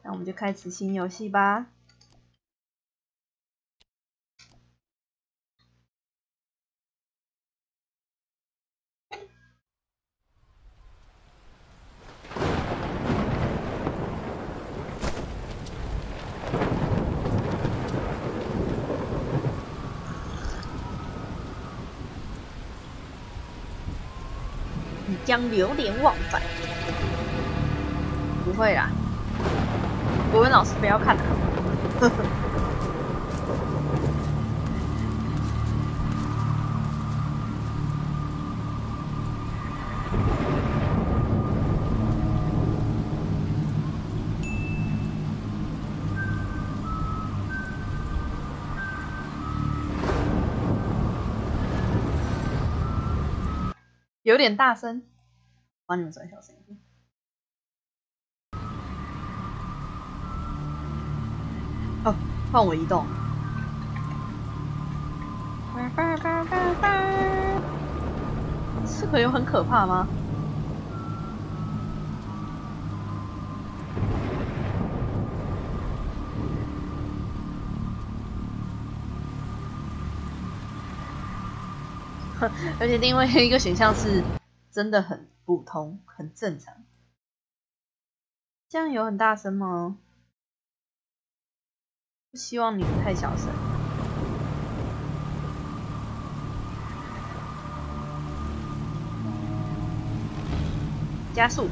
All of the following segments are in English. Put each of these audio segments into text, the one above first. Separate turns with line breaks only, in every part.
那我们就开始新游戏吧。你将流连忘返。不会啦，国文老师不要看啦。有点大声，帮你们转小声一点。哦，换我移动。这个有很可怕吗？而且另外一个选项是真的很普通，很正常。这样有很大声吗？不希望你们太小声。加速。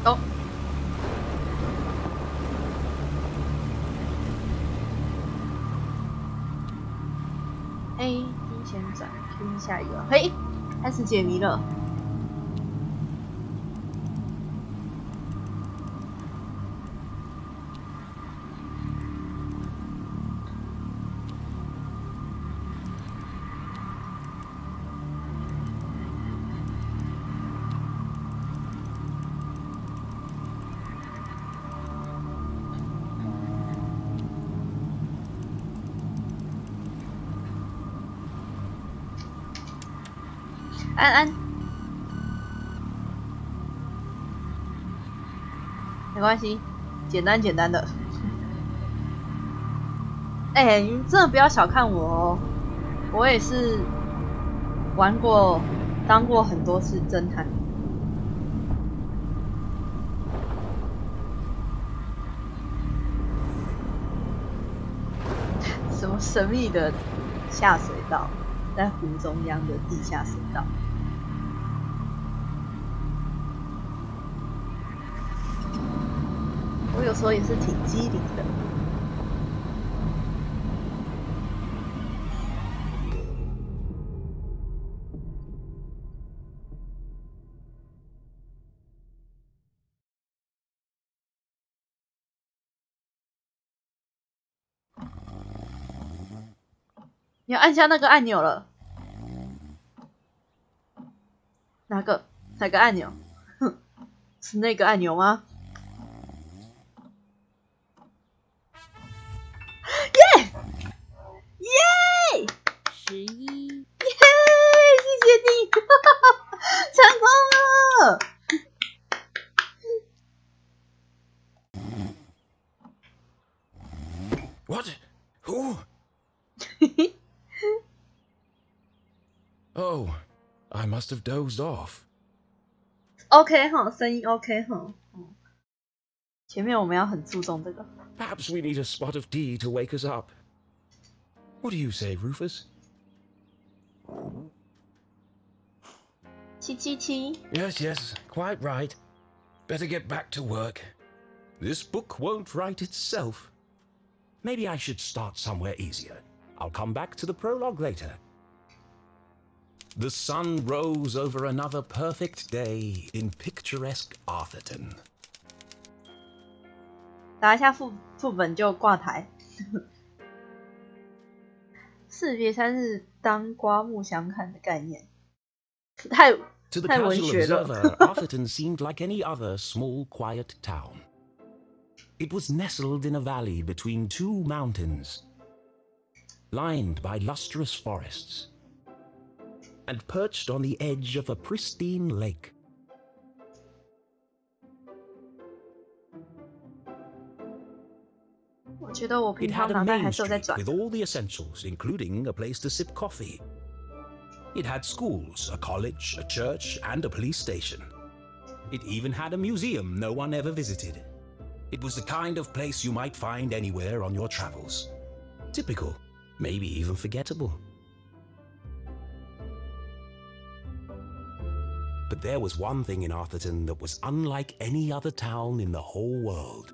哦，A 低前转 ，Q 下一个，嘿，开始解谜了。安，没关系，简单的。哎，你真的不要小看我哦，我也是玩过、当过很多次侦探。什么神秘的下水道，在湖中央的地下水道。我有时候也是挺机灵的。你要按下那个按钮了。哪个按钮？哼，是那个按钮吗？耶！耶！11！耶！谢谢你，成功了！What?
Who? Oh, I must have dozed off.
OK 哈，声音 OK 哈。前面我们要很注重这个。
Perhaps we need a spot of tea to wake us up. What do you say, Rufus?
777.
Yes, quite right. Better get back to work. This book won't write itself. Maybe I should start somewhere easier. I'll come back to the prologue later. The sun rose over another perfect day in picturesque Arthurton.
打一下副本就挂台。士别三日，当刮目相看的概念，太
To the
文
casual
学了。
observer, Arthurton seemed like any other small, quiet town. It was nestled in a valley between two mountains, lined by lustrous forests, and perched on the edge of a pristine lake.
我觉得我
It
平
had
常
a
脑袋
main
还是有在
street
转。
with all the essentials, including a place to sip coffee. It had schools, a college, a church, and a police station. It even had a museum no one ever visited. It was the kind of place you might find anywhere on your travels. Typical, maybe even forgettable. But there was one thing in Arthurton that was unlike any other town in the whole world.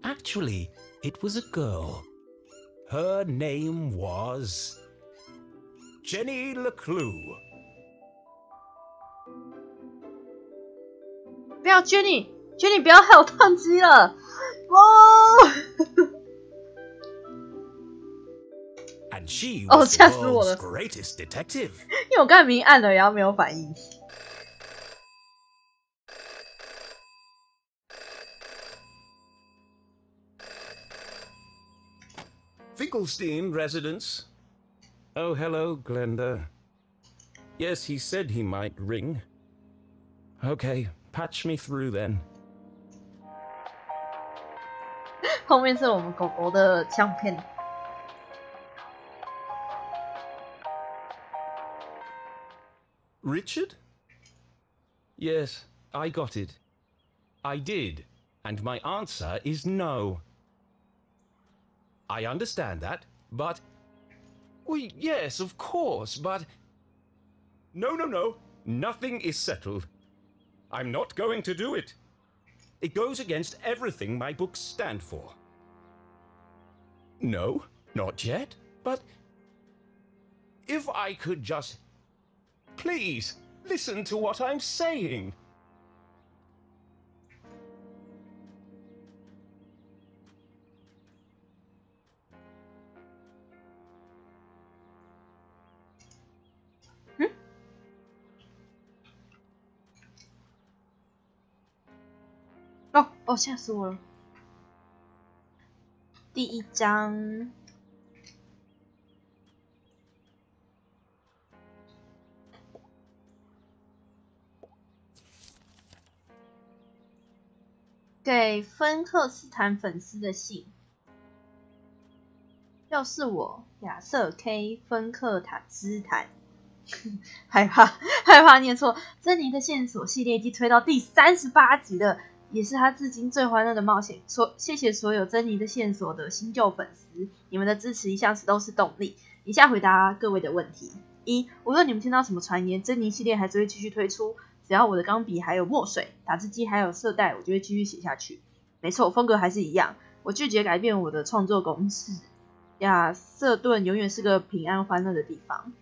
Actually, it was a girl. Her name was Jenny LeClue.
不要 Jenny 不要害我宕机了！哦。
And she
哦，
was
吓
the
死我
world's
了！
greatest detective.
因为我刚才明明按了，然后没有反应。
Finkelstein residence. Oh, hello, Glenda. Yes, he said he might ring. Okay, patch me through then.
后面是我们狗狗的相片。
Richard? Yes, I got it. I did, and my answer is no. I understand that, but... Well, yes, of course, but... No. Nothing is settled. I'm not going to do it. It goes against everything my books stand for. No, not yet, but... If I could just... Please, listen to what I'm saying.
Oh, 哦，吓死我了！第一章。给芬克斯坦粉丝的信。要是我，亚瑟 K 芬克斯坦，害怕念错。珍妮的线索系列已经推到第38集了，也是他至今最欢乐的冒险。谢谢所有珍妮的线索的新旧粉丝，你们的支持一向都是动力。以下回答各位的问题：一，无论你们听到什么传言，珍妮系列还是会继续推出。只要我的钢笔还有墨水、打字机还有色带，我就会继续写下去。没错，风格还是一样。我拒绝改变我的创作公式。亚瑟顿永远是个平安欢乐的地方。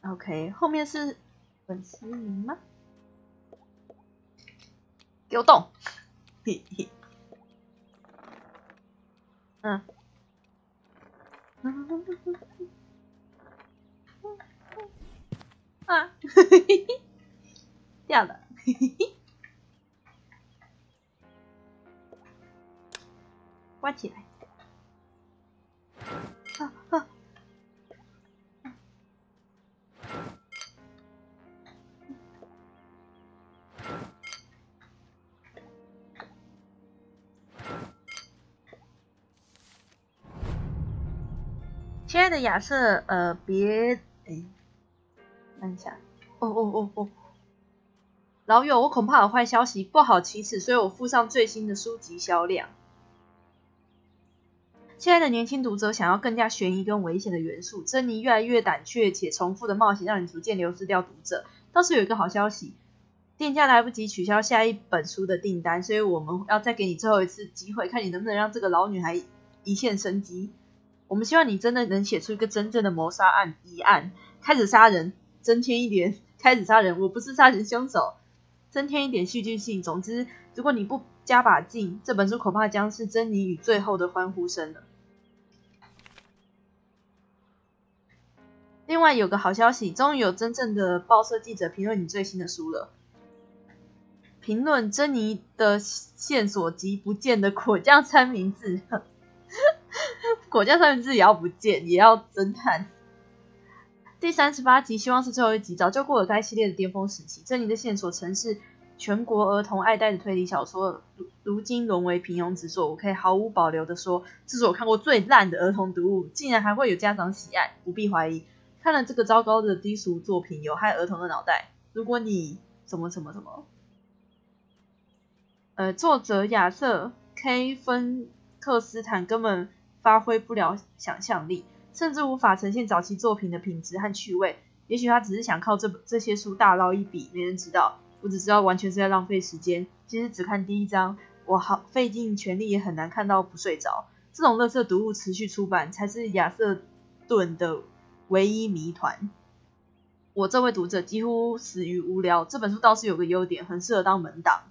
OK， 后面是粉丝名吗？给我动！嘿嘿。嗯。啊，掉了，关起来。亲爱的亚瑟，别，按一下，哦，老友，我恐怕有坏消息，不好启齿，所以我附上最新的书籍销量。现在的年轻读者想要更加悬疑跟危险的元素，珍妮越来越胆怯且重复的冒险让你逐渐流失掉读者。倒是有一个好消息，店家来不及取消下一本书的订单，所以我们要再给你最后一次机会，看你能不能让这个老女孩一线生机。我们希望你真的能写出一个真正的谋杀案疑案，开始杀人，增添一点开始杀人，我不是杀人凶手，增添一点戏剧性。总之，如果你不加把劲，这本书恐怕将是珍妮与最后的欢呼声了。另外有个好消息，终于有真正的报社记者评论你最新的书了。评论珍妮的线索及不见的果酱三明治，果酱三明治也要不见，也要侦探。第38集希望是最后一集，早就过了该系列的巅峰时期。珍妮的线索曾是全国儿童爱戴的推理小说，如今沦为平庸之作。我可以毫无保留的说，这是我看过最烂的儿童读物，竟然还会有家长喜爱，不必怀疑。看了这个糟糕的低俗作品，有害儿童的脑袋。如果你什么，作者亚瑟 ·K· 芬克斯坦根本发挥不了想象力，甚至无法呈现早期作品的品质和趣味。也许他只是想靠这些书大捞一笔，没人知道。我只知道完全是在浪费时间。其实只看第一章，我好费尽全力也很难看到不睡着。这种垃圾读物持续出版，才是亚瑟顿的唯一谜团。我这位读者几乎死于无聊。这本书倒是有个优点，很适合当门档。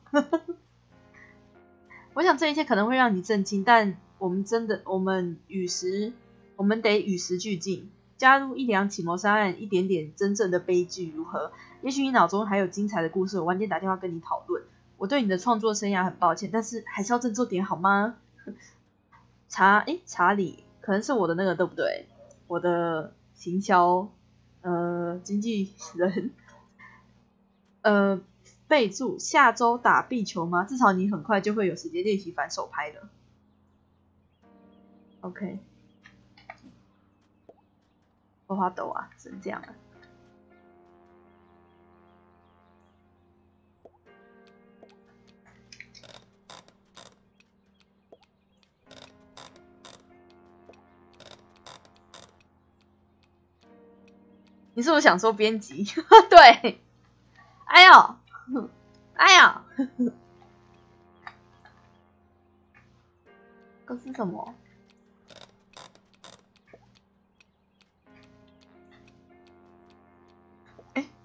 我想这一切可能会让你震惊，但我们得与时俱进，加入一两起谋杀案，一点点真正的悲剧如何？也许你脑中还有精彩的故事，我晚点打电话跟你讨论。我对你的创作生涯很抱歉，但是还是要振作点好吗？查理可能是我的那个对不对？我的行销经纪人备注下周打壁球吗？至少你很快就会有时间练习反手拍了。OK， 我滑抖啊，只能这样了。你是不是想说编辑？对，哎呦，这是什么？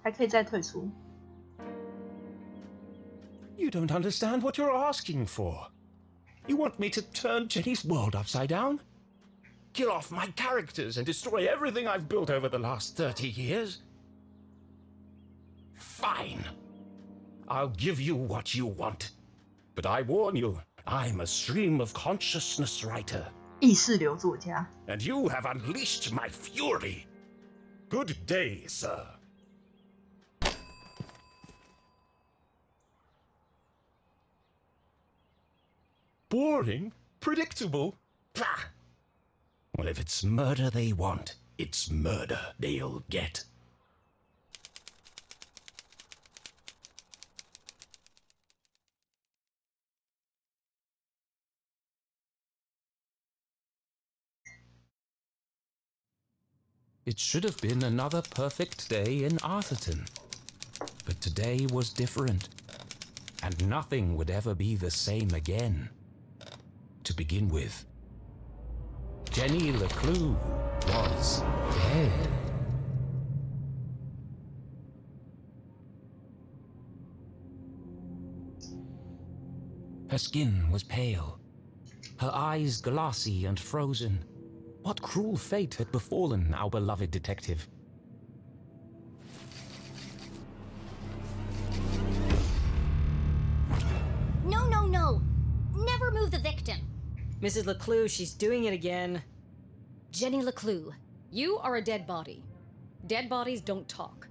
还可以再退出。
You don't understand what you're asking for. You want me to turn Jenny's world upside down? Kill off my characters and destroy everything I've built over the last 30 years? Fine. I'll give you what you want. But I warn you, I'm a stream of consciousness writer.
意识流作家。
And you have unleashed my fury. Good day, sir. Boring? Predictable? Pah! Well, if it's murder they want, it's murder they'll get. It should have been another perfect day in Arthurton. But today was different, and nothing would ever be the same again. To begin with, Jenny LeClue was dead. Her skin was pale, her eyes glassy and frozen. What cruel fate had befallen our beloved detective?
No. Never move the victim.
Mrs. LeClue, she's doing it again.
Jenny LeClue, you are a dead body. Dead bodies don't talk.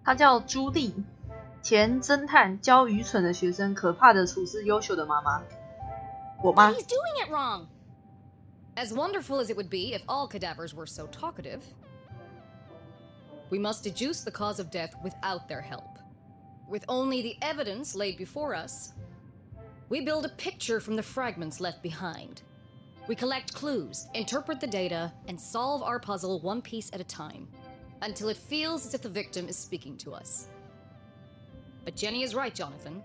她叫朱莉，前侦探，教愚蠢的学生，可怕的处事优秀的妈妈。我妈。
But he's doing it wrong. As wonderful as it would be if all cadavers were so talkative, we must deduce the cause of death without their help. With only the evidence laid before us, we build a picture from the fragments left behind. We collect clues, interpret the data, and solve our puzzle one piece at a time, until it feels as if the victim is speaking to us. But Jenny is right, Jonathan.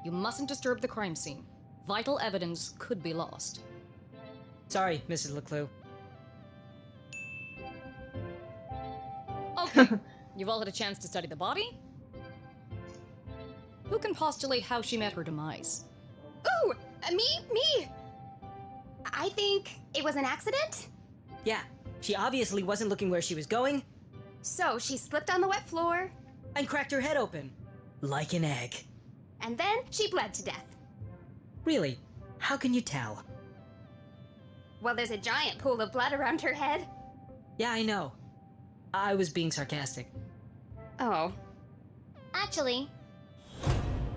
You mustn't disturb the crime scene. Vital evidence could be lost.
Sorry, Mrs. LeClue.
Okay, you've all had a chance to study the body? Who can postulate how she met her demise?
Ooh, me! I think it was an accident.
Yeah, she obviously wasn't looking where she was going.
So she slipped on the wet floor.
And cracked her head open. Like an egg.
And then she bled to death.
Really? How can you tell?
Well, there's a giant pool of blood around her head.
Yeah, I know. I was being sarcastic.
Oh.
Actually,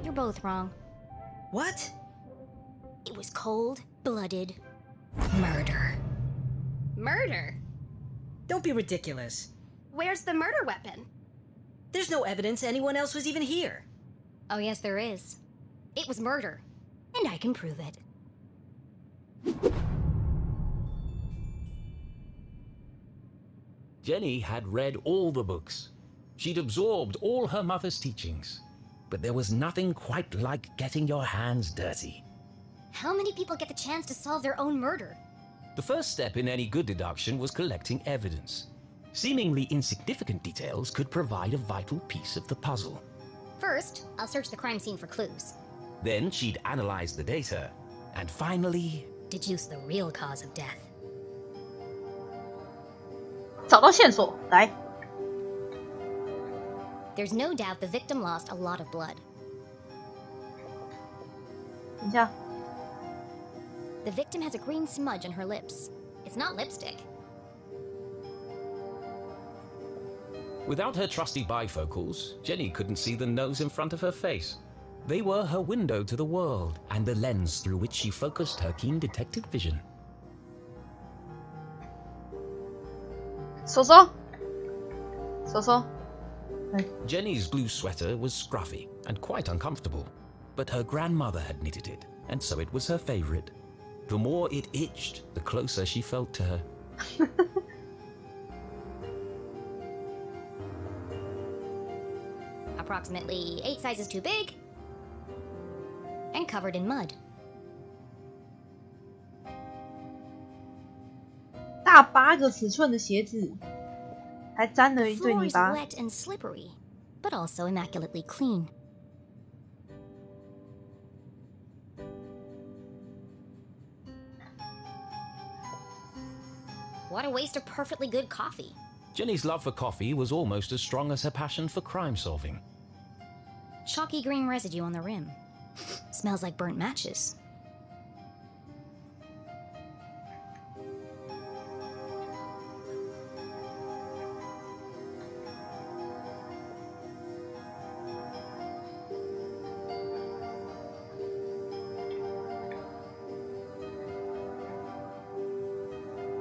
you're both wrong.
What?
It was cold-blooded murder.
Murder?
Don't be ridiculous.
Where's the murder weapon?
There's no evidence anyone else was even here.
Oh yes, there is. It was murder. And I can prove it.
Jenny had read all the books. She'd absorbed all her mother's teachings. But there was nothing quite like getting your hands dirty.
How many people get the chance to solve their own murder?
The first step in any good deduction was collecting evidence. Seemingly insignificant details could provide a vital piece of the puzzle.
First, I'll search the crime scene for clues.
Then she'd analyze the data, and finally...
deduce the real cause of death.
找到线索，来。
There's no doubt the victim lost a lot of blood.
等一下，
The victim has a green smudge on her lips. It's not lipstick.
Without her trusty bifocals, Jenny couldn't see the nose in front of her face. They were her window to the world, and the lens through which she focused her keen detective vision.
手手，手手，
Jenny's blue sweater was scruffy and quite uncomfortable, but her grandmother had knitted it, and so it was her favorite. The more it itched, the closer she felt to her.
Approximately 8 sizes too big. And covered in mud.
大8个尺寸的鞋子，还沾了一
The
堆
floor
泥
is
巴。
wet and slippery, but also immaculately clean. What a waste of perfectly good coffee.
Jenny's love for coffee was almost as strong as her passion for crime solving.
Chalky green residue on the rim. Smells like burnt matches.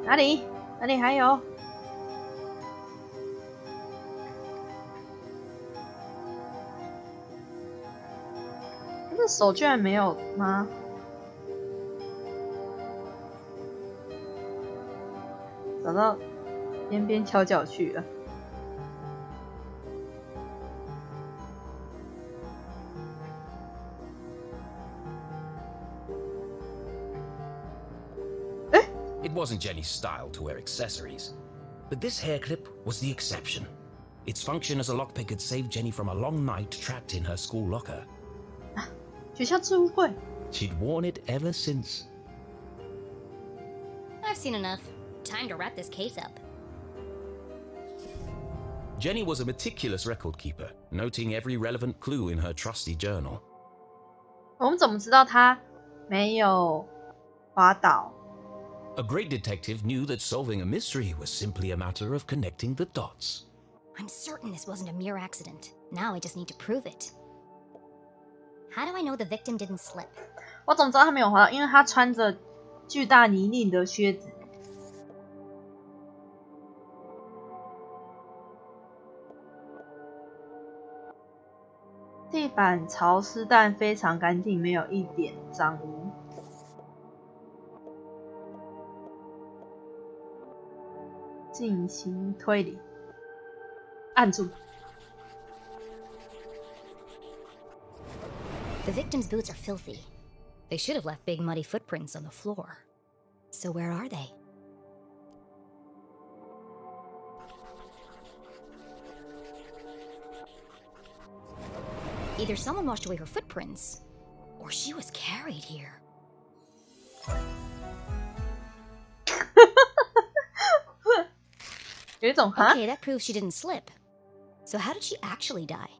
哪里？哪里还有？他的手居然没有吗？找到边边角角去了。
It wasn't Jenny's style to wear accessories, but this hair clip was the exception. Its function as a lockpick had saved Jenny from a long night trapped in her school locker.
学校置物柜。
She'd worn it ever since.
I've seen enough. Time to wrap this case up.
Jenny was a meticulous record keeper, noting every relevant clue in her trusty journal.
我们怎么知道他没有滑倒？
A great detective knew that solving a mystery was simply a matter of connecting the dots.
I'm certain this wasn't a mere accident. Now I just need to prove it. How do I know the victim didn't slip?
我怎么知道他没有滑倒？因为他穿着巨大泥泞的靴子。地板潮湿但非常干净，没有一点脏污。进行推理，按住。
The victim's boots are filthy. They should have left big muddy footprints on the floor. So where are they? Either someone washed away her footprints, or she was carried here. Okay, that proves she didn't slip. So how did she actually die?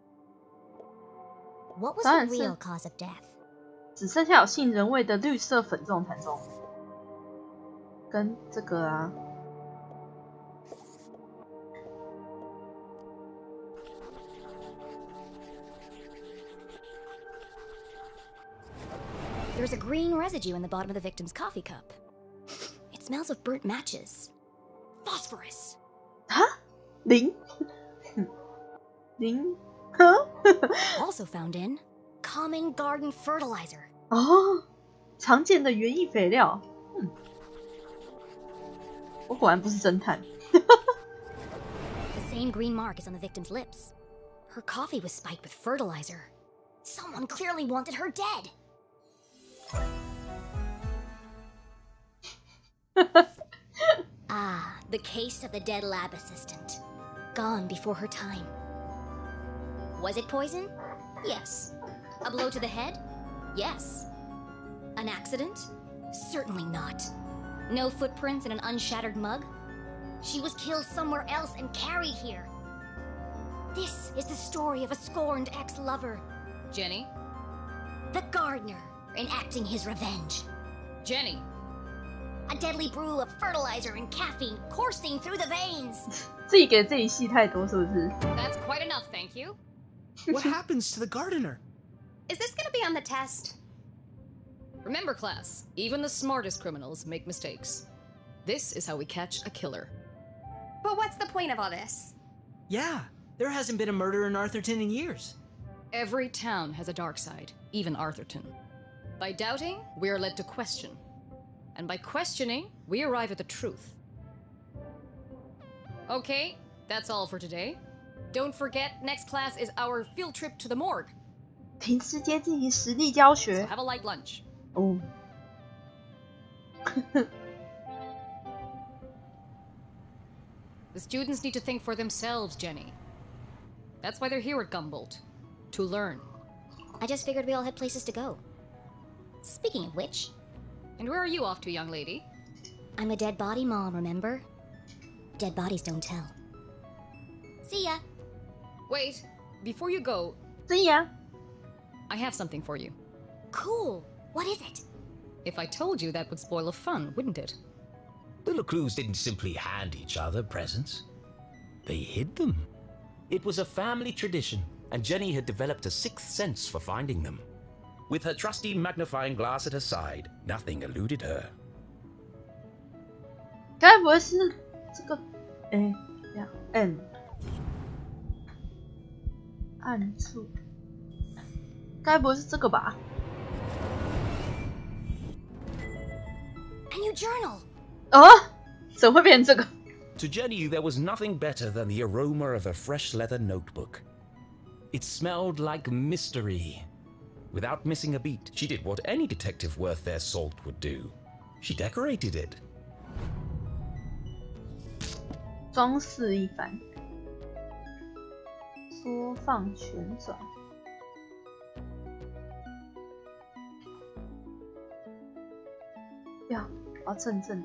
What was the real cause of death?
只剩下有杏仁味的绿色粉状弹中，跟这个啊。
There's a green residue in the bottom of the victim's coffee cup. It smells of burnt matches. Phosphorus.
哈？零？零？
Also found in common garden fertilizer.
哦，常见的园艺肥料。我果然不是侦探。
The same green mark is on the victim's lips. Her coffee was spiked with fertilizer. Someone clearly wanted her dead. Ah, the case of the dead lab assistant. Gone before her time. Was it poison? Yes. A blow to the head? Yes. An accident? Certainly not. No footprints in an unshattered mug? She was killed somewhere else and carried here. This is the story of a scorned ex-lover.
Jenny?
The gardener enacting his revenge.
Jenny!
A deadly brew of fertilizer and caffeine coursing through the veins.
自己给自己戏太多，是不是？
That's quite enough, thank you.
What happens to the gardener?
Is this gonna be on the test?
Remember, class, even the smartest criminals make mistakes. This is how we catch a killer.
But what's the point of all this?
Yeah, there hasn't been a murder in Arthurton in years.
Every town has a dark side, even Arthurton. By doubting, we are led to question. And by questioning, we arrive at the truth. Okay, that's all for today. Don't forget, next class is our field trip to the morgue.
停时间进行实地教学。
So have a light lunch.
哦。
The students need to think for themselves, Jenny. That's why they're here at Gumboldt. To learn.
I just figured we all had places to go. Speaking of which...
And where are you off to, young lady?
I'm a dead body mom, remember? Dead bodies don't tell. See ya!
Wait, before you go...
See ya!
I have something for you.
Cool! What is it?
If I told you, that would spoil the fun, wouldn't it?
The LeClues didn't simply hand each other presents. They hid them. It was a family tradition, and Jenny had developed a sixth sense for finding them. With her trusty magnifying glass at her side, nothing eluded her.
该不会是这个？哎，这样 N 暗处，该不会是这个吧？
A new journal!
啊？怎么会变成这个？
To Jenny, there was nothing better than the aroma of a fresh leather notebook. It smelled like mystery. Without missing a beat, she did what any detective worth their salt would do. She decorated it.
装饰一番，缩放旋转。要，我要正正。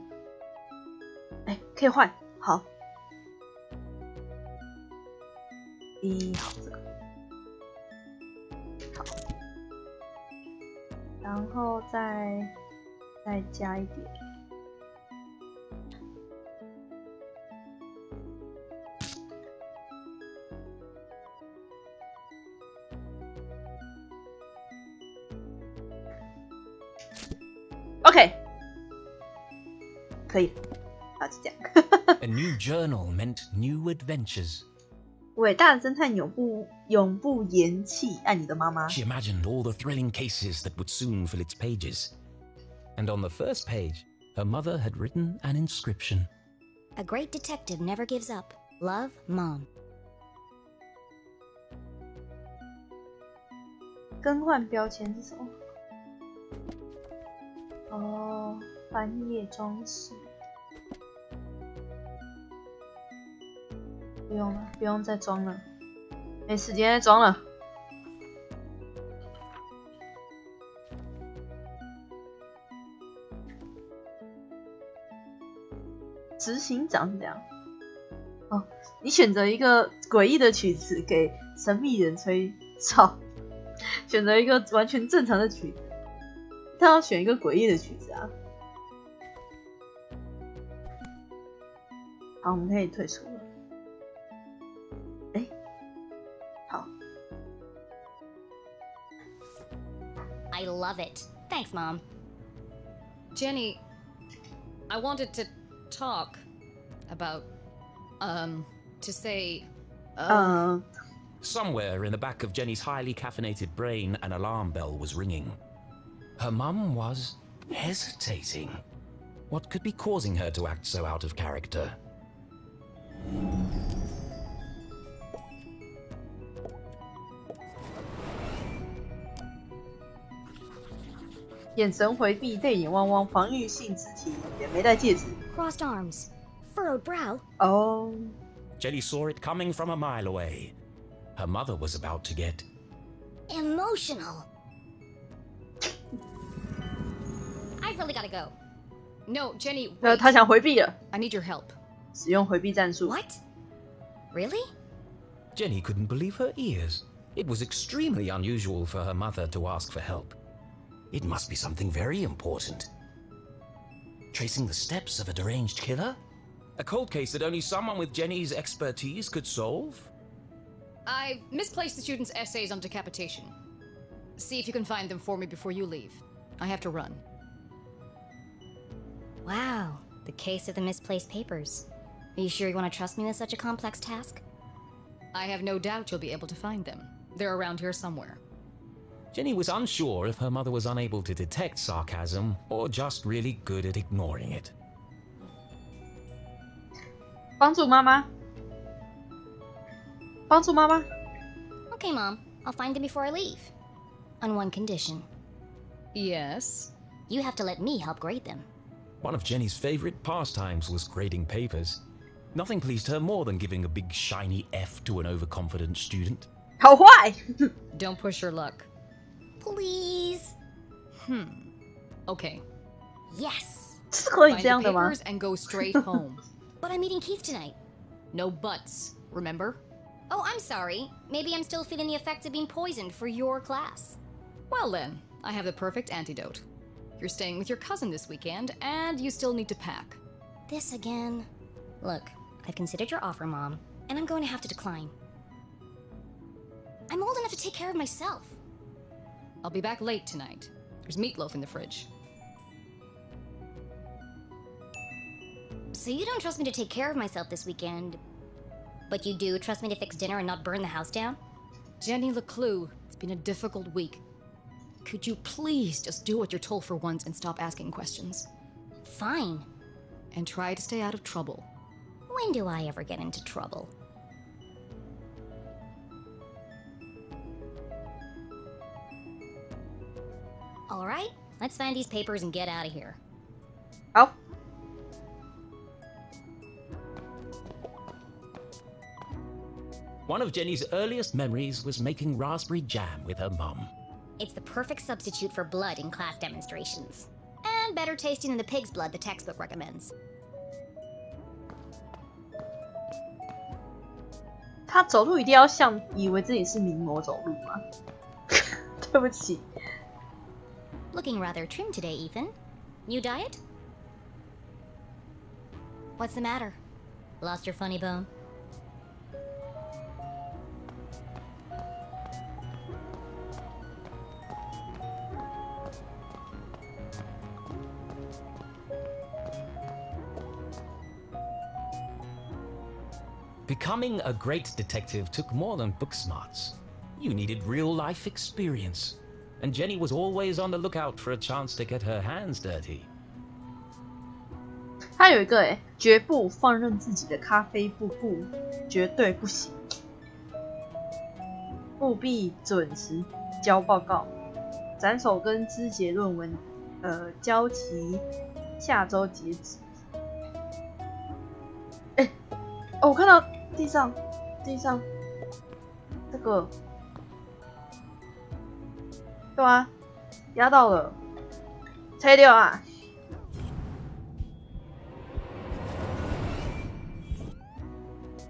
哎，可以换，好。好，这个。好。然后再加一点。OK， 可以，好，就这样。
A new journal meant new adventures.
伟大的侦探永不言弃爱你的妈妈。
She imagined all the thrilling cases that would soon fill its pages. And on the first page, her mother had written an inscription.
A great detective never gives up. Love, Mom.
更换标签是什么？哦，翻页装饰。不用了，不用再装了，没时间再装了。执行长是这样。哦，你选择一个诡异的曲子给神秘人吹哨，选择一个完全正常的曲子，但要选一个诡异的曲子啊。好，我们可以退出了。哎，好。
I love it. Thanks, Mom.
Jenny, I wanted to talk about, to say,
Somewhere in the back of Jenny's highly caffeinated brain, an alarm bell was ringing. Her mum was hesitating. What could be causing her to act so out of character?
眼神回避，泪眼汪汪，防御性肢体，也没戴戒指。
Crossed arms, furrowed brow.
Oh.
Jenny saw it coming from a mile away. Her mother was about to get
Emotional. I really gotta go.
no, Jenny,
那
wait.
他想回避了，
I need your help.
使用回避战术。
What? Really?
Jenny couldn't believe her ears. It was extremely unusual for her mother to ask for help. It must be something very important. Tracing the steps of a deranged killer? A cold case that only someone with Jenny's expertise could solve?
I've misplaced the students' essays on decapitation. See if you can find them for me before you leave. I have to run.
Wow, the case of the misplaced papers. Are you sure you want to trust me with such a complex task?
I have no doubt you'll be able to find them. They're around here somewhere.
Jenny was unsure if her mother was unable to detect sarcasm or just really good at ignoring it.
帮助妈妈，帮助妈妈。
Okay, Mom. I'll find them before I leave. On one condition.
Yes?
You have to let me help grade them.
One of Jenny's favorite pastimes was grading papers. Nothing pleased her more than giving a big shiny F to an overconfident student.
好坏。
Don't push your luck.
Please.
Okay.
Yes.
是可以
Find
这样
the
的吗？
papers and go straight home.
But I'm meeting Keith tonight.
No buts, remember?
Oh, I'm sorry. Maybe I'm still feeling the effects of being poisoned for your class.
Well then, I have the perfect antidote. You're staying with your cousin this weekend, and you still need to pack.
This again. Look, I've considered your offer, Mom, and I'm going to have to decline. I'm old enough to take care of myself.
I'll be back late tonight. There's meatloaf in the fridge.
So you don't trust me to take care of myself this weekend, but you do trust me to fix dinner and not burn the house down?
Jenny LeClue, it's been a difficult week. Could you please just do what you're told for once and stop asking questions?
Fine.
And try to stay out of trouble.
When do I ever get into trouble? All right, let's find these papers and get out of here.
好。
One of Jenny's earliest memories was making raspberry jam with her mum.
It's the perfect substitute for blood in class demonstrations. And better tasting than the pig's blood the textbook recommends.
他走路一定要像以为自己是名模走路吗？对不起。
Looking rather trim today, Ethan. New diet? What's the matter? Lost your funny bone?
Becoming a great detective took more than book smarts. You needed real-life experience, and Jenny was always on the lookout for a chance to get her hands dirty.
他有一个绝不放任自己的咖啡布布，绝对不行，务必准时交报告，斩首跟肢解论文，交期下周截止。哦，我看到地上这个，对啊，压到了，拆掉啊！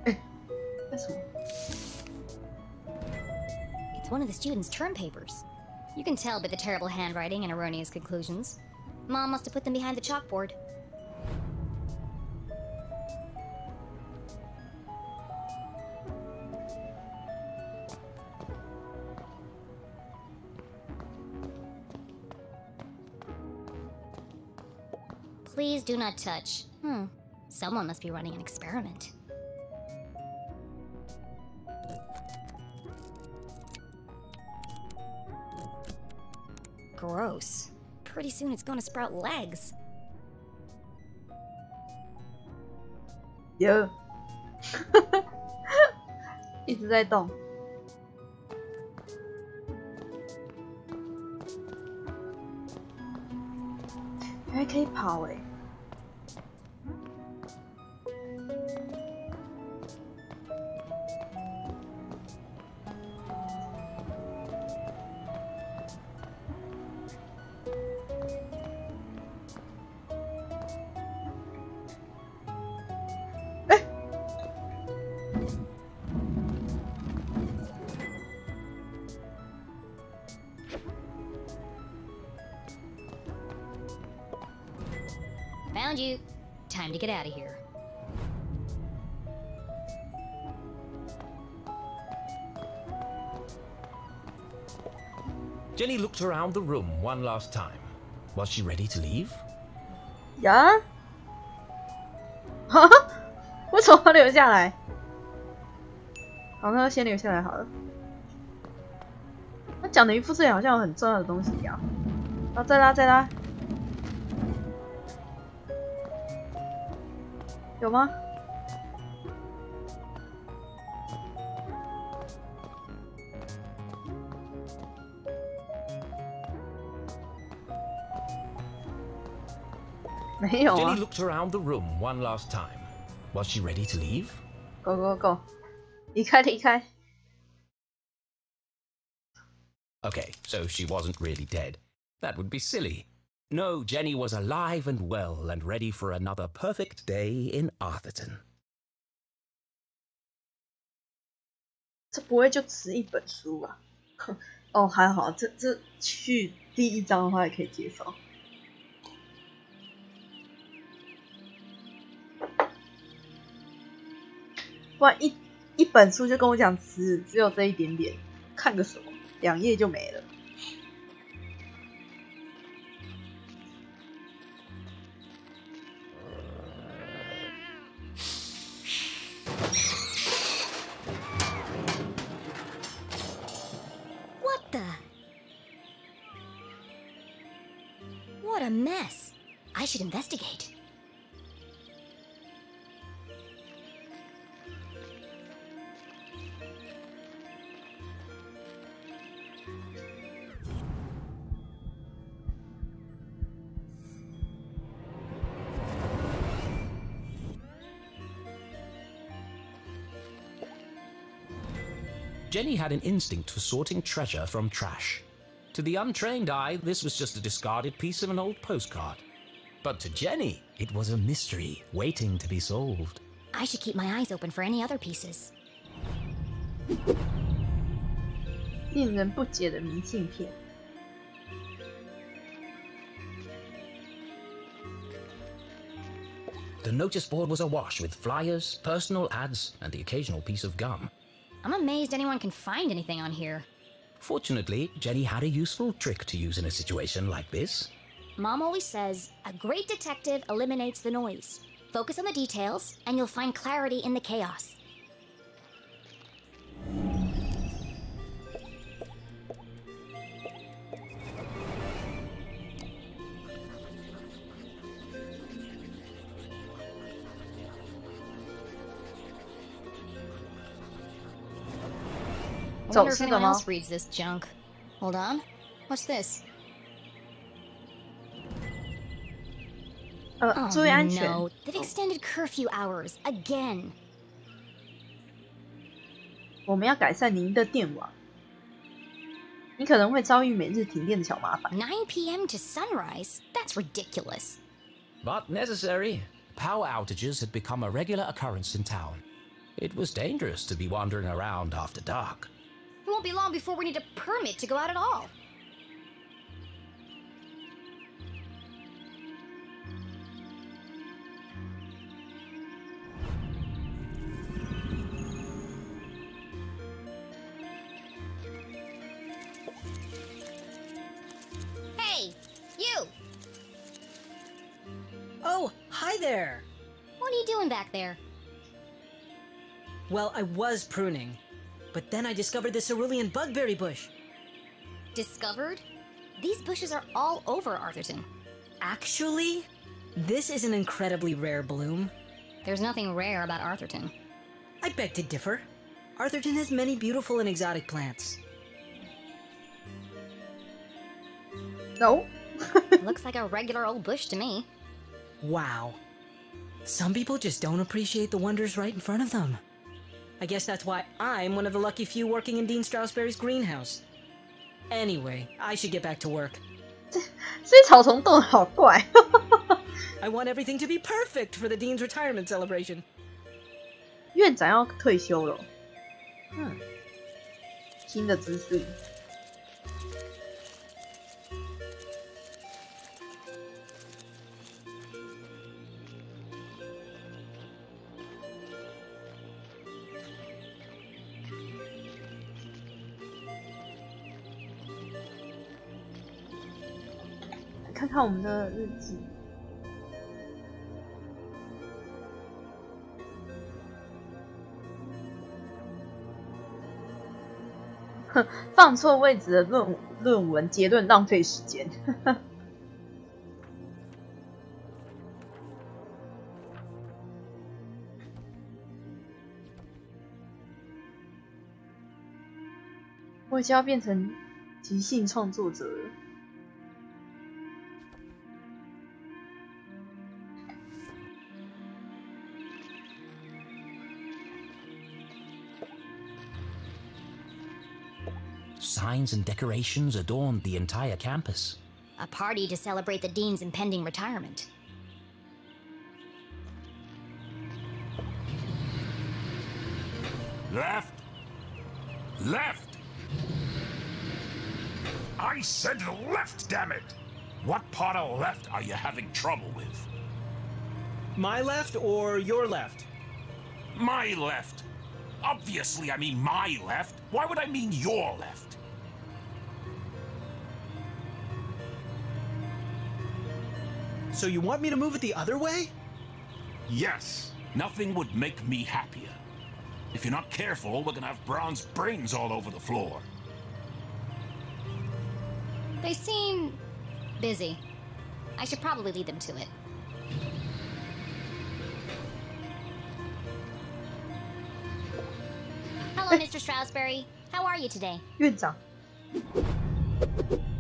为什么？
It's one of the students' term papers. You can tell by the terrible handwriting and erroneous conclusions. Mom must have put them behind the chalkboard. Please do not touch. Someone must be running an experiment. Gross. Pretty soon it's gonna sprout legs.
有，一直在动。还可以跑哎！Found
you. Time to get out of here.
Jenny looked around the room one last time. Was she ready to leave?
呀？哈？为什么要留下来？好，那就先留下来好了。他讲的一副这里好像有很重要的东西一样。啊，再拉，再拉。有吗？没有啊。
Jenny looked around the room one last time. Was she ready to leave?
Go go go！ 离开，离开。
Okay, so she wasn't really dead. That would be silly. No, Jenny was alive and well and ready for another perfect day in Arthurton.
这不会就只一本书吧？哦，还好，这去第一章的话也可以接受。不然一本书就跟我讲只有这一点点，看个什么，2页就没了。
What a mess! I should investigate.
Jenny had an instinct for sorting treasure from trash. To the untrained eye, this was just a discarded piece of an old postcard. But to Jenny, it was a mystery waiting to be solved.
I should keep my eyes open for any other pieces.
令人不解的明信片。
The notice board was awash with flyers, personal ads, and the occasional piece of gum.
I'm amazed anyone can find anything on here.
Fortunately, Jenny had a useful trick to use in a situation like this.
Mom always says, a great detective eliminates the noise. Focus on the details, and you'll find clarity in the chaos. I wonder if anyone else reads this junk.
Hold on. What's this?
注意安全。
No, they've extended curfew hours again.
我们要改善您的电网，你可能会遭遇每日停电的小麻烦。
9 p.m. to sunrise? That's ridiculous.
But necessary. Power outages had become a regular occurrence in town. It was dangerous to be wandering around after dark.
It won't be long before we need a permit to go out at all.
Hey, you!
Oh, hi there!
What are you doing back there?
Well, I was pruning, but then I discovered the cerulean bugberry bush.
Discovered? These bushes are all over Arthurton.
Actually, this is an incredibly rare bloom.
There's nothing rare about Arthurton.
I beg to differ. Arthurton has many beautiful and exotic plants.
No.
Looks like a regular old bush to me.
Wow. Some people just don't appreciate the wonders right in front of them. I guess that's why I'm one of the lucky few working in Dean Strasberry's greenhouse. Anyway, I should get back to work.
这些草丛动得好怪。
I want everything to be perfect for the Dean's retirement celebration.
院长要退休了。新的知识。看看我们的日记。放错位置的论文结论浪费时间。我已经要变成即兴创作者了。
Signs and decorations adorned the entire campus.
A party to celebrate the Dean's impending retirement.
Left! Left! I said left, damn it! What part of left are you having trouble with?
My left or your left?
My left. Obviously, I mean my left. Why would I mean your left?
So you want me to move it the other way?
Yes. Nothing would make me happier. If you're not careful, we're gonna have bronze brains all over the floor.
They seem busy. I should probably lead them to it.
Hello, Mr. Strasberry. How are you today?
院长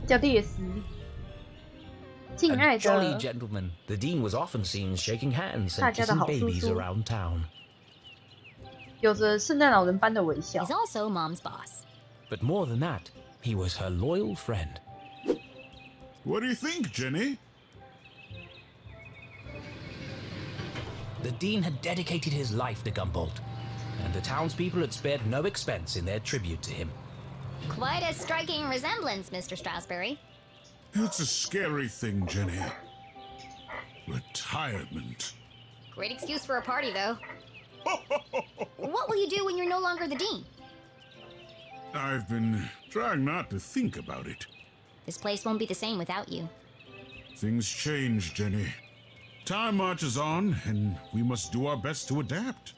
叫列斯。敬爱
A jolly
的
gentleman, the dean was often seen shaking hands
大
and
家的
kissing
好叔
babies
叔，
around town.
有着圣诞老人般的微笑
He's。also Mom's boss.
But more than that, he was her loyal friend.
What do you think, Jenny?
The dean had dedicated his life to Gumboldt, and the townspeople had spared no expense in their tribute to him.
Quite a striking resemblance, Mr. Strasberry.
It's a scary thing, Jenny. Retirement.
Great excuse for a party, though. What will you do when you're no longer the dean?
I've been trying not to think about it.
This place won't be the same without you.
Things change, Jenny. Time marches on, and we must do our best to adapt.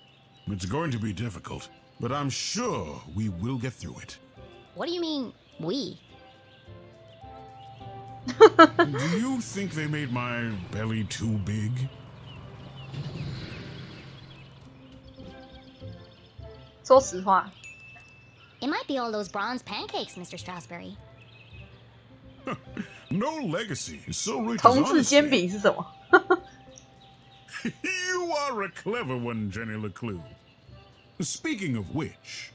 It's going to be difficult, but I'm sure we will get through it.
What do you mean, we?
Do you think they made my belly too big?
说实话，
It might be all those bronze pancakes, Mr. Strasberry.
No legacy, so rich as
同志煎
honesty.
饼是什么？
You are a clever one, Jenny LeClue. Speaking of which,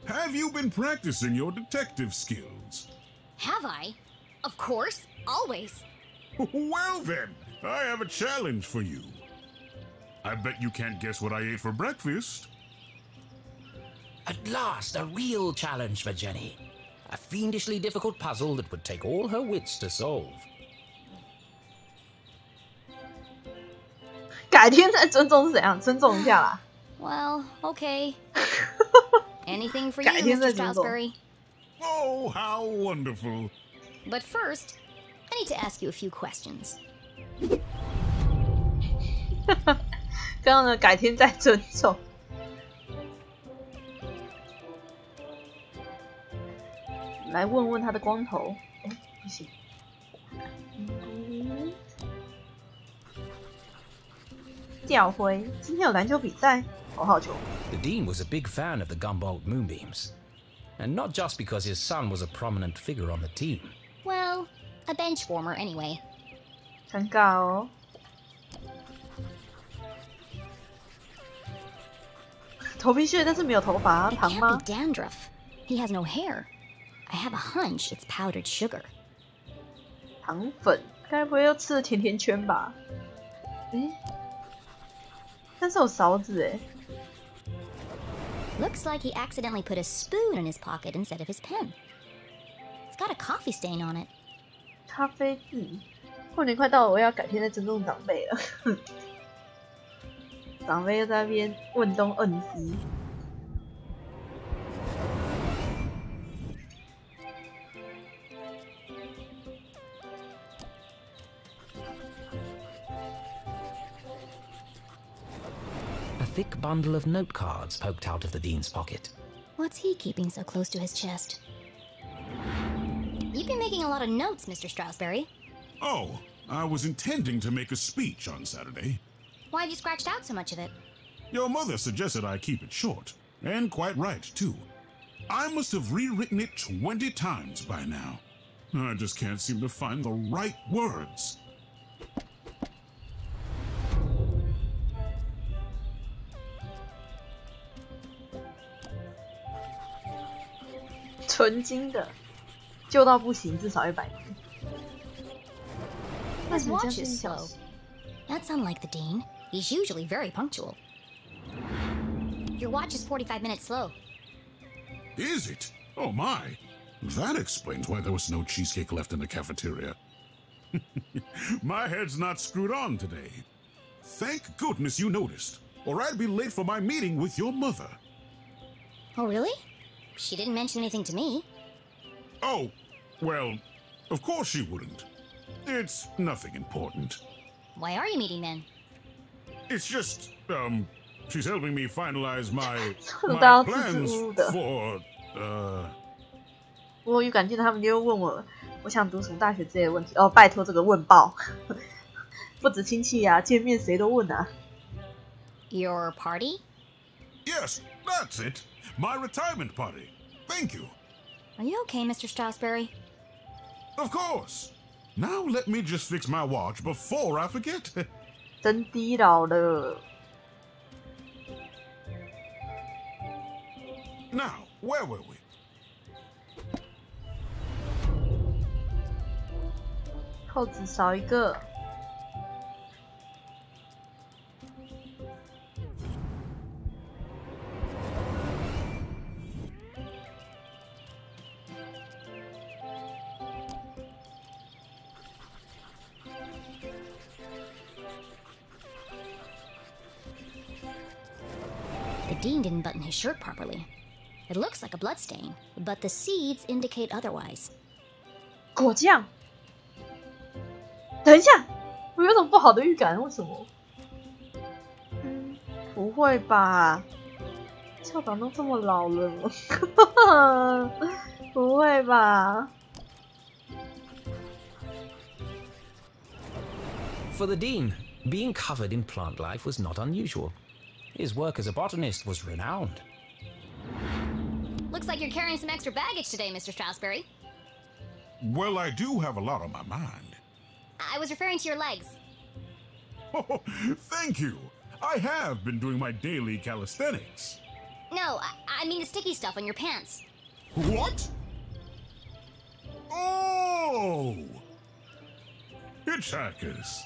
have you been practicing your detective skills?
Have I? Of course, always.
Well then, I have a challenge for you. I bet you can't guess what I ate for breakfast.
At last, a real challenge for Jenny. A fiendishly difficult puzzle that would take all her wits to solve.
改天再尊重是怎样？尊重一下啦。
Well, okay. Anything for you,
改天再
Mr.
尊重。
Strasberry.
Oh, how wonderful.
But first, I need to ask you a few questions.
刚刚呢，改天再尊重。来问问他的光头。哎，不行。调灰，今天有篮球比赛，好好球。
The Dean was a big fan of the Gumboldt moonbeams. And not just because his son was a prominent figure on the team.
Well, a bench warmer anyway.
尴尬哦。头皮屑，但是没有头发，
It
糖
can't
吗
be？ dandruff. He has no hair. I have a hunch it's powdered sugar.
糖粉，该不会又吃了甜甜圈吧？诶，但是有勺子诶。
Looks like he accidentally put a spoon in his pocket instead of his pen. It's got a coffee stain on it.
咖啡渍，过年快到了，我要改天再尊重长辈了。长辈又在那边问东问西。
A thick bundle of note cards poked out of the Dean's pocket.
What's he keeping so close to his chest? You've been making a lot of notes, Mr. Strasberry.
Oh, I was intending to make a speech on Saturday.
Why have you scratched out so much of it?
Your mother suggested I keep it short, and quite right, too. I must have rewritten it 20 times by now. I just can't seem to find the right words.
纯金的，旧到不行，至少100年。
His watch is slow. That's unlike the Dean. He's usually very punctual. Your watch is 45 minutes slow.
Is it? Oh my. That explains why there was no cheesecake left in the cafeteria. My head's not screwed on today. Thank goodness you noticed, or I'd be late for my meeting with your mother.
Oh, really? She didn't mention anything to me.
Oh, well, of course she wouldn't. It's nothing important.
Why are you meeting then?
It's just, she's helping me finalize my plans for,
我有感觉他们就问我想读什么大学之类的问题。哦，拜托这个问爆，不止亲戚啊，见面谁都问啊。
Your party?
Yes, that's it. My retirement party. Thank you.
Are you okay, Mr. Strasberry?
Of course. Now let me just fix my watch before I forget.
真低老了。
Now, where were we?
扣子少一个。
The Dean didn't button his shirt properly. It looks like a bloodstain, but the seeds indicate otherwise.
果酱。等一下，我有种不好的预感，为什么？不会吧？校长都这么老了，不会吧？
For the Dean, being covered in plant life was not unusual. His work as a botanist was renowned.
Looks like you're carrying some extra baggage today, Mr. Strasberry.
Well, I do have a lot on my mind.
I was referring to your legs.
Oh, thank you. I have been doing my daily calisthenics.
No, I mean the sticky stuff on your pants.
What? Oh! Hitchhikers.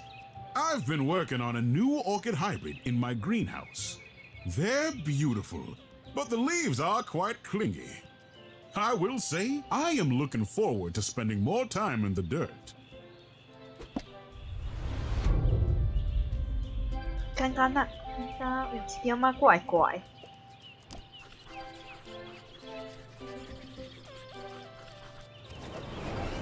I've been working on a new orchid hybrid in my greenhouse. They're beautiful, but the leaves are quite clingy. I will say, I am looking forward to spending more time in the dirt.
刚刚有一点仔怪怪。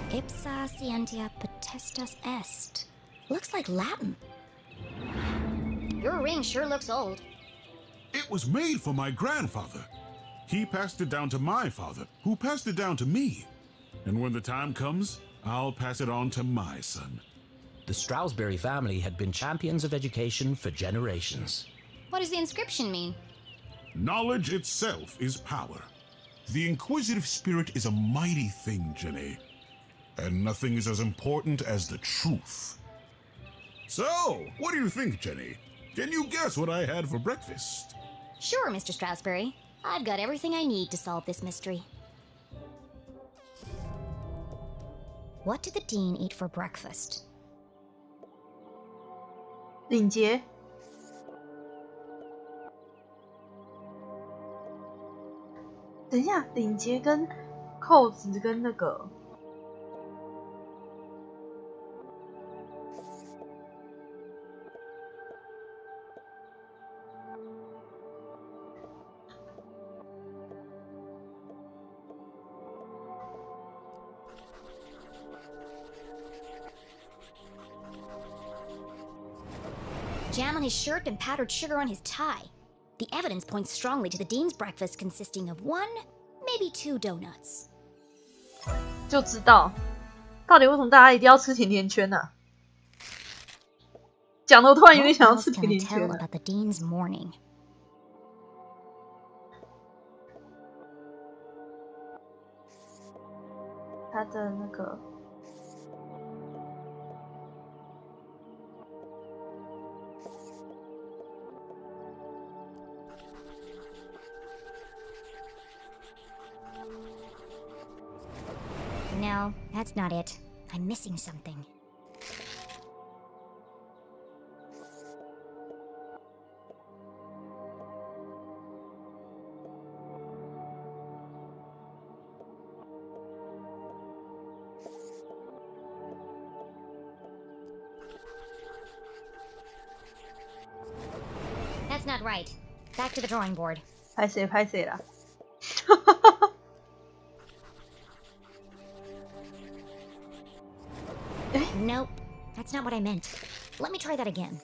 Ipsa scientia potestas est. Looks like Latin. Your ring sure looks old.
It was made for my grandfather. He passed it down to my father, who passed it down to me. And when the time comes, I'll pass it on to my son.
The Stroudsbury family had been champions of education for generations.
What does the inscription mean?
Knowledge itself is power. The inquisitive spirit is a mighty thing, Jenny. And nothing is as important as the truth. So, what do you think, Jenny? Can you guess what I had for breakfast?
Sure, Mr. Stroudsbury. I've got everything I need to solve this mystery. What did the Dean eat for breakfast?
领结。等一下，领结跟扣子跟那个。
Jam on his shirt and powdered sugar on his tie. The evidence points strongly to the Dean's breakfast consisting of 1, maybe 2 donuts.
就知道，到底为什么大家一定要吃甜甜圈呢、啊？讲的我突然有点想要吃甜甜圈。
What else can I tell about the Dean's morning?
他的那个。
No, that's not it. I'm missing something. That's not right. Back to the drawing board.
拍谁啦。
Nope, that's not what I meant. Let me try that again.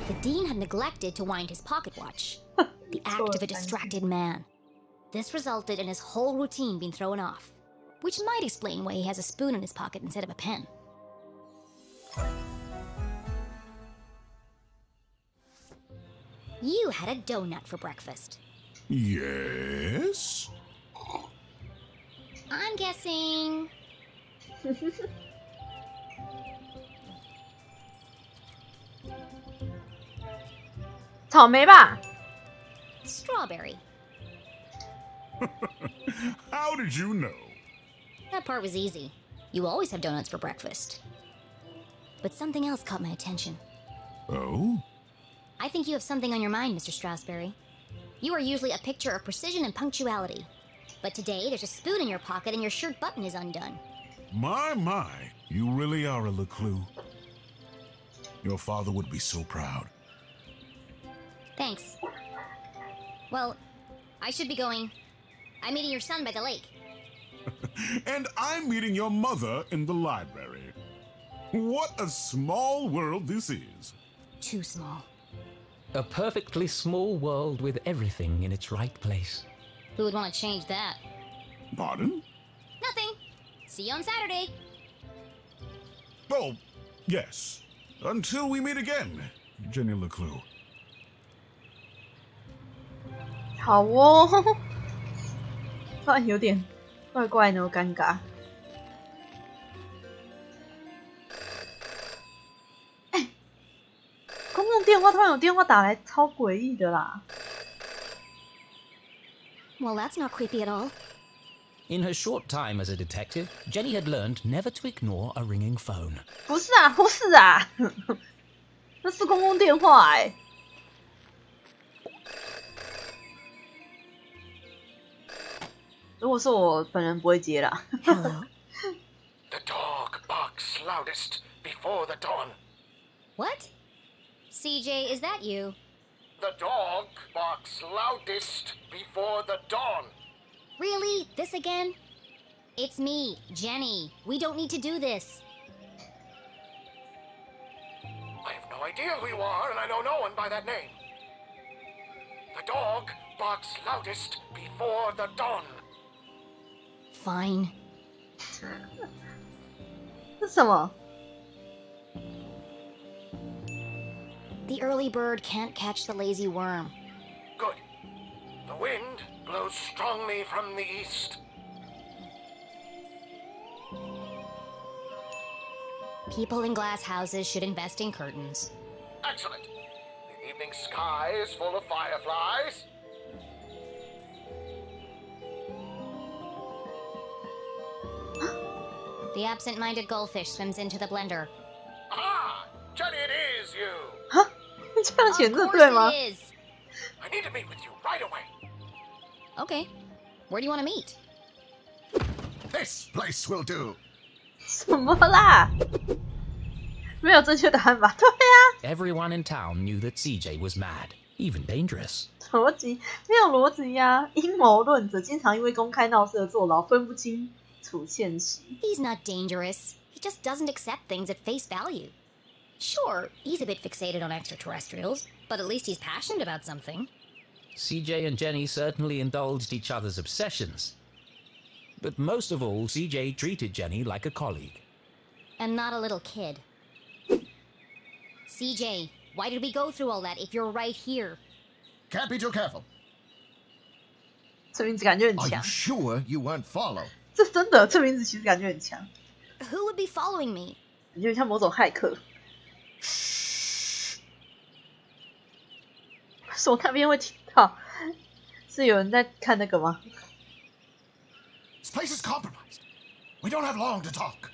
The Dean had neglected to wind his pocket watch. The act of a distracted man. This resulted in his whole routine being thrown off, which might explain why he has a spoon in his pocket instead of a pen. You had a donut for breakfast.
Yes?
I'm guessing...
草莓吧。
Strawberry.
How did you know?
That part was easy. You always have donuts for breakfast. But something else caught my attention.
Oh?
I think you have something on your mind, Mr. Stroudsbury. You are usually a picture of precision and punctuality. But today, there's a spoon in your pocket and your shirt button is undone.
My, you really are a LeClue. Your father would be so proud.
Thanks. Well, I should be going. I'm meeting your son by the lake.
And I'm meeting your mother in the library. What a small world this is.
Too small.
A perfectly small world with everything in its right place.
Who would want to change that?
Pardon?
Nothing. See you on Saturday.
Oh, yes. Until we meet again, Jenny LeClue.
好哦，突然有点怪怪的，尴尬。哎，公共电话突然有电话打来，超诡异的啦。
Well, that's not creepy at all.
In her short time as a detective, Jenny had learned never to ignore a ringing phone.
不是啊，不是啊，那是公共电话哎。如果是我本人不会接啦。
The dog barks loudest before the dawn.
What? CJ, is that you?
The dog barks loudest before the dawn.
Really? This again? It's me, Jenny. We don't need to do this.
I have no idea who you are, and I know no one by that name. The dog barks loudest before the dawn.
Fine.
是什么？
The early bird can't catch the lazy worm.
Good. The wind blows strongly from the east.
People in glass houses should invest in curtains.
Excellent. The evening sky is full of fireflies.
The absent-minded goldfish swims into the blender.
Ah, Jenny, it is you.
哈，这样写
Of
字
course
对吗？
it is.
I need to meet with you right away.
Okay. Where do you want to meet?
This place will do.
什么啦？没有正确答案吧？对啊，
Everyone in town knew that CJ was mad, even dangerous.
逻辑没有逻辑呀！阴谋论者经常因为公开闹事而坐牢，分不清楚现实。
He's not dangerous. He just doesn't accept things at face value. Sure, he's a bit fixated on extraterrestrials, but at least he's passionate about something.
CJ and Jenny certainly indulged each other's obsessions. But most of all, CJ treated Jenny like a colleague.
And not a little kid. CJ, why did we go through all that if you're right here?
Can't be too careful.
这名字感觉很
Are
强
you，sure you weren't followed?
这真的，这名字其实感觉很强，
Who would be following me?
感觉像某种骇客。我那边会听到，是有人在看那个吗？
This place is compromised. We don't have long to talk.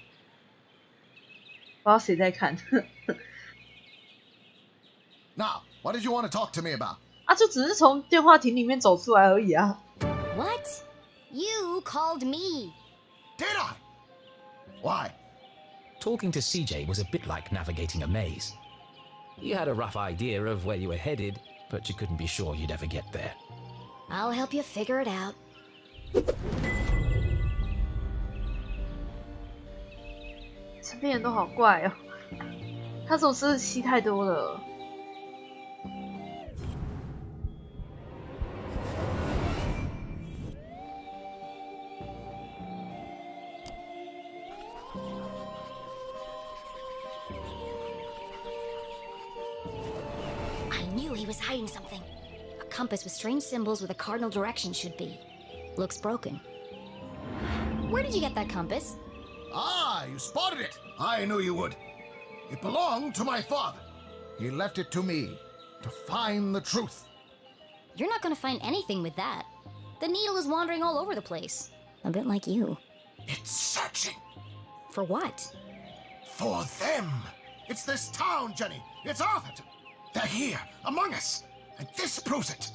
不知道谁在看。
Now, what did you want to talk to me about?
啊，就只是从电话亭里面走出来而已啊。
What? You called me.
Did I? Why?
Talking to CJ was a bit like navigating a maze. You had a rough idea of where you were headed, but you couldn't be sure you'd ever get there.
I'll help you figure it out.
这边人都好怪哦，他是不是戏太多了？
I knew he was hiding something. A compass with strange symbols where the cardinal direction should be. Looks broken. Where did you get that compass?
Ah, you spotted it. I knew you would. It belonged to my father. He left it to me to find the truth.
You're not gonna find anything with that. The needle is wandering all over the place. A bit like you.
It's searching
For what?
for them. It's this town, Jenny. It's Arthurton. They're here, among us. And this proves it.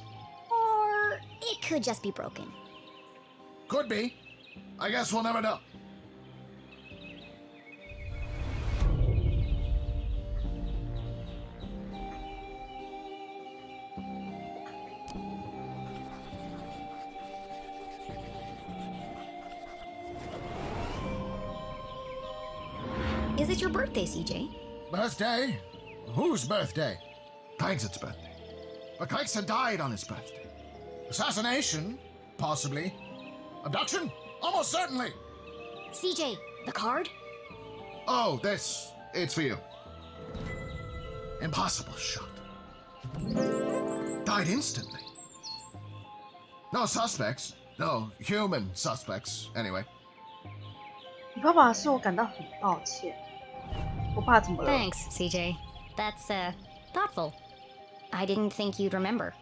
Or it could just be broken.
Could be. I guess we'll never know.
Is it your birthday, CJ?
Birthday? Whose birthday? Kite's birthday. But Kiteson died on his birthday. Assassination? Possibly. Abduction? Almost certainly.
CJ, the card?
Oh, this. It's for you. Impossible shot. Died instantly. No suspects. No human suspects, anyway.
你爸爸说我感到很抱歉。我爸怎么了？
Thanks, CJ. That's, thoughtful. I didn't think you'd remember.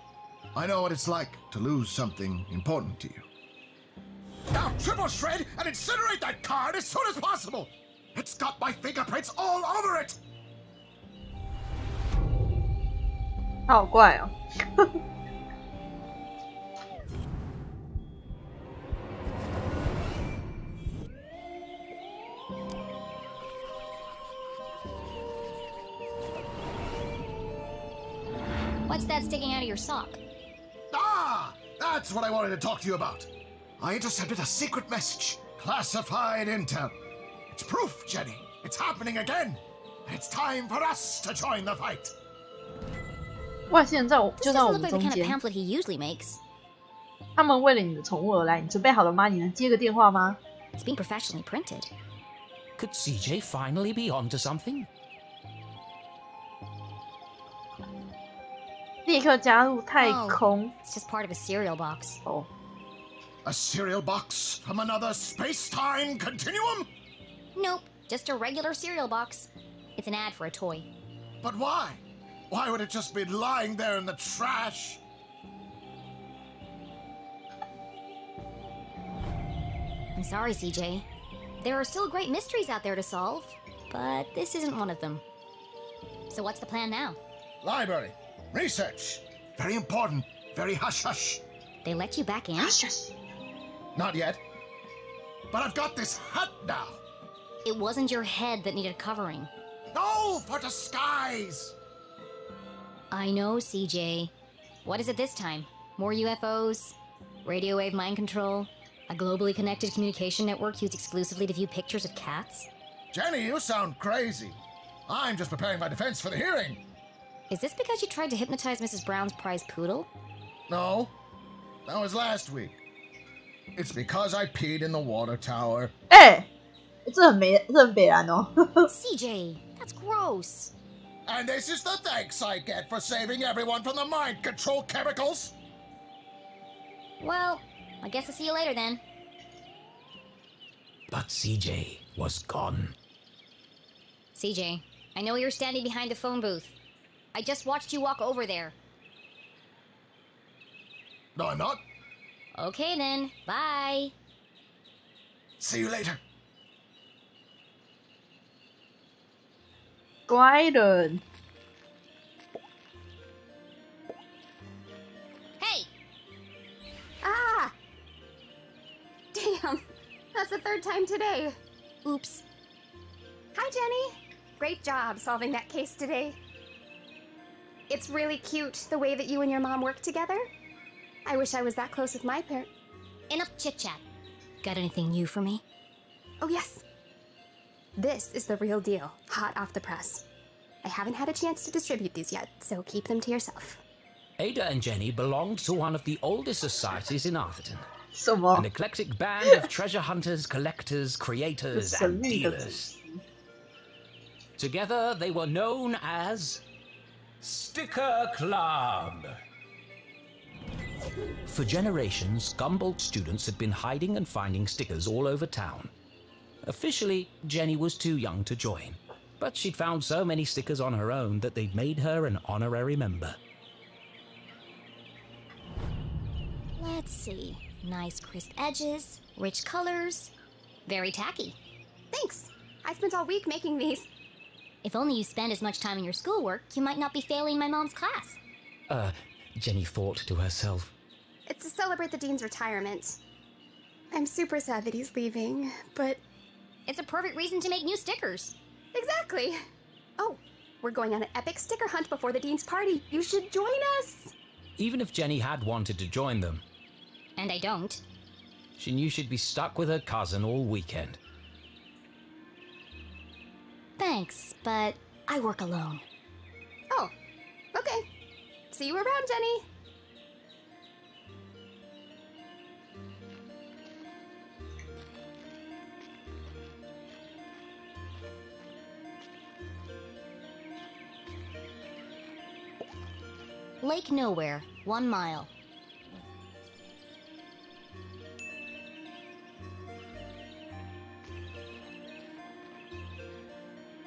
I know what it's like to lose something important to you. Now triple shred and incinerate that card as soon as possible! It's got my fingerprints all over it!
他好怪哦。
What's that sticking out of your sock?
Ah! That's what I wanted to talk to you about. I intercepted a secret message. Classified intel. It's proof, Jenny. It's happening again. It's time for us to join the fight.
外星人就
This
在
doesn't
我
look
们
like the
中
kind of
间。
pamphlet he usually makes.
他们为了你的宠物而来，你准备好了吗？你能接个电话吗？
It's being professionally printed.
Could CJ finally be onto something?
立刻加入太空。
It's just part of a cereal box.
哦，
A cereal box from another space-time continuum?
Nope, just a regular cereal box. It's an ad for a toy.
But why? Why would it just be lying there in the trash?
I'm sorry, CJ. There are still great mysteries out there to solve, but this isn't one of them. So what's the plan now?
Library. Research. Very important. Very hush-hush.
They let you back in?
Not yet. But I've got this hat now.
It wasn't your head that needed covering.
No, for disguise.
I know, CJ. What is it this time? More UFOs? Radio wave mind control? A globally connected communication network used exclusively to view pictures of cats?
Jenny, you sound crazy. I'm just preparing my defense for the hearing.
Is this because you tried to hypnotize Mrs. Brown's prize poodle?
No, that was last week. It's because I peed in the water tower.
哎，这很北蓝哦。
CJ, that's gross.
And this is the thanks I get for saving everyone from the mind control chemicals.
Well, I guess I'll see you later then.
But CJ was gone.
CJ, I know you're standing behind the phone booth. I just watched you walk over there.
No, I'm not.
Okay then, bye.
See you later.
乖人。
Hey! Ah! Damn, that's the third time today.
Oops.
Hi, Jenny. Great job solving that case today. It's really cute the way that you and your mom work together. I wish I was that close with my parents.
Enough chit-chat. Got anything new for me?
Oh, yes. This is the real deal, hot off the press. I haven't had a chance to distribute these yet, so keep them to yourself.
Ada and Jenny belonged to one of the oldest societies in Arthurton.
什么
An？ eclectic band of treasure hunters, collectors, creators,
神
and
秘的组
dealers.
织。
Together, they were known as Sticker Club. For generations, Gumboldt students had been hiding and finding stickers all over town. Officially, Jenny was too young to join, but she'd found so many stickers on her own that they'd made her an honorary member.
Let's see. Nice crisp edges, rich colors. Very tacky.
Thanks. I spent all week making these.
If only you spend as much time in your schoolwork, you might not be failing my mom's class.
Jenny thought to herself.
It's to celebrate the dean's retirement. I'm super sad that he's leaving, but...
It's a perfect reason to make new stickers.
Exactly. Oh, we're going on an epic sticker hunt before the dean's party. You should join us.
Even if Jenny had wanted to join them,
And I don't.
she knew she'd be stuck with her cousin all weekend.
Thanks, but I work alone.
Oh, okay. See you around, Jenny.
Lake Nowhere, 1 mile.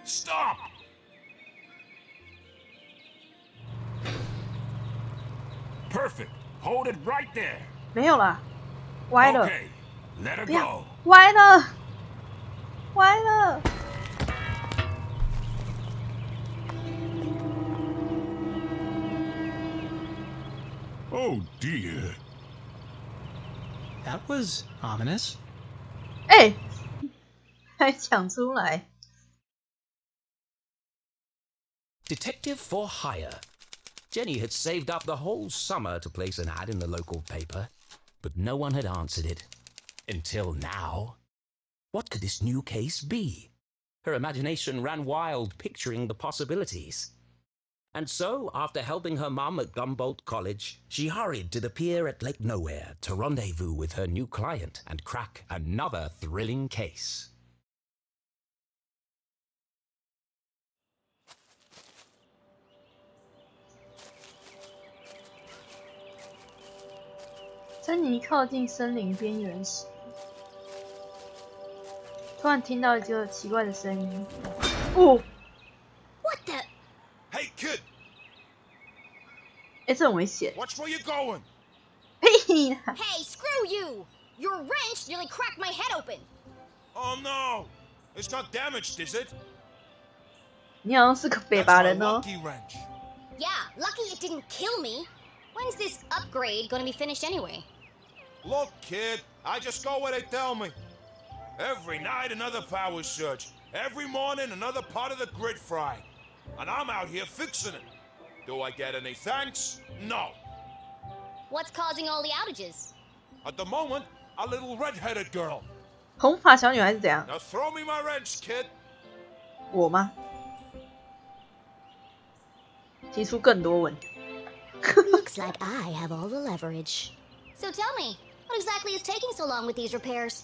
Stop! Perfect. Hold it right there.
没有啦，歪了，
Okay, let her
不要
go.
歪了，歪了。
Oh dear.
That was ominous.
哎，还讲出来。
Detective for hire. Jenny had saved up the whole summer to place an ad in the local paper, but no one had answered it. Until now. What could this new case be? Her imagination ran wild, picturing the possibilities. And so, after helping her mum at Gumboldt College, she hurried to the pier at Lake Nowhere to rendezvous with her new client and crack another thrilling case.
珍妮靠近森林边缘时，突然听到一个奇怪的声音。哦，
What the?
Hey, kid,
哎，这很危险。
watch where you're going.
屁啦！
Hey, screw you! Your wrench nearly cracked my head open.
Oh no, it's not damaged, is it?
你好像是个北
That's
巴
my
人哦。
lucky wrench.
Yeah, lucky it didn't kill me. When's this upgrade gonna be finished anyway?
Look, kid, I just go where they tell me. Every night, another power surge. Every morning, another part of the grid fried. And I'm out here fixing it. Do I get any thanks? No.
What's causing all the outages?
At the moment, a little red-headed girl.
红发小女孩是怎样？
Now throw me my wrench, kid.
我吗？提出更多问题。
Looks like I have all the leverage. So tell me, what exactly is taking so long with these repairs?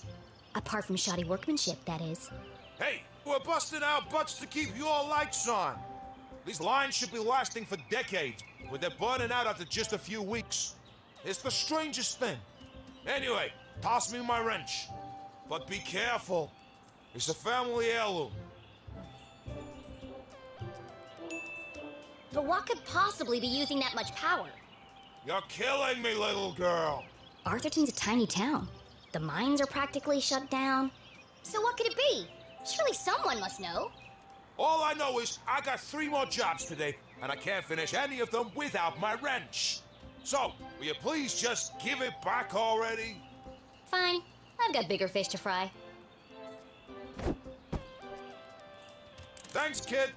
Apart from shoddy workmanship, that is.
Hey, we're busting our butts to keep your lights on. These lines should be lasting for decades, but they're burning out after just a few weeks. It's the strangest thing. Anyway, toss me my wrench. But be careful. It's a family heirloom.
But what could possibly be using that much power?
You're killing me, little girl.
Arthurton's a tiny town. The mines are practically shut down. So what could it be? Surely someone must know.
All I know is I got 3 more jobs today, and I can't finish any of them without my wrench. So, will you please just give it back already?
Fine. I've got bigger fish to fry.
Thanks, kid.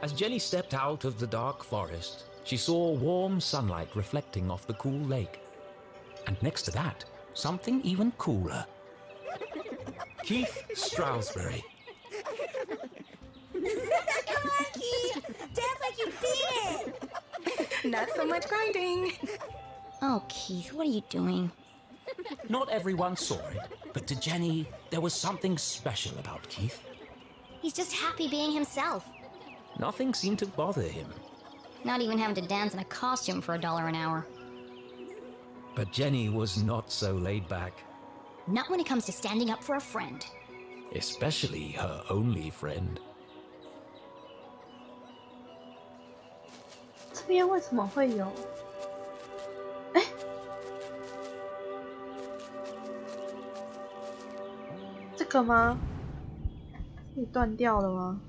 As Jenny stepped out of the dark forest, she saw warm sunlight reflecting off the cool lake. And next to that, something even cooler. Keith Stroudsbury.
Come on, Keith! Dance like you beat it! Not so much grinding.
Oh, Keith, what are you doing?
Not everyone saw it, but to Jenny, there was something special about Keith.
He's just happy being himself.
Nothing seemed to bother him.
Not even having to dance in a costume for $1 an hour.
But Jenny was not so laid back.
Not when it comes to standing up for a friend.
Especially her only friend.
这边为什么会有？哎，这个吗？可以断掉了吗？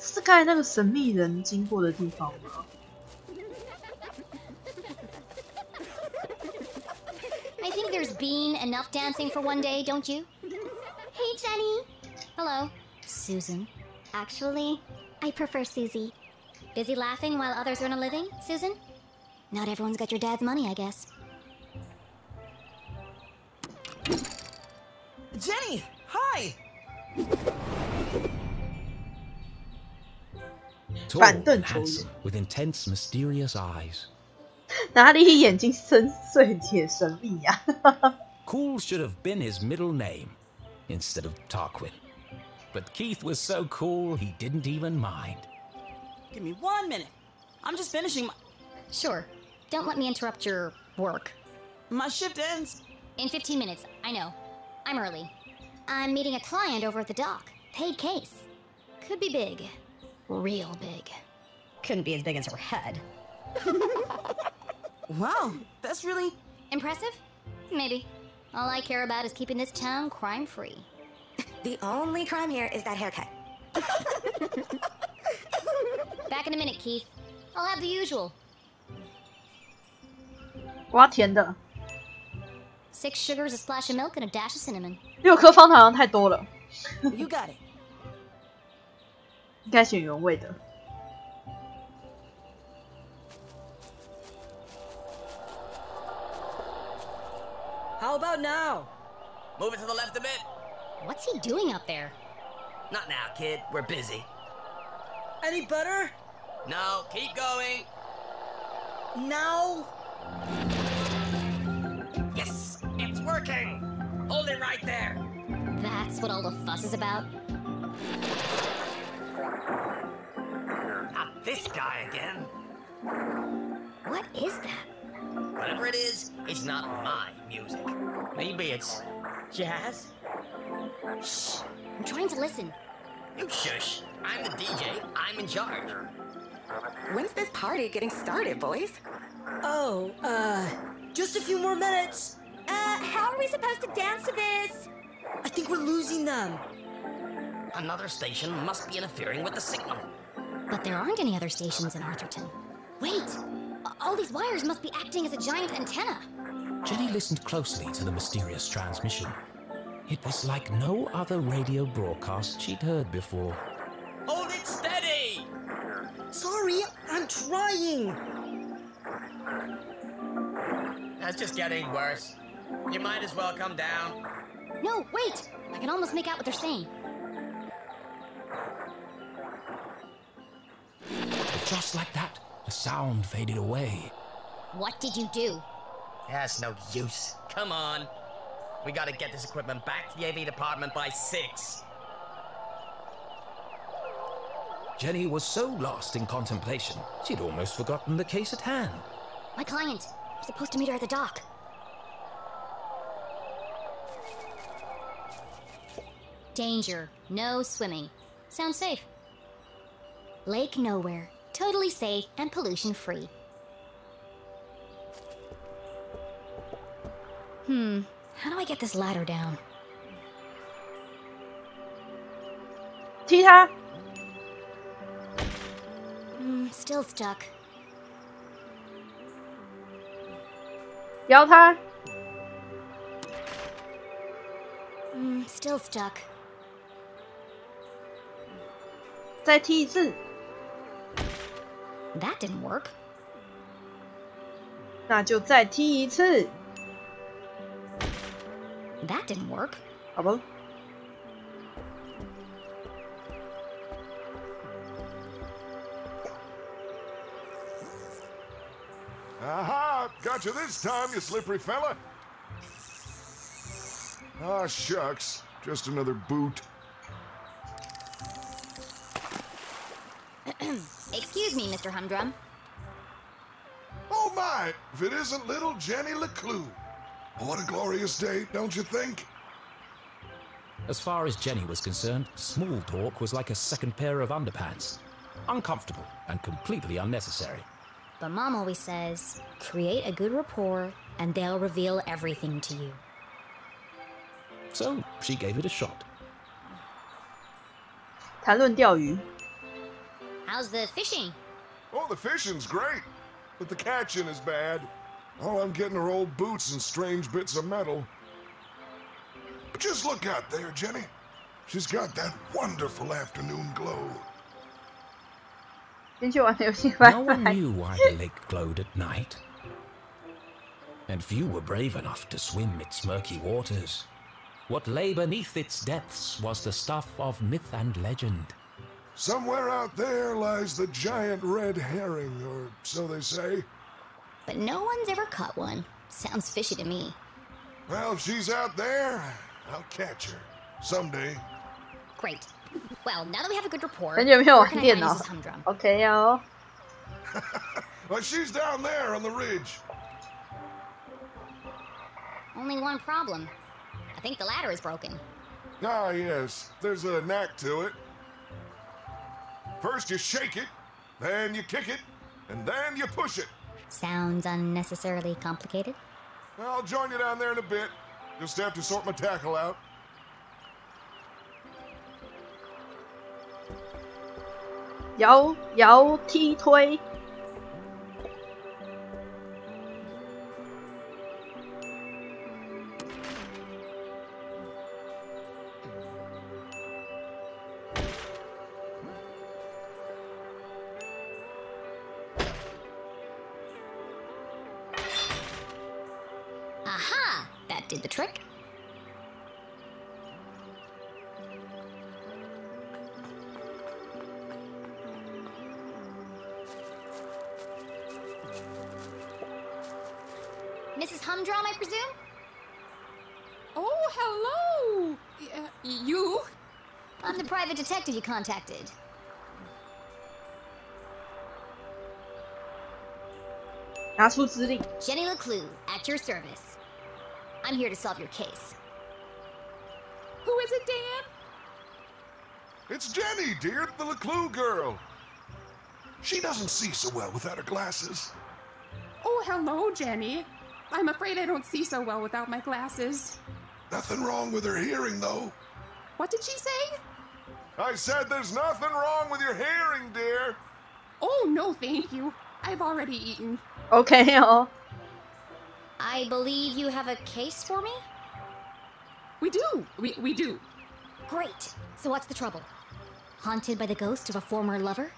是刚才那个神秘人经过的地方吗？
I think there's been enough dancing for one day, don't you?
Hey, Jenny.
Hello, Susan.
Actually, I prefer Susie.
Busy laughing while others earn a living, Susan? Not everyone's got your dad's money, I guess.
Jenny! Hi!
Tall and handsome, with intense, mysterious eyes.
哪里眼睛深邃且神秘呀
Cool should have been his middle name, instead of Tarquin. But Keith was so cool, he didn't even mind.
Give me 1 minute. I'm just finishing my...
Sure. Don't let me interrupt your work.
My shift ends.
In 15 minutes, I know. I'm early. I'm meeting a client over at the dock. Paid case. Could be big. Real big. Couldn't be as big as her head.
Wow, that's really...
Impressive? Maybe. All I care about is keeping this town crime-free.
The only crime here is that haircut.
Back in a minute, Keith. I'll have the usual.
我要甜的。
6 sugars, a splash of milk, and a dash of cinnamon.
6颗方糖太多了。
You got it.
应该选原味的。
How about now?
Move it to the left a bit.
What's he doing up there?
Not now, kid. We're busy.
Any butter?
No, keep going.
Now?
Yes, it's working. Hold it right there.
That's what all the fuss is about?
Not this guy again.
What is that?
Whatever it is, it's not my music. Maybe it's jazz?
Shh! I'm trying to listen.
You shush. I'm the DJ. I'm in charge.
When's this party getting started, boys?
Oh, just a few more minutes.
How are we supposed to dance to this?
I think we're losing them.
Another station must be interfering with the signal.
But there aren't any other stations in Arthurton. Wait! All these wires must be acting as a giant antenna.
Jenny listened closely to the mysterious transmission. It was like no other radio broadcast she'd heard before.
Hold it steady!
Sorry, I'm trying.
That's just getting worse. You might as well come down.
No, wait! I can almost make out what they're saying.
But just like that, the sound faded away.
What did you do?
That's no use. Come on. We gotta get this equipment back to the AV department by 6.
Jenny was so lost in contemplation, she'd almost forgotten the case at hand.
My client. I'm supposed to meet her at the dock. Danger. No swimming. Sounds safe. Lake nowhere. Totally safe and pollution-free. How do I get this ladder down?
踢他。
Still stuck.
摇他。
Still stuck.
再踢一次。
That didn't work.
那就再踢一次。
That didn't work.
好吧。
Aha! Got you this time, you slippery fella. Ah, shucks. Just another boot.
Excuse me, Mr. Humdrum.
Oh my! If it isn't little Jenny LeClue. What a glorious day, don't you think?
As far as Jenny was concerned, small talk was like a second pair of underpants. Uncomfortable and completely unnecessary.
But Mom always says, create a good rapport and they'll reveal everything to you.
So she gave it a shot.
谈论钓鱼。
How's the fishing?
Oh, the fishing's great, but the catching is bad. All I'm getting are old boots and strange bits of metal. But just look out there, Jenny. She's got that wonderful afternoon glow.
先去玩游戏吧。
No one knew why the lake glowed at night, and few were brave enough to swim its murky waters. What lay beneath its depths was the stuff of myth and legend.
Somewhere out there lies the giant red herring, or so they say.
But no one's ever caught one. Sounds fishy to me.
Well, if she's out there, I'll catch her. Someday.
Great. Well, now that we have a good report,
很久没有
where
玩
can I
电
find
脑
Mrs. Humdrum?
OK 哦。
Well, she's down there on the ridge.
Only one problem. I think the ladder is broken.
Ah, yes. There's a knack to it. First you shake it, then you kick it, and then you push it.
Sounds unnecessarily complicated.
I'll join you down there in a bit. Just have to sort my tackle out.
摇摇踢推。
Aha! That did the trick. Mrs. Humdrum, I presume?
Oh, hello! You?
I'm the private detective you contacted. Jenny LeClue, at your service. I'm here to solve your case.
Who is it, Dan?
It's Jenny, dear, the LeClue girl. She doesn't see so well without her glasses.
Oh, hello, Jenny. I'm afraid I don't see so well without my glasses.
Nothing wrong with her hearing, though.
What did she say?
I said there's nothing wrong with your hearing, dear.
Oh, no, thank you. I've already eaten.
OK 哦。
I believe you have a case for me?
We do. We do.
Great. So what's the trouble? Haunted by the ghost of a former lover?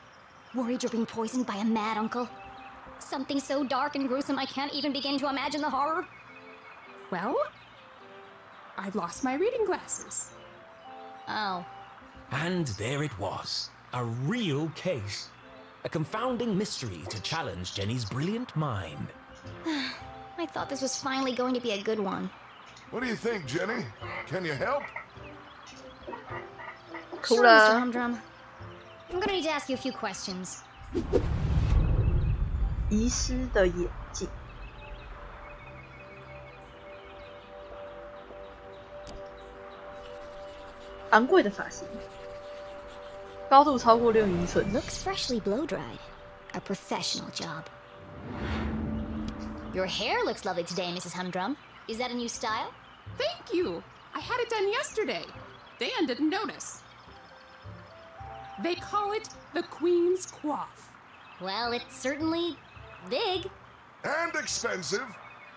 Worried you're being poisoned by a mad uncle? Something so dark and gruesome I can't even begin to imagine the horror?
Well, I've lost my reading glasses.
Oh.
And there it was, a real case. A confounding mystery to challenge Jenny's brilliant mind.
I thought this was finally going to be a good one.
What do you think, Jenny? Can you help?
Sure, Mr. Humdrum. I'm gonna need to ask you a few questions.
遗失的眼镜。昂贵的发型，高度超过6英寸。
Looks freshly blow-dried. A professional job. Your hair looks lovely today, Mrs. Humdrum. Is that a new style?
Thank you. I had it done yesterday. Dan didn't notice. They call it the Queen's Coif.
Well, it's certainly big.
And expensive.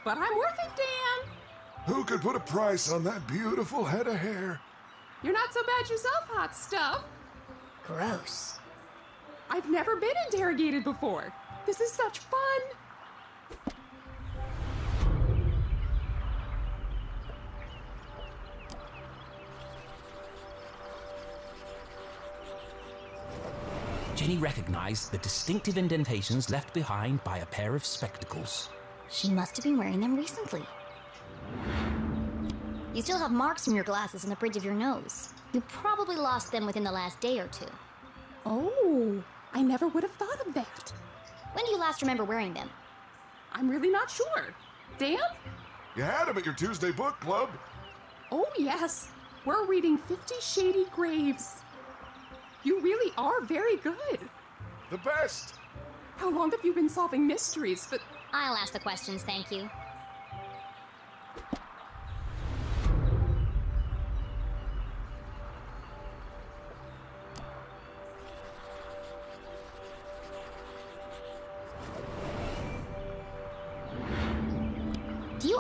But I'm worth it, Dan.
Who could put a price on that beautiful head of hair?
You're not so bad yourself, hot stuff.
Gross.
I've never been interrogated before. This is such fun.
Jenny recognized the distinctive indentations left behind by a pair of spectacles.
She must have been wearing them recently. You still have marks from your glasses on the bridge of your nose. You probably lost them within the last day or two.
Oh, I never would have thought of that.
When do you last remember wearing them?
I'm really not sure. Dan?
You had them at your Tuesday book club.
Oh, yes. We're reading 50 Shady Graves. You really are very good.
The best.
How long have you been solving mysteries? But
I'll ask the questions, thank you.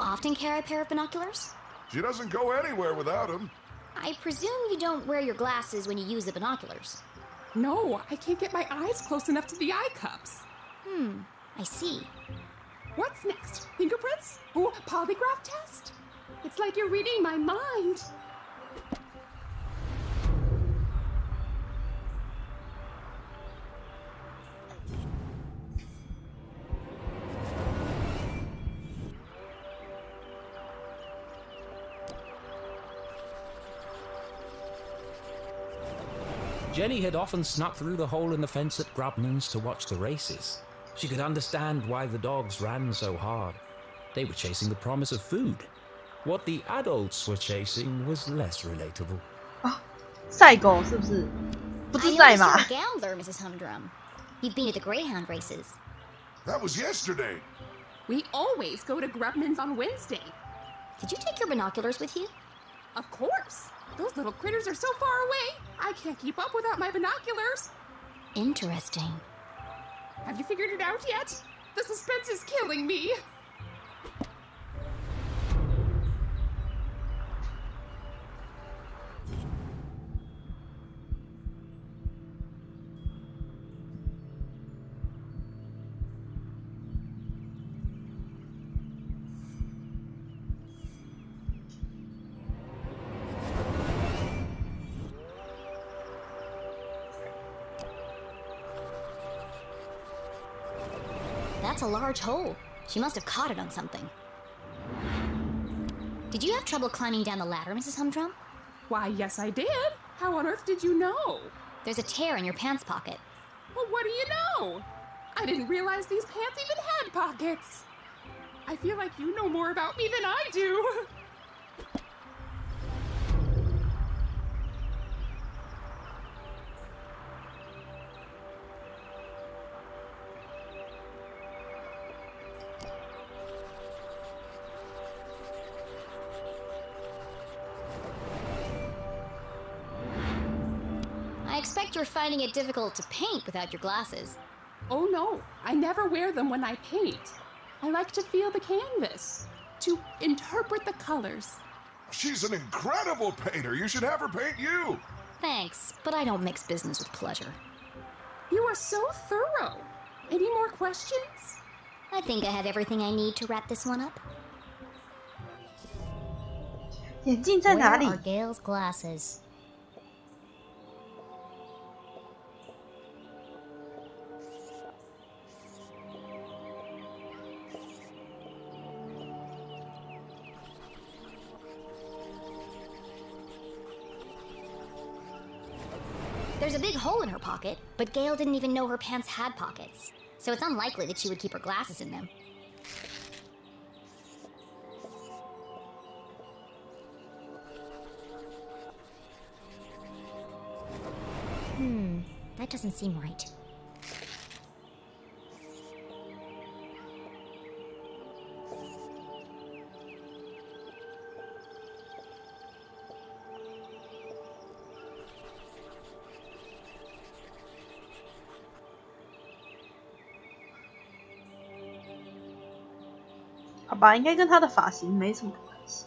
often carry a pair of binoculars?
She doesn't go anywhere without them.
I presume you don't wear your glasses when you use the binoculars.
No, I can't get my eyes close enough to the eye cups.
I see.
What's next? Fingerprints? Oh, polygraph test? It's like you're reading my mind.
Jenny had often snuck through the hole in the fence at Grubman's to watch the races. She could understand why the dogs ran so hard. They were chasing the promise of food. What the adults were chasing was less relatable.
赛狗是不是？不是
I
赛
noticed
马。
you're a gambler, Mrs. Humdrum. You've been at the Greyhound races.
That was yesterday.
We always go to Grubman's on Wednesday.
Did you take your binoculars with you?
Of course. Those little critters are so far away. I can't keep up without my binoculars.
Interesting.
Have you figured it out yet? The suspense is killing me.
That's a large hole. She must have caught it on something. Did you have trouble climbing down the ladder, Mrs. Humdrum?
Why, yes, I did. How on earth did you know?
There's a tear in your pants pocket.
Well, what do you know? I didn't realize these pants even had pockets. I feel like you know more about me than I do.
I expect you're finding it difficult to paint without your glasses.
Oh no, I never wear them when I paint. I like to feel the canvas, to interpret the colors.
She's an incredible painter. You should have her paint you.
Thanks, but I don't mix business with pleasure.
You are so thorough. Any more questions?
I think I have everything I need to wrap this one up.
眼镜在哪里
Where are Gail's glasses? There's a big hole in her pocket, but Gail didn't even know her pants had pockets, so it's unlikely that she would keep her glasses in them. That doesn't seem right.
“好吧，应该跟他的发型没什么关系。”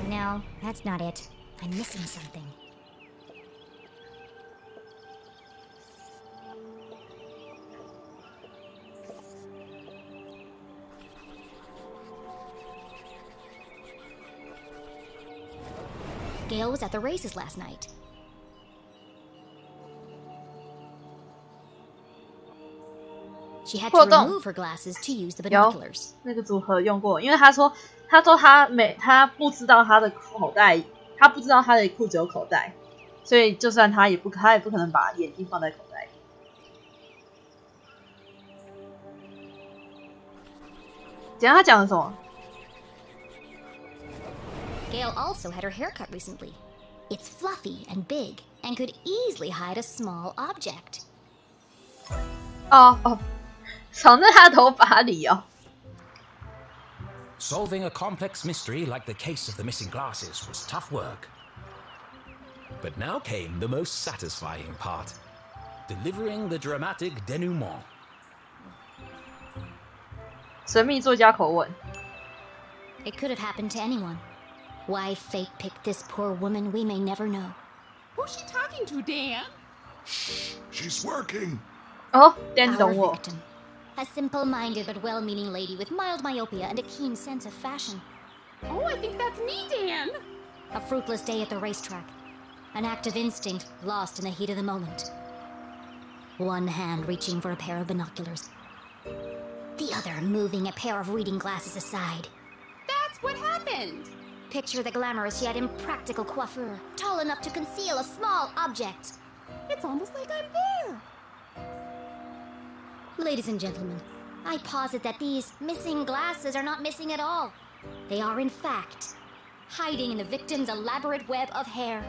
No, that's not it. I'm missing something. Gail was at the races last night. She had to remove her glasses to use the binoculars.
那个组合用过，因为他说他不知道他的口袋，他不知道他的裤子有口袋，所以就算他也不可能把眼镜放在口袋里。等下他讲的什么
Gail also had her hair cut recently. It's fluffy and big and could easily hide a small object.
哦，藏在他的头发里哦。
Solving a complex mystery like the case of the missing glasses was tough work. But now came the most satisfying part. Delivering the dramatic denouement.
神秘作家口吻。
It could have happened to anyone. Why fate picked this poor woman, we may never know.
Who's she talking to, Dan?
She's working.
Oh, Dan
Our
懂我。
victim. A simple-minded but well-meaning lady with mild myopia and a keen sense of fashion.
Oh, I think that's me, Dan.
A fruitless day at the racetrack. An act of instinct lost in the heat of the moment. One hand reaching for a pair of binoculars. The other moving a pair of reading glasses aside.
That's what happened.
Picture the glamorous yet impractical coiffure, tall enough to conceal a small object.
It's almost like I'm there.
Ladies and gentlemen, I posit that these missing glasses are not missing at all. They are, in fact, hiding in the victim's elaborate web of hair.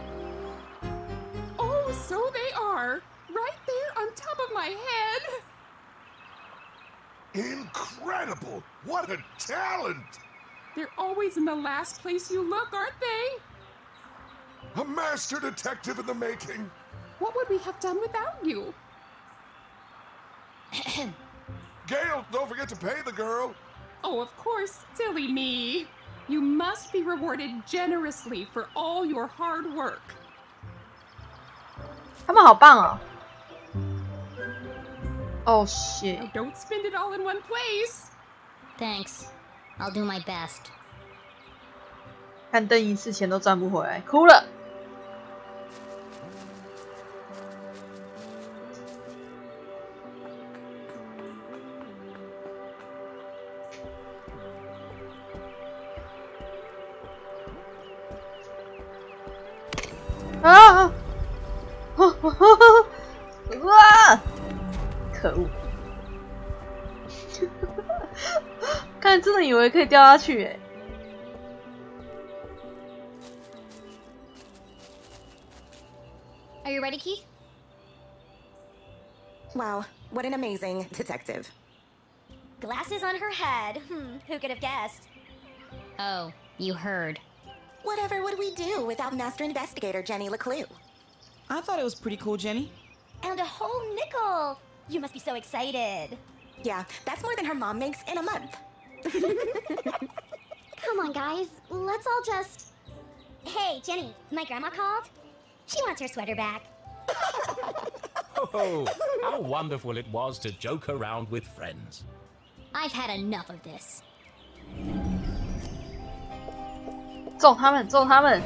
Oh, so they are. Right there on top of my head.
Incredible! What a talent!
They're always in the last place you look, aren't they?
A master detective in the making.
What would we have done without you?
Gail, don't forget to pay the girl.
Oh, of course, silly me. You must be rewarded generously for all your hard work.
他们好棒哦。Oh shit.
Now don't spend it all in one place.
Thanks. I'll do my best.
看灯一次钱都赚不回来，哭了。啊！哇！可恶！看，真的以为可以掉下去哎。
Are you ready, Keith?
Wow, what an amazing detective.
Glasses on her head. Who could have guessed? Oh, you heard.
Whatever would we do without Master Investigator Jenny LeClue?
I thought it was pretty cool, Jenny.
And a whole nickel! You must be so excited.
Yeah, that's more than her mom makes in a month.
Come on, guys. Let's all just... Hey, Jenny, my grandma called. She wants her sweater back.
Oh, how wonderful it was to joke around with friends.
I've had enough of this.
揍他们！揍他们！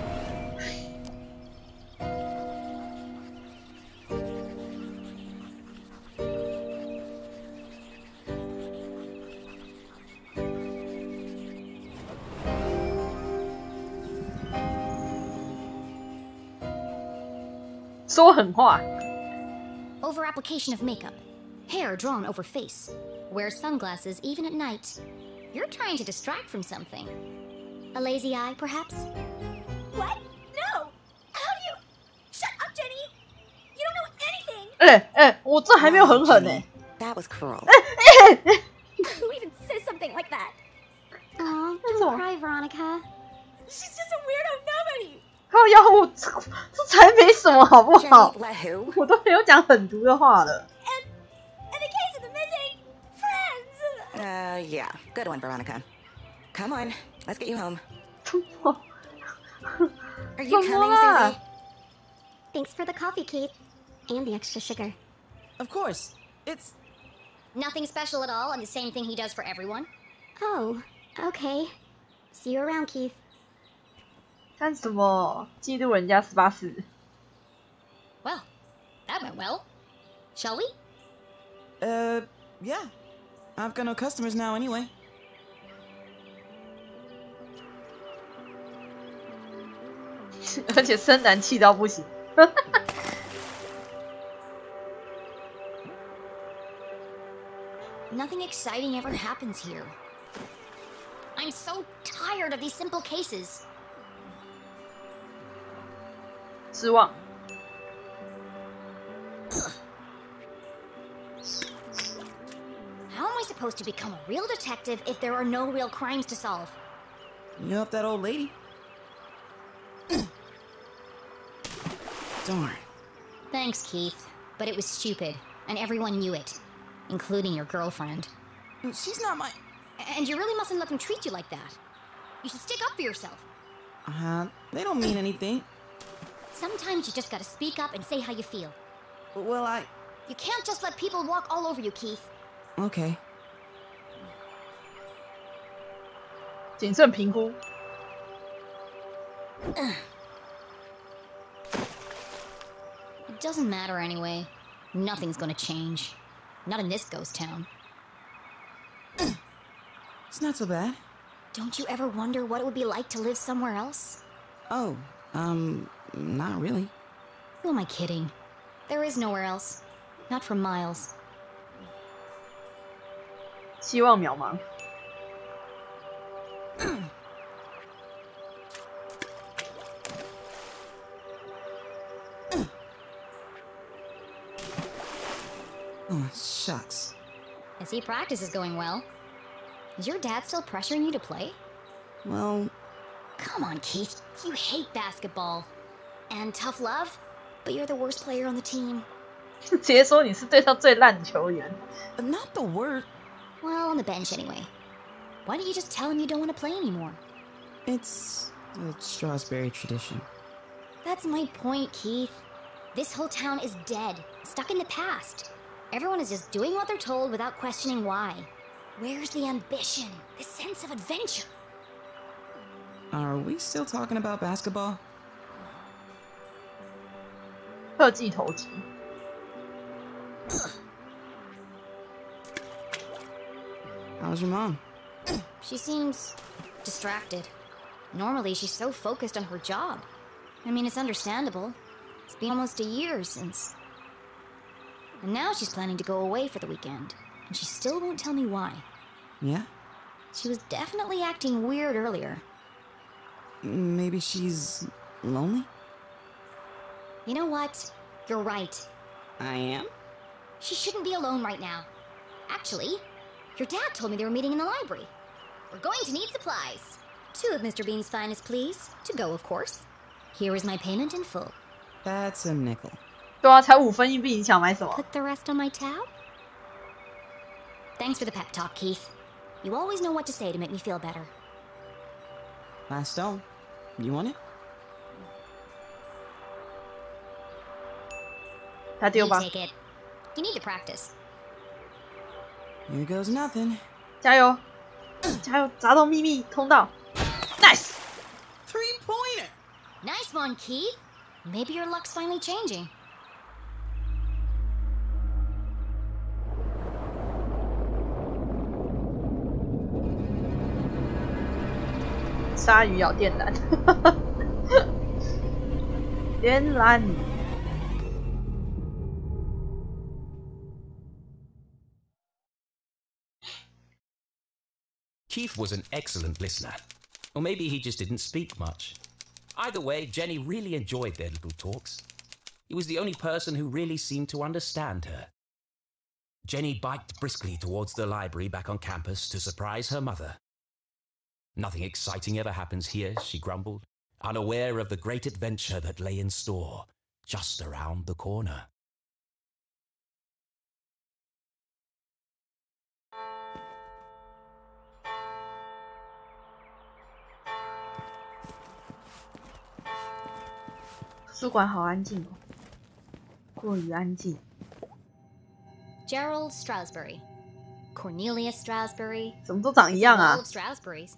说狠话。
Over application of makeup. Hair drawn over face. Wear sunglasses even at night. You're trying to distract from something. A lazy eye, perhaps?
What? No! How do you... Shut up, Jenny! You don't know anything!
我这还没有很狠呢。
That was cruel.
Who even says something like that?
Oh, don't cry, Veronica.
She's just a weirdo nobody!
靠腰，我这才没什么，好不好？
Let who?
我都没有讲狠毒的话了。
And the case of the missing friends!
Yeah. Good one, Veronica. Come on, let's get you home. Are you coming, Susie?
Thanks for the coffee, Keith. And the extra sugar.
Of course. It's...
Nothing special at all, and the same thing he does for everyone.
Oh, okay. See you around, Keith.
干什么？嫉妒人家18世。
Well, that went well. Shall we?
Yeah. I've got no customers now anyway.
"而且生男气到不行。
Nothing exciting ever happens here. I'm so tired of these simple cases.
失望。
How am I supposed to become a real detective if there are no real crimes to solve?
You help that old lady. Don't worry.
Thanks, Keith. But it was stupid, and everyone knew it, including your girlfriend.
She's not my...
And you really mustn't let them treat you like that. You should stick up for yourself.
They don't mean anything.
Sometimes you just gotta speak up and say how you feel.
Well,
You can't just let people walk all over you, Keith.
Okay.
谨慎评估。
It doesn't matter anyway. Nothing's gonna change. Not in this ghost town.
It's not so bad.
Don't you ever wonder what it would be like to live somewhere else?
Oh, not really.
Who am I kidding? There is nowhere else. Not for miles.
希望渺茫。
Oh, shucks.
I see practice is going well. Is your dad still pressuring you to play?
Well...
Come on, Keith. You hate basketball. And tough love, but you're the worst player on the team.
直接说你是队上最烂的球员。
Not the worst.
Well, on the bench anyway. Why don't you just tell him you don't want to play anymore?
It's a Strawberry tradition.
That's my point, Keith. This whole town is dead, stuck in the past. Everyone is just doing what they're told without questioning why. Where's the ambition, the sense of adventure?
Are we still talking about basketball?
特技投掷。
How's your mom?
She seems distracted. Normally, she's so focused on her job. I mean, it's understandable. It's been almost a year since... And now she's planning to go away for the weekend. And she still won't tell me why.
Yeah?
She was definitely acting weird earlier.
Maybe she's lonely?
You know what? You're right.
I am?
She shouldn't be alone right now. Actually, your dad told me they were meeting in the library. We're going to need supplies. 2 of Mr. Bean's finest, please. To go, of course. Here is my payment in full.
That's a nickel.
对啊，才5分硬币，你想买什么？
Put the rest on my tab? Thanks for the pep talk, Keith. You always know what to say to make me feel better.
Last stone. You want it?
他丢吧。
You take it. You need to practice.
Here goes nothing.
加油，加油，砸到秘密通道。Nice.
3-pointer.
Nice one, Keith. Maybe your luck's finally changing.
鲨鱼咬电缆，电缆。
Keith was an excellent listener. Or maybe he just didn't speak much. Either way, Jenny really enjoyed their little talks. He was the only person who really seemed to understand her. Jenny biked briskly towards the library back on campus to surprise her mother. Nothing exciting ever happens here, she grumbled, unaware of the great adventure that lay in store just around the corner.
图书馆好安静哦，过于安静。
Gerald Strasberry. Cornelia Strasberry.
怎么都长一样啊
All of Strasberries.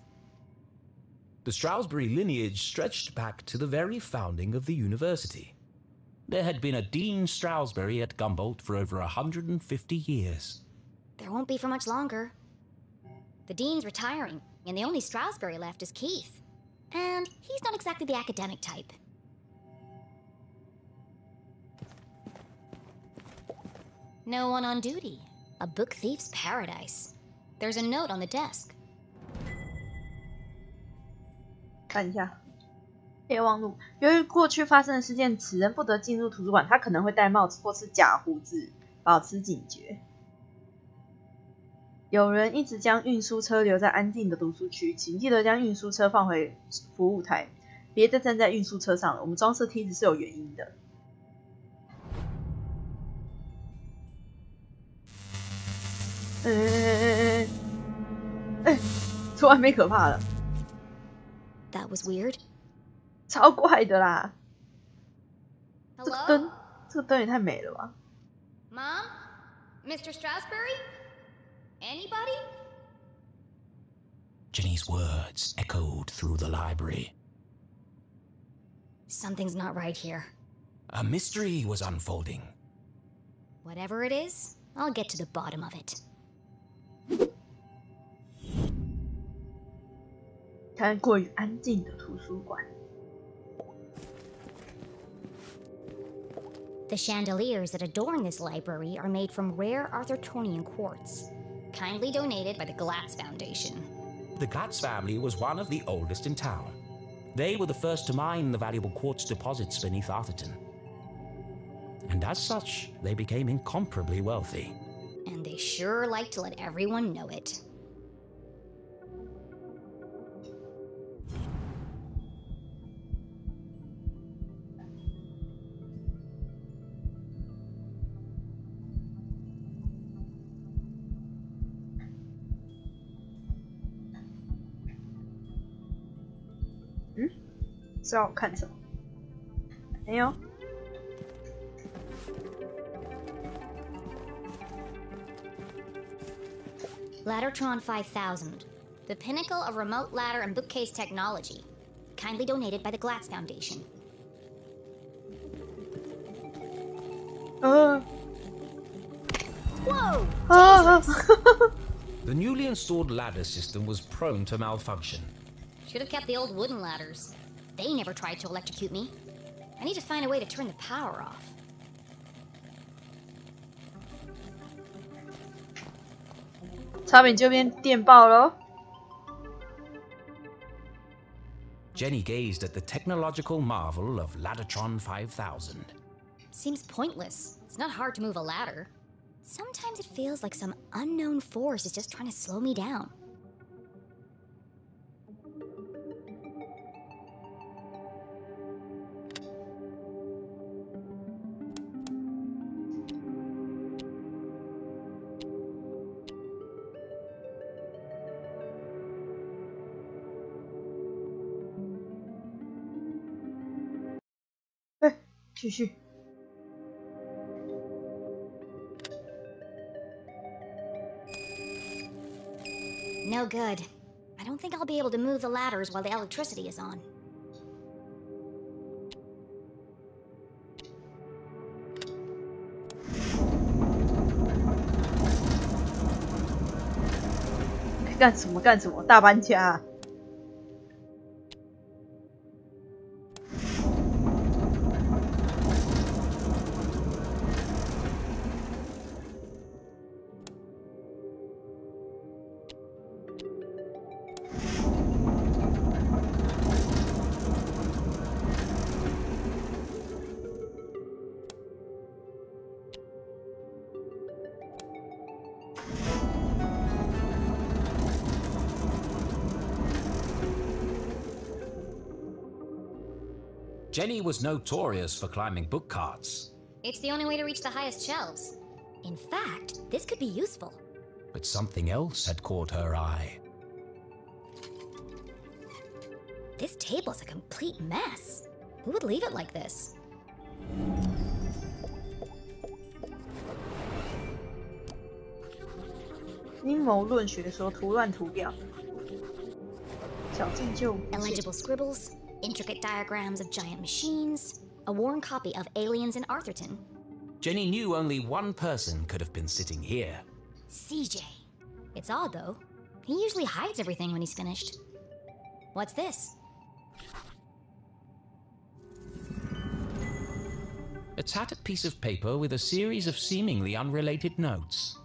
The Stroudsbury lineage stretched back to the very founding of the university. There had been a Dean Stroudsbury at Gumboldt for over 150 years.
There won't be for much longer. The dean's retiring, and the only Strasberry left is Keith. And he's not exactly the academic type. No one on duty. A book thief's paradise. There's a note on the desk.
看一下，备忘录。由于过去发生的事件，此人不得进入图书馆。他可能会戴帽子或是假胡子，保持警觉。有人一直将运输车留在安静的读书区，请记得将运输车放回服务台，别再站在运输车上了。我们装设梯子是有原因的。突然没可怕了。
That was weird.
超怪的啦！
Hello?
这个灯也太美了吧
Mom? Mr. Strasberry? Anybody?
Jenny's words echoed through the library.
Something's not right here.
A mystery was unfolding.
Whatever it is, I'll get to the bottom of it.
太过于安静的图书馆。
The chandeliers that adorn this library are made from rare Arthurtonian quartz, kindly donated by the Glatz Foundation.
The Glatz family was one of the oldest in town. They were the first to mine the valuable quartz deposits beneath Arthurton. And as such, they became incomparably wealthy.
And they sure like to let everyone know it.
知道我看什么？没有。
Laddertron 5000, the pinnacle of remote ladder and bookcase technology, kindly donated by the Glatz Foundation. Whoa!
The newly installed ladder system was prone to malfunction.
Should have kept the old wooden ladders. They never tried to electrocute me. I need to find a way to turn the power off.
Jenny gazed at the technological marvel of Laddertron 5000.
Seems pointless. It's not hard to move a ladder. Sometimes it feels like some unknown force is just trying to slow me down. No good. I don't think I'll be able to move the ladders while the electricity is on.
干什么干什么，大搬家啊！Jenny
was notorious for climbing book carts.
It's the only way to reach the highest shelves. In fact, this could be useful.
But something else had caught her eye.
This table's a complete mess. Who would leave it like this? Illegible scribbles, intricate diagrams of giant machines, a worn copy of Aliens in Arthurton.
Jenny knew only one person could have been sitting here.
CJ. It's odd, though. He usually hides everything when he's finished. What's this?
A tattered piece of paper with a series of seemingly unrelated notes.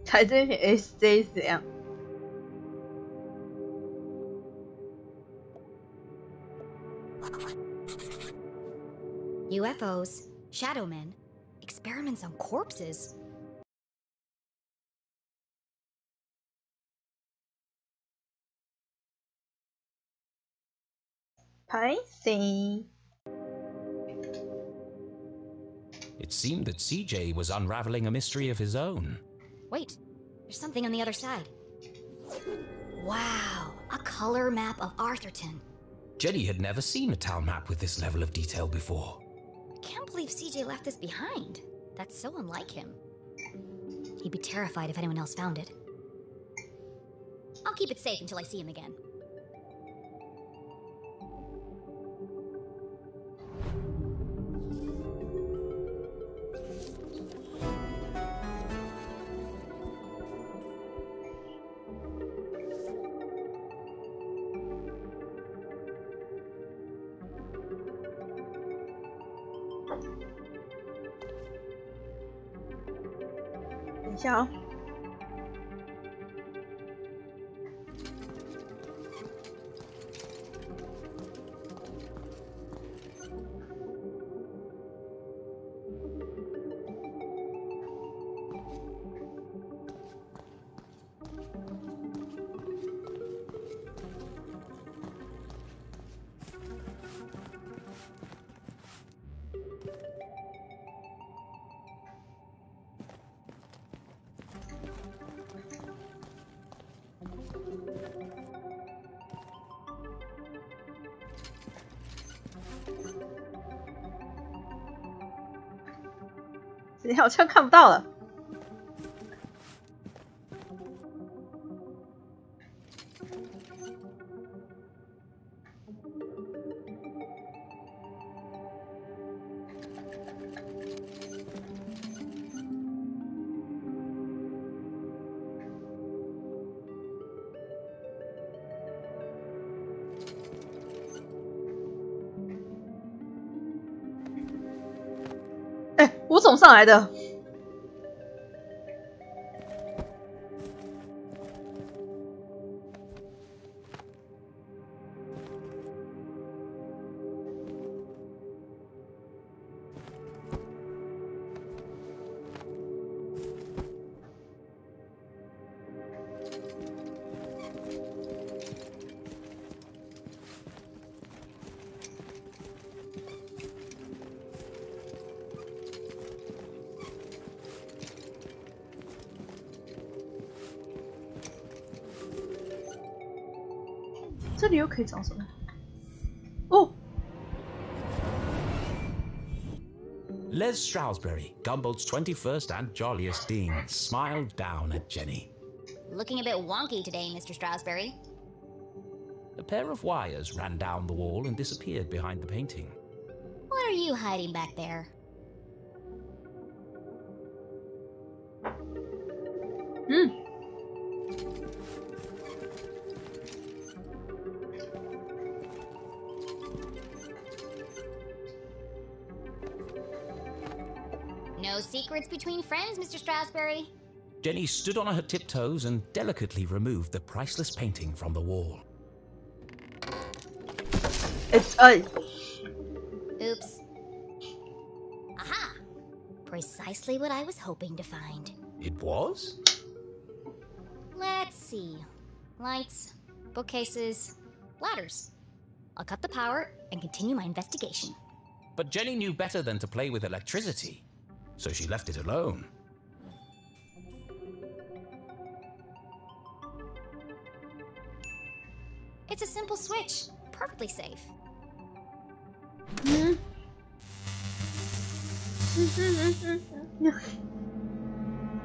才这篇 SJ 是怎样？
UFOs, shadow men, experiments on corpses.
拍谁？
It seemed that CJ was unraveling a mystery of his own.
Wait, there's something on the other side. Wow, a color map of Arthurton.
Jenny had never seen a town map with this level of detail before.
I can't believe CJ left this behind. That's so unlike him. He'd be terrified if anyone else found it. I'll keep it safe until I see him again.
Ciao. 你好像看不到了。哎，我怎么上来的？ 这里又可以找什么？哦
Les Stroudsbury, Gumbold's 21st and jolliest dean, smiled down at Jenny.
Looking a bit wonky today, Mr. Stroudsbury.
A pair of wires ran down the wall and disappeared behind the painting.
What are you hiding back there? No secrets between friends, Mr. Stroudsbury.
Jenny stood on her tiptoes and delicately removed the priceless painting from the wall.
It's
Oops. Aha! Precisely what I was hoping to find.
It was?
Let's see. Lights, bookcases, ladders. I'll cut the power and continue my investigation.
But Jenny knew better than to play with electricity, so she left it alone.
It's a simple switch. Perfectly safe.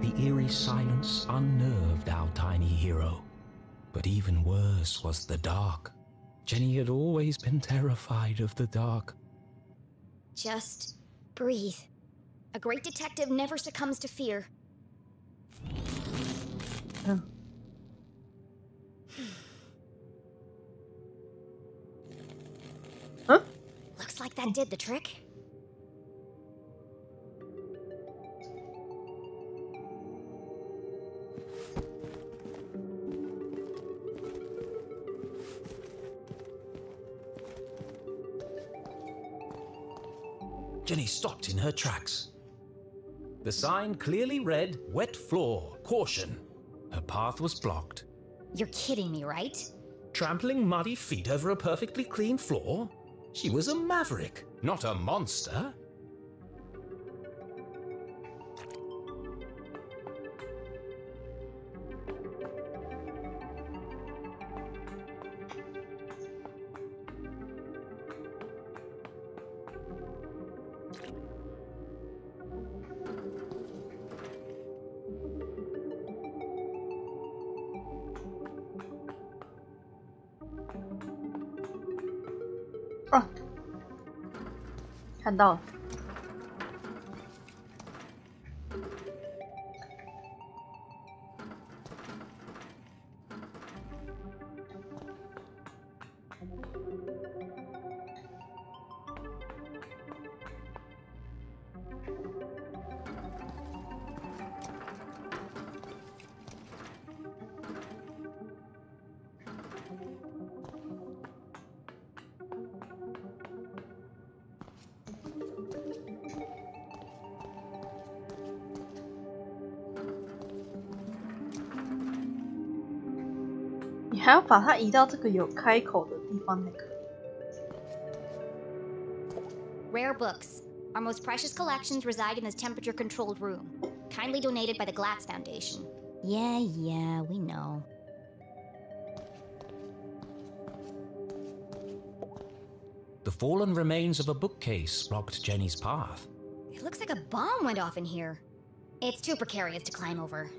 The eerie silence unnerved our tiny hero. But even worse was the dark. Jenny had always been terrified of the dark.
Just breathe. A great detective never succumbs to fear.
Huh?
Looks like that did the trick.
Jenny stopped in her tracks. The sign clearly read, "Wet floor, caution." Her path was blocked.
You're kidding me, right?
Trampling muddy feet over a perfectly clean floor? She was a maverick, not a monster.
哦，看到了。你还要把它移到这个有开口的地方才可以。
Rare books. Our most precious collections reside in this temperature-controlled room. Kindly donated by the Glatz Foundation. Yeah, we know.
The fallen remains of a bookcase blocked Jenny's path.
It looks like a bomb went off in here. It's too precarious to climb over.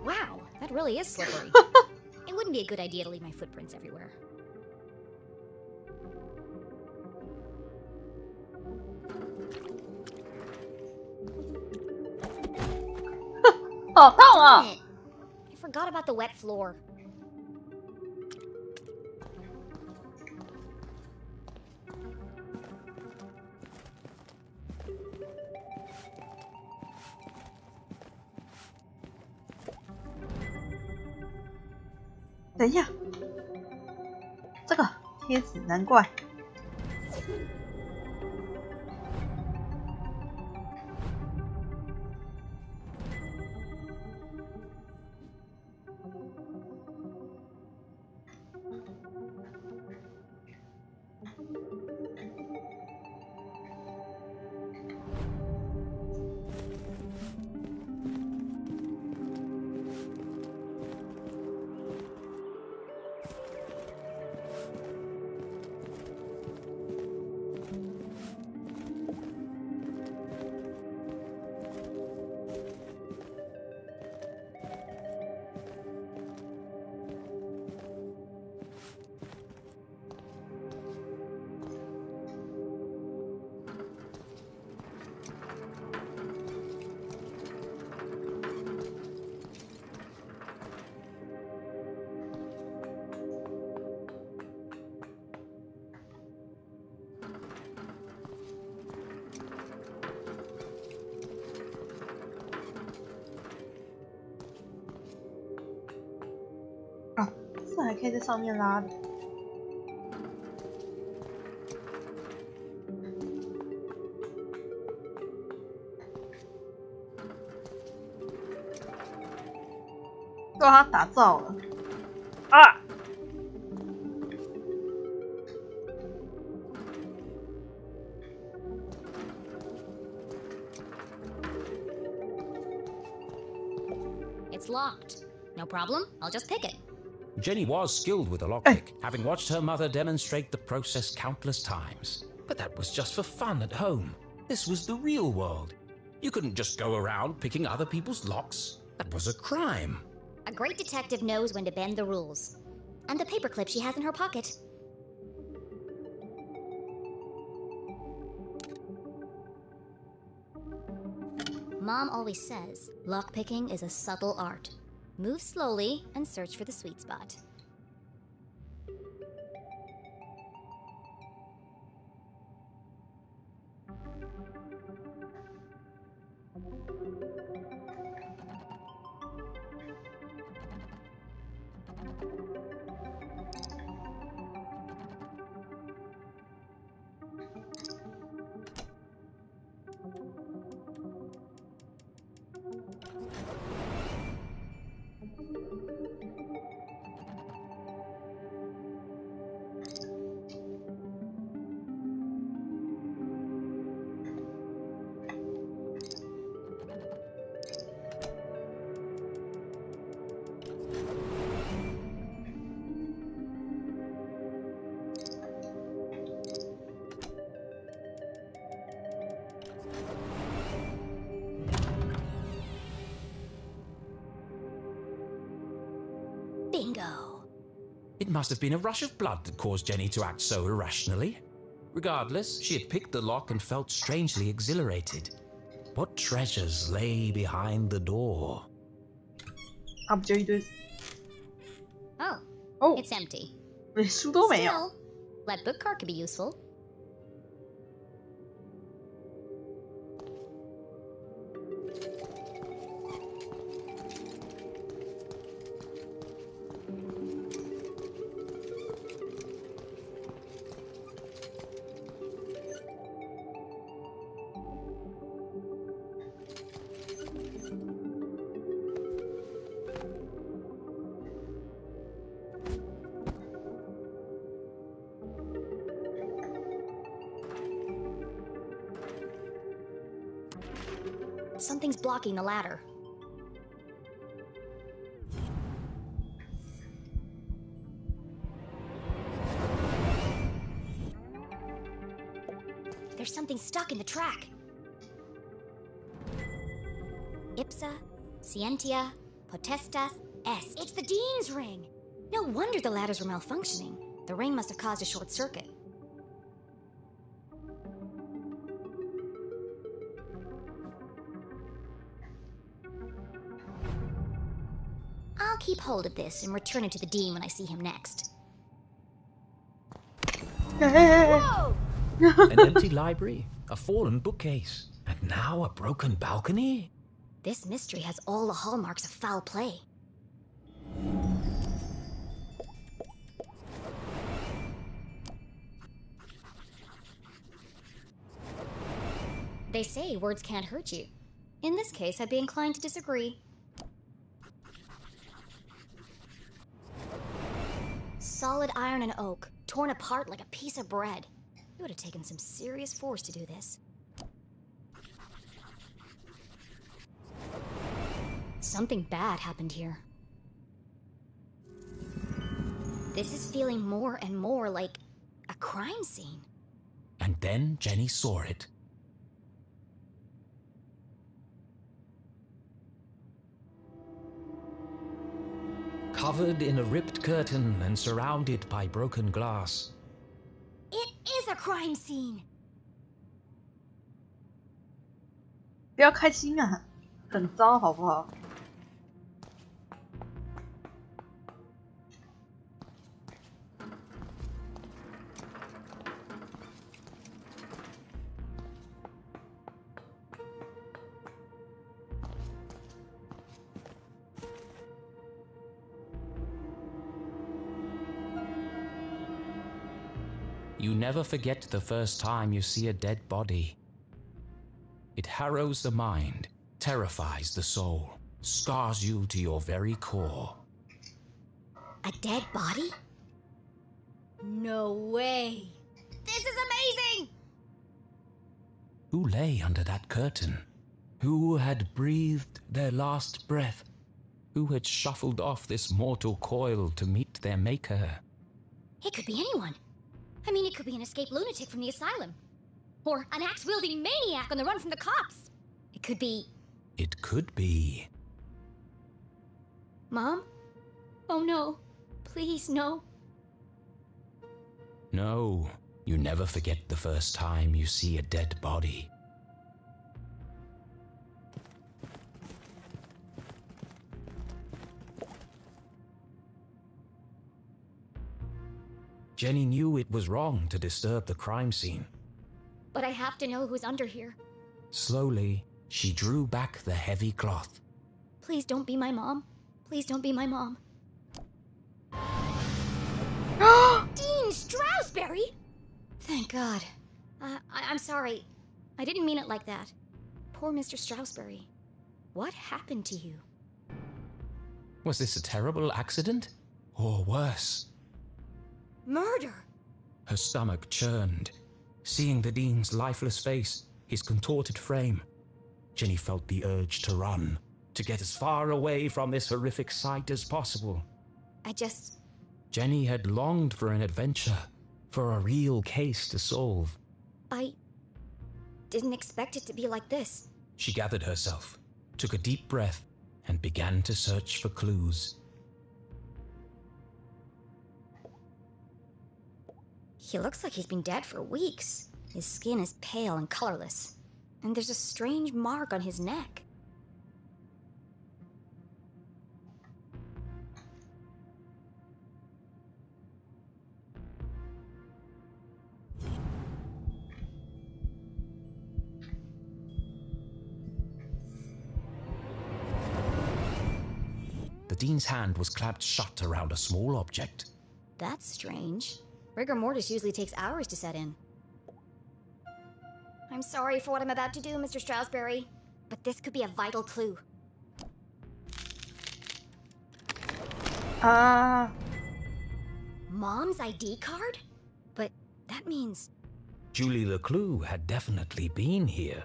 Wow, that really is slippery. It wouldn't be a good idea to leave my footprints everywhere.
Oh,
Damn it. I forgot about the wet floor.
Oh, 等一下，这个贴纸难怪。啊，这还可以在上面拉的。都让它打造了啊！
It's locked. No problem, I'll just pick it.
Jenny was skilled with a lockpick, having watched her mother demonstrate the process countless times. But that was just for fun at home. This was the real world. You couldn't just go around picking other people's locks. That was a crime.
A great detective knows when to bend the rules. And the paperclip she has in her pocket. Mom always says, lockpicking is a subtle art. Move slowly and search for the sweet spot. Bingo.
It must have been a rush of blood that caused Jenny to act so irrationally. Regardless, she had picked the lock and felt strangely exhilarated. What treasures lay behind the door?
Oh,
It's empty.
连书都没有。
Still, that bookcard could be useful. Something's blocking the ladder. There's something stuck in the track. Ipsa, Scientia, Potestas, Est. It's the Dean's ring! No wonder the ladders were malfunctioning. The ring must have caused a short circuit. I'll keep hold of this and return it to the Dean when I see him next.
Whoa!
An empty library, a fallen bookcase, and now a broken balcony?
This mystery has all the hallmarks of foul play. They say words can't hurt you. In this case, I'd be inclined to disagree. Solid iron and oak, torn apart like a piece of bread. It would have taken some serious force to do this. Something bad happened here. This is feeling more and more like a crime scene.
And then Jenny saw it. Covered in a ripped curtain and surrounded by broken glass.
It is a crime scene!
不要开心啊，很糟，好不好？
You never forget the first time you see a dead body. It harrows the mind, terrifies the soul, scars you to your very core.
A dead body? No way! This is amazing!
Who lay under that curtain? Who had breathed their last breath? Who had shuffled off this mortal coil to meet their maker?
It could be anyone. I mean, it could be an escaped lunatic from the asylum. Or an axe-wielding maniac on the run from the cops. It could be...
It could be...
Mom? Oh no. Please, no.
No, you never forget the first time you see a dead body. Jenny knew it was wrong to disturb the crime scene.
But I have to know who's under here.
Slowly, she drew back the heavy cloth.
Please don't be my mom. Please don't be my mom. Dean Stroudsbury! Thank God. I'm sorry. I didn't mean it like that. Poor Mr. Stroudsbury. What happened to you?
Was this a terrible accident? Or worse?
Murder!
Her stomach churned. Seeing the Dean's lifeless face, his contorted frame, Jenny felt the urge to run, to get as far away from this horrific sight as possible. Jenny had longed for an adventure, for a real case to solve.
I didn't expect it to be like this.
She gathered herself, took a deep breath, and began to search for clues.
He looks like he's been dead for weeks. His skin is pale and colorless, and there's a strange mark on his neck.
The Dean's hand was clamped shut around a small object.
That's strange. Rigor mortis usually takes hours to set in. I'm sorry for what I'm about to do, Mr. Stroudsbury, but this could be a vital clue. Mom's ID card? But that means...
Julie LeClue had definitely been here.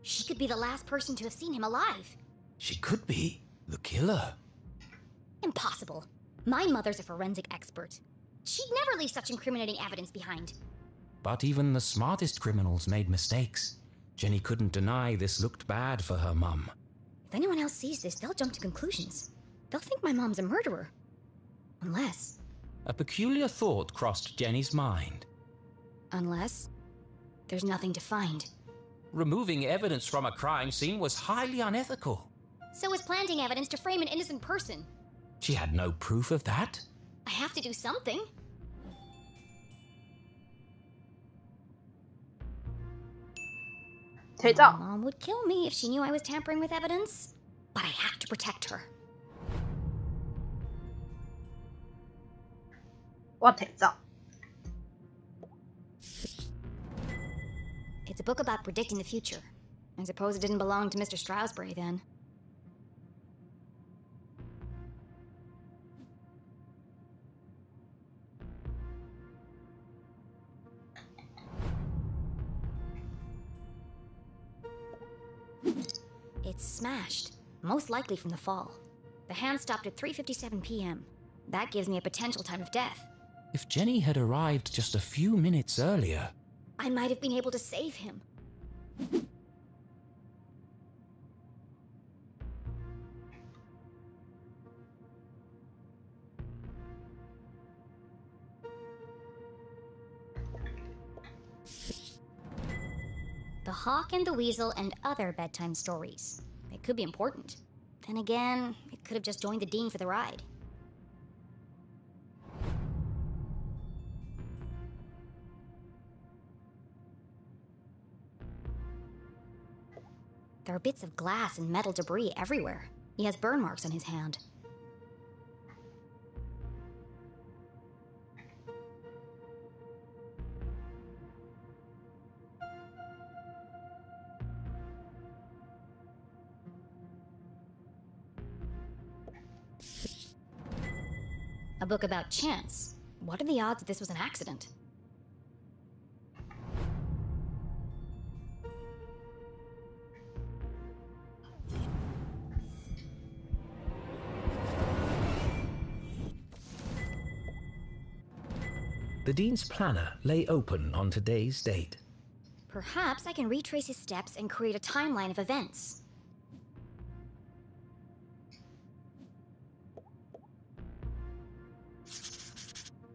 She could be the last person to have seen him alive.
She could be the killer.
Impossible. My mother's a forensic expert. She'd never leave such incriminating evidence behind.
But even the smartest criminals made mistakes. Jenny couldn't deny this looked bad for her mum.
If anyone else sees this, they'll jump to conclusions. They'll think my mom's a murderer. Unless...
A peculiar thought crossed Jenny's mind.
Unless... there's nothing to find.
Removing evidence from a crime scene was highly unethical.
So is planting evidence to frame an innocent person.
She had no proof of that.
I have to do something. My mom would kill me if she knew I was tampering with evidence, but I have to protect her. It's a book about predicting the future. I suppose it didn't belong to Mr. Stroudsbury then. It's smashed, most likely from the fall. The hand stopped at 3:57 p.m. That gives me a potential time of death.
If Jenny had arrived just a few minutes earlier...
I might have been able to save him. The Hawk and the Weasel and other bedtime stories. It could be important. Then again, it could have just joined the Dean for the ride. There are bits of glass and metal debris everywhere. He has burn marks on his hand. A book about chance. What are the odds that this was an accident?
The Dean's planner lay open on today's date.
Perhaps I can retrace his steps and create a timeline of events.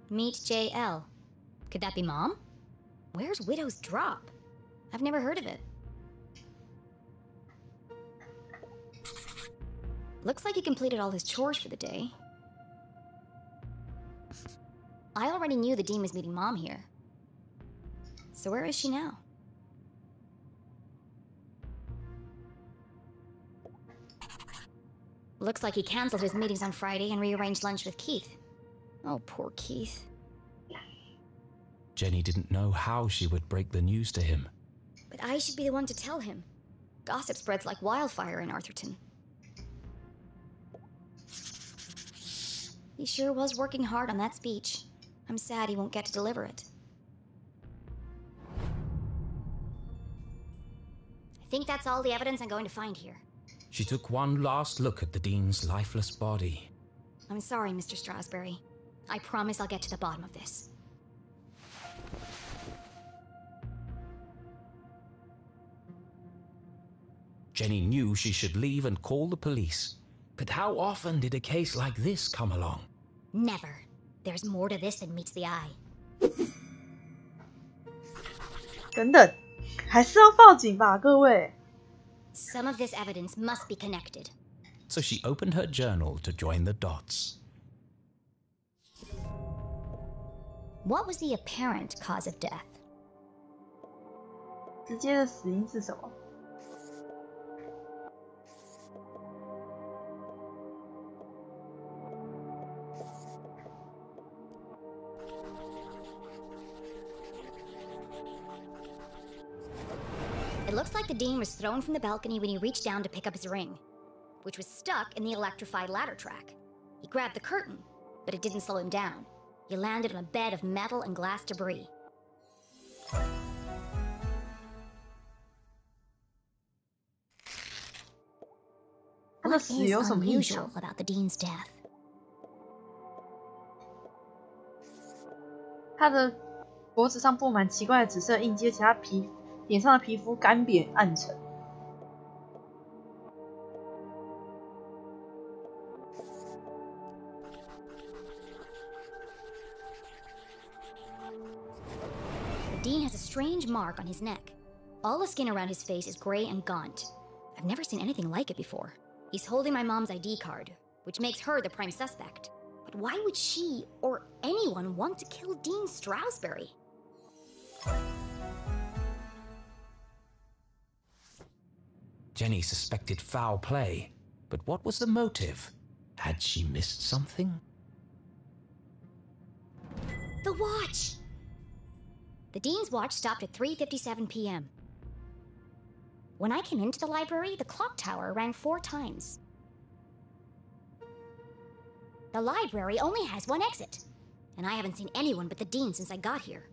Meet JL. Could that be Mom? Where's Widow's Drop? I've never heard of it. Looks like he completed all his chores for the day. I already knew the Dean was meeting Mom here. So where is she now? Looks like he canceled his meetings on Friday and rearranged lunch with Keith. Oh, poor Keith.
Jenny didn't know how she would break the news to him.
But I should be the one to tell him. Gossip spreads like wildfire in Arthurton. He sure was working hard on that speech. I'm sad he won't get to deliver it. I think that's all the evidence I'm going to find here.
She took one last look at the Dean's lifeless body.
I'm sorry, Mr. Strasberry. I promise I'll get to the bottom of this.
Jenny knew she should leave and call the police. But how often did a case like this come along?
Never. There's more to this than meets the eye.
等等，还是要报警吧，各位。
Some of this evidence must be connected.
So she opened her journal to join the dots.
What was the apparent cause of death?
直接的死因是什么？
It looks like the Dean was thrown from the balcony when he reached down to pick up his ring, which was stuck in the electrified ladder track. He grabbed the curtain, but it didn't slow him down. He landed on a bed of metal and glass debris. What is unusual about the Dean's death?
他的脖子上布满奇怪的紫色印记，而且他脸上的皮肤干瘪暗沉。
The Dean has a strange mark on his neck. All the skin around his face is gray and gaunt. I've never seen anything like it before. He's holding my mom's ID card, which makes her the prime suspect. But why would she, or anyone, want to kill Dean Strasberry?
Jenny suspected foul play, but what was the motive? Had she missed something?
The watch! The Dean's watch stopped at 3:57 p.m. When I came into the library, the clock tower rang 4 times. The library only has one exit, and I haven't seen anyone but the Dean since I got here.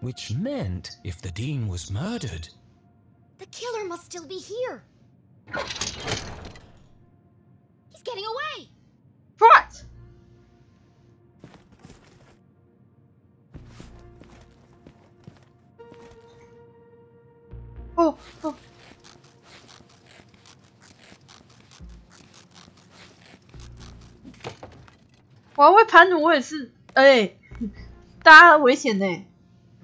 Which meant if the Dean was murdered...
The killer must still be here. He's getting away!
What? Oh. 我还会攀弩，我也是。大家危险呢，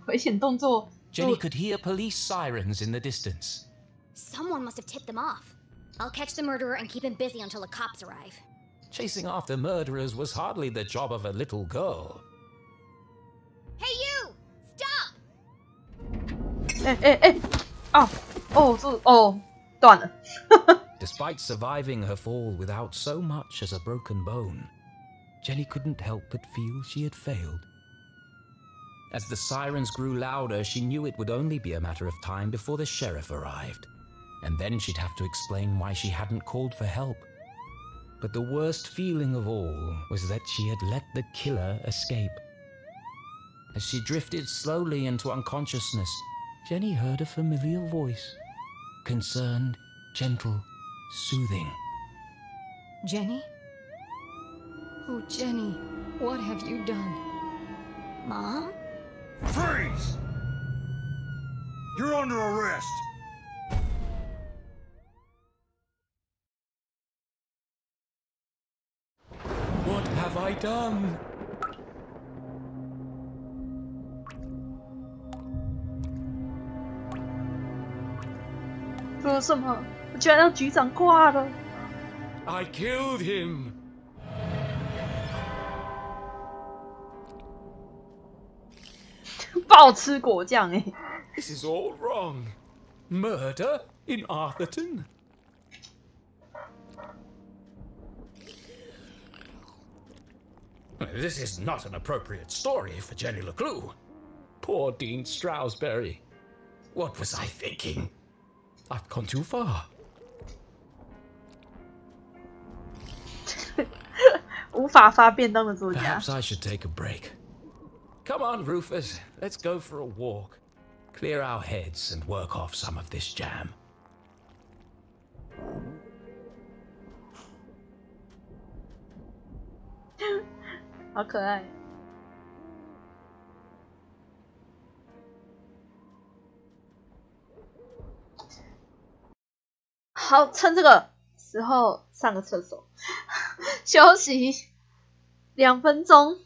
危险动作。
Jenny could hear police sirens in the distance.
Someone must have tipped them off. I'll catch the murderer and keep him busy until the cops arrive.
Chasing after murderers was hardly the job of a little girl.
Hey you!
Stop! 断了。
Despite surviving her fall without so much as a broken bone, Jenny couldn't help but feel she had failed. As the sirens grew louder, she knew it would only be a matter of time before the sheriff arrived. And then she'd have to explain why she hadn't called for help. But the worst feeling of all was that she had let the killer escape. As she drifted slowly into unconsciousness, Jenny heard a familiar voice. Concerned, gentle, soothing.
Jenny? Oh, Jenny. What have you done?
Mom?
Freeze! You're under arrest.
What have I done?
说什么？我居然让局长挂了！
I killed him.
暴吃果酱哎！
This is all wrong. Murder in Arthurton? This is not an appropriate story for Jenny LeClue. Poor Dean Stroudsbury. What was I thinking? I've gone too far.
无法发便当的作家。
Perhaps I should take a break. Come on, Rufus. Let's go for a walk. Clear our heads and work off some of this jam.
好可爱。好，趁这个时候上个厕所，休息2分钟。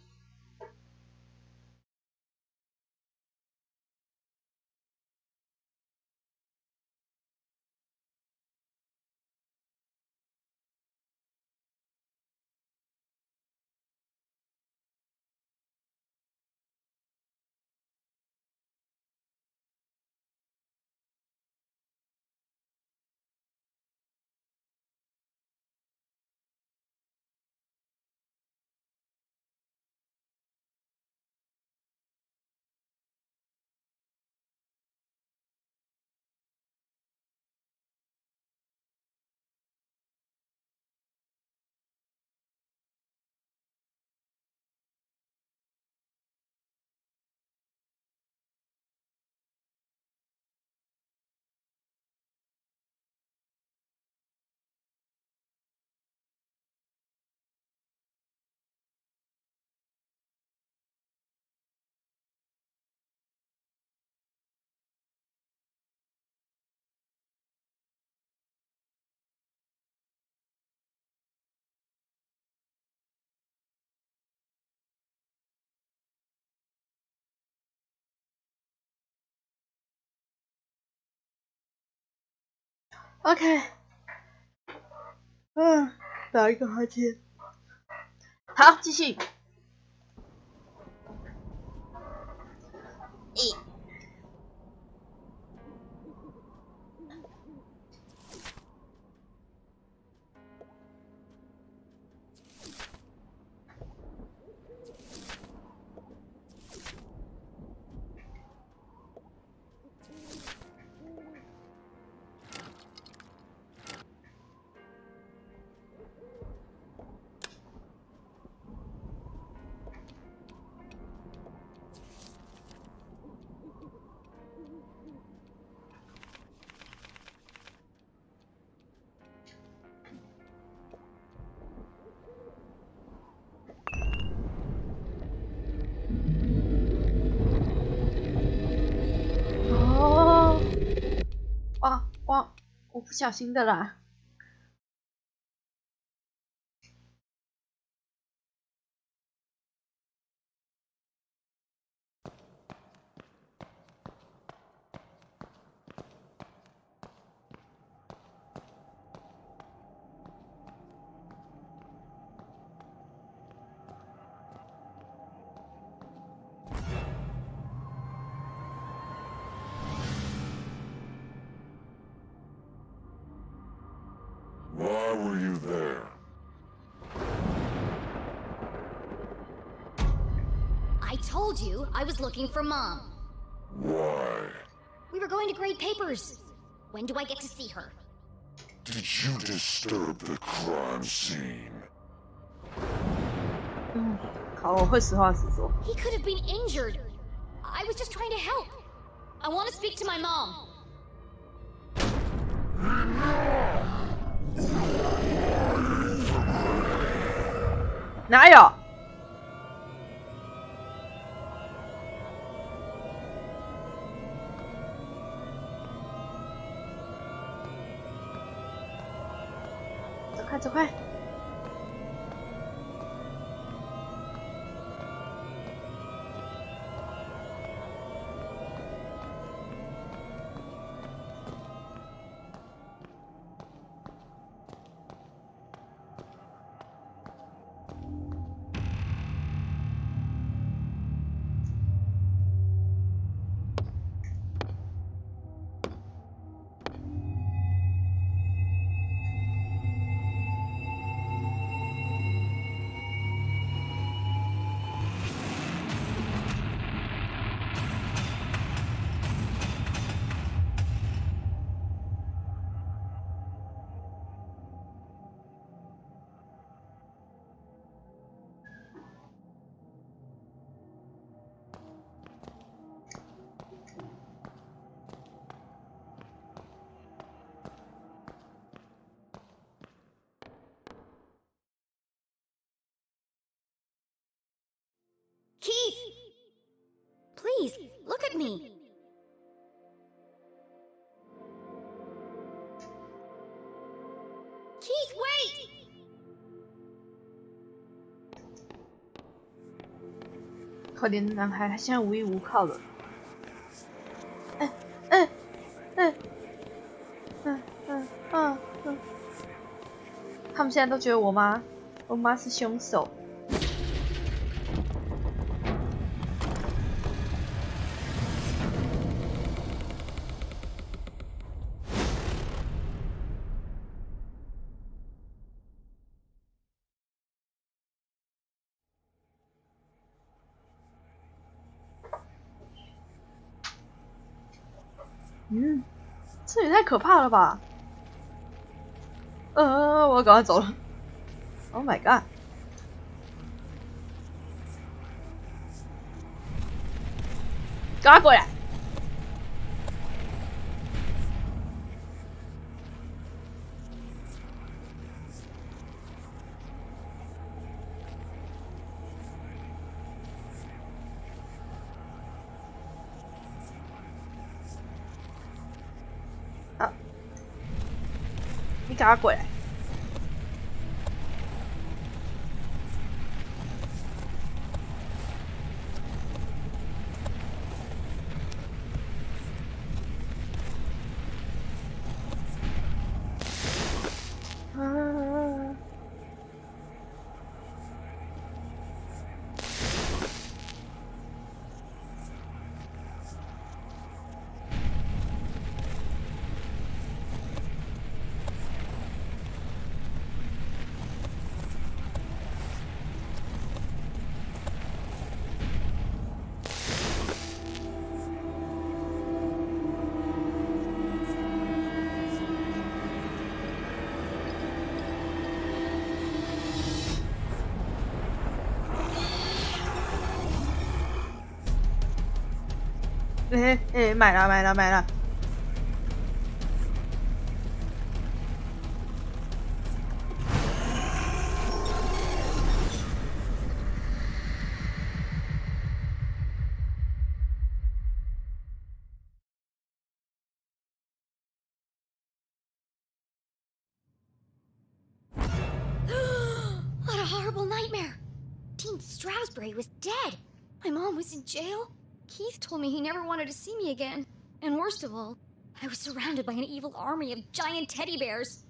OK， 打一个哈欠。好，继续。我不小心的啦。
Why were you there?
I told you I was looking for Mom.
Why?
We were going to grade papers. When do I get to see her?
Did you disturb the crime scene?
好，我会实话实说。
He could have been injured. I was just trying to help. I want to speak to my mom.
哪有？快走快！Keith!
Please, look at me! Keith, wait!
可怜的男孩，他现在无依无靠了。他们现在都觉得我妈是凶手。这也太可怕了吧！我要赶快走了。Oh my god！ 赶快过来！你赶快过来！买了。
What a horrible nightmare! Dean Stroudsbury was dead. My mom was in jail. Keith told me he never wanted to see me again. And worst of all, I was surrounded by an evil army of giant teddy bears.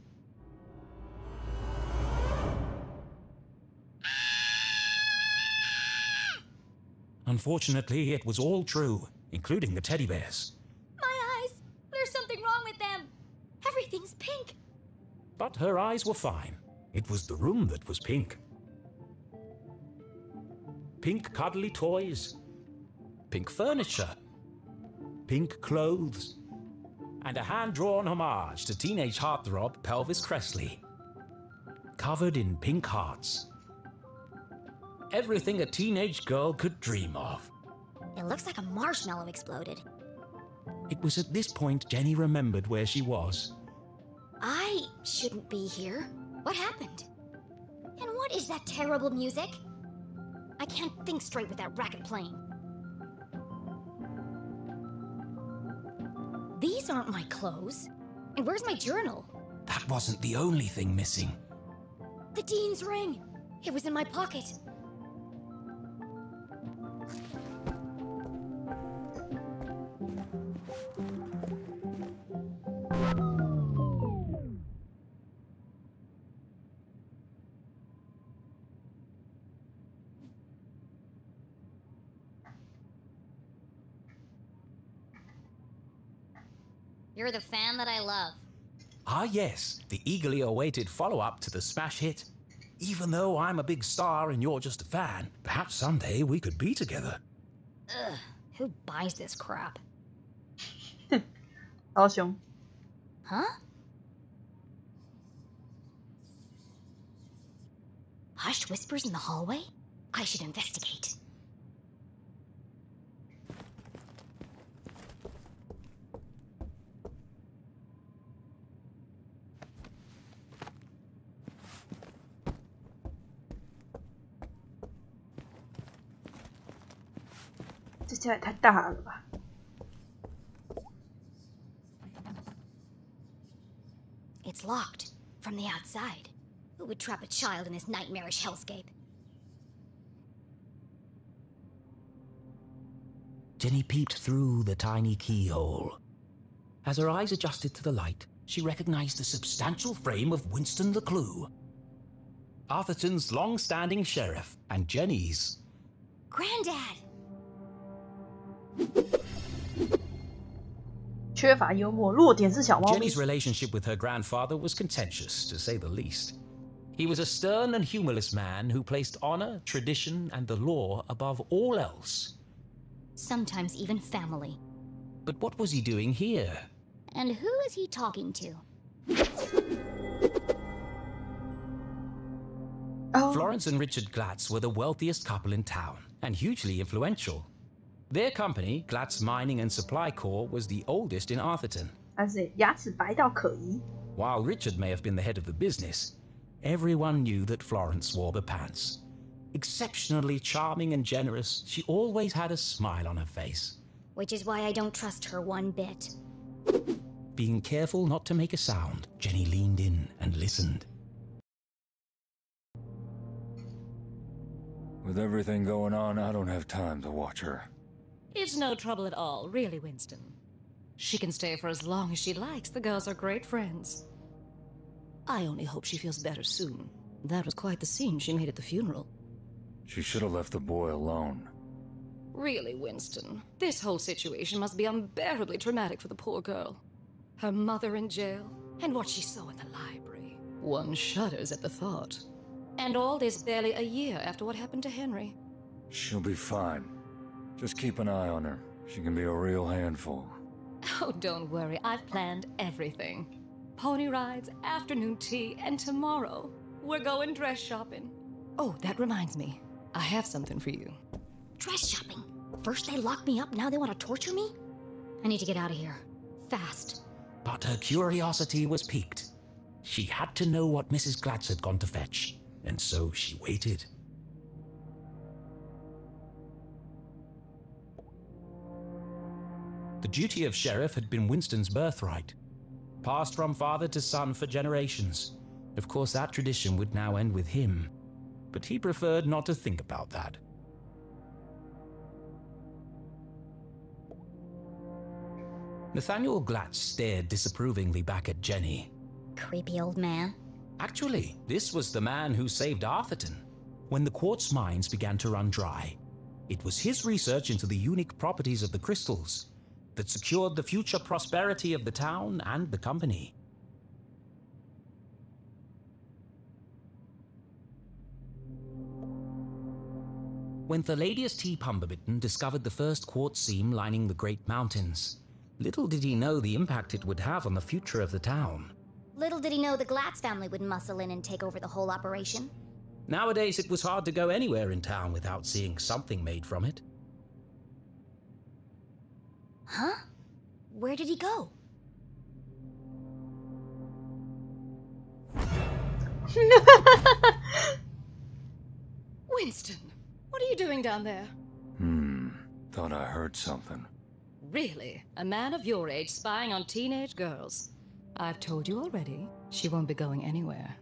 Unfortunately, it was all true, including the teddy bears.
My eyes! There's something wrong with them! Everything's pink!
But her eyes were fine. It was the room that was pink. Pink cuddly toys, pink furniture, pink clothes, and a hand-drawn homage to teenage heartthrob Pelvis Cressley, covered in pink hearts. Everything a teenage girl could dream of.
It looks like a marshmallow exploded.
It was at this point Jenny remembered where she was.
I shouldn't be here. What happened? And what is that terrible music? I can't think straight with that racket playing. These aren't my clothes. And where's my journal?
That wasn't the only thing missing.
The Dean's ring! It was in my pocket. You're the fan that I love.
Ah yes, the eagerly awaited follow-up to the smash hit. Even though I'm a big star and you're just a fan, perhaps someday we could be together.
Ugh, who buys this crap?
好凶。
Huh? Hushed whispers in the hallway? I should investigate.
这家也太大了吧！
It's locked from the outside. Who would trap a child in this nightmarish hellscape?
Jenny peeped through the tiny keyhole. As her eyes adjusted to the light, she recognized the substantial frame of Winston LeClue, Arthurton's long-standing sheriff, and Jenny's
Granddad!
缺乏幽默，弱点是小猫咪。
Jenny's relationship with her grandfather was contentious, to say the least. He was a stern and humorless man who placed honor, tradition, and the law above all else.
Sometimes even family.
But what was he doing here?
And who is he talking to?
Oh.
Florence and Richard Glatz were the wealthiest couple in town, and hugely influential. Their company, Glatz Mining and Supply Corps, was the oldest in Arthurton.
但是牙齿白到可疑。
While Richard may have been the head of the business, everyone knew that Florence wore the pants. Exceptionally charming and generous, she always had a smile on her face.
Which is why I don't trust her one bit.
Being careful not to make a sound, Jenny leaned in and listened.
With everything going on, I don't have time to watch her.
It's no trouble at all, really, Winston. She can stay for as long as she likes. The girls are great friends. I only hope she feels better soon. That was quite the scene she made at the funeral.
She should have left the boy alone.
Really, Winston, this whole situation must be unbearably traumatic for the poor girl. Her mother in jail, and what she saw in the library. One shudders at the thought. And all this barely a year after what happened to Henry.
She'll be fine. Just keep an eye on her. She can be a real handful.
Oh, don't worry, I've planned everything. Pony rides, afternoon tea, and tomorrow we're going dress shopping. Oh, that reminds me. I have something for you.
Dress shopping? First they lock me up, now they want to torture me? I need to get out of here. Fast.
But her curiosity was piqued. She had to know what Mrs. Glatz had gone to fetch, and so she waited. The duty of sheriff had been Winston's birthright, passed from father to son for generations. Of course, that tradition would now end with him, but he preferred not to think about that. Nathaniel Glatz stared disapprovingly back at Jenny.
Creepy old man.
Actually, this was the man who saved Arthurton when the quartz mines began to run dry. It was his research into the unique properties of the crystals that secured the future prosperity of the town and the company. When Thalladius T. Pumberbitten discovered the first quartz seam lining the Great Mountains, little did he know the impact it would have on the future of the town.
Little did he know the Glatz family would muscle in and take over the whole operation.
Nowadays, it was hard to go anywhere in town without seeing something made from it.
Huh? Where did he go?
Winston, what are you doing down there?
Thought I heard something.
Really? A man of your age spying on teenage girls? I've told you already, she won't be going anywhere.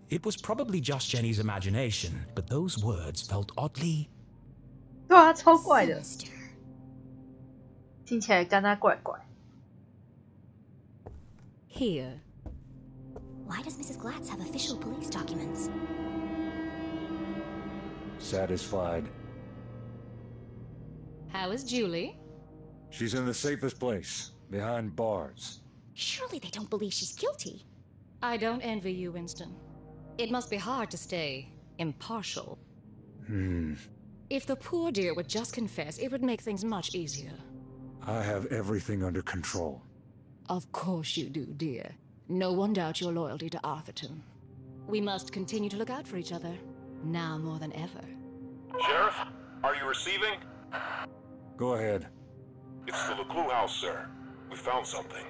It was probably just Jenny's imagination, but those words felt oddly...
对啊，超怪的，听起来跟他怪怪。
Here.
Why does Mrs. Glatz have official police documents?
Satisfied.
How is Julie?
She's in the safest place, behind bars.
Surely they don't believe she's guilty.
I don't envy you, Winston. It must be hard to stay impartial. If the poor dear would just confess, it would make things much easier.
I have everything under control.
Of course you do, dear. No one doubts your loyalty to Arthurton. We must continue to look out for each other, now more than ever.
Sheriff, are you receiving?
Go ahead.
It's the LeClue house, sir. We found something.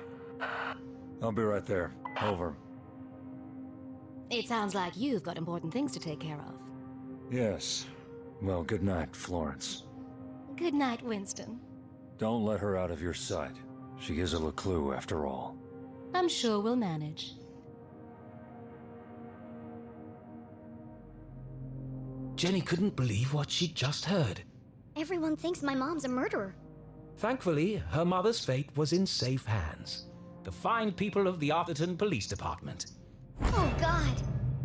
I'll be right there. Over.
It sounds like you've got important things to take care of.
Yes. Well, good night, Florence.
Good night, Winston.
Don't let her out of your sight. She is a LeClue, after all.
I'm sure we'll manage.
Jenny couldn't believe what she'd just heard.
Everyone thinks my mom's a murderer.
Thankfully, her mother's fate was in safe hands. The fine people of the Arthurton Police Department.
Oh, God.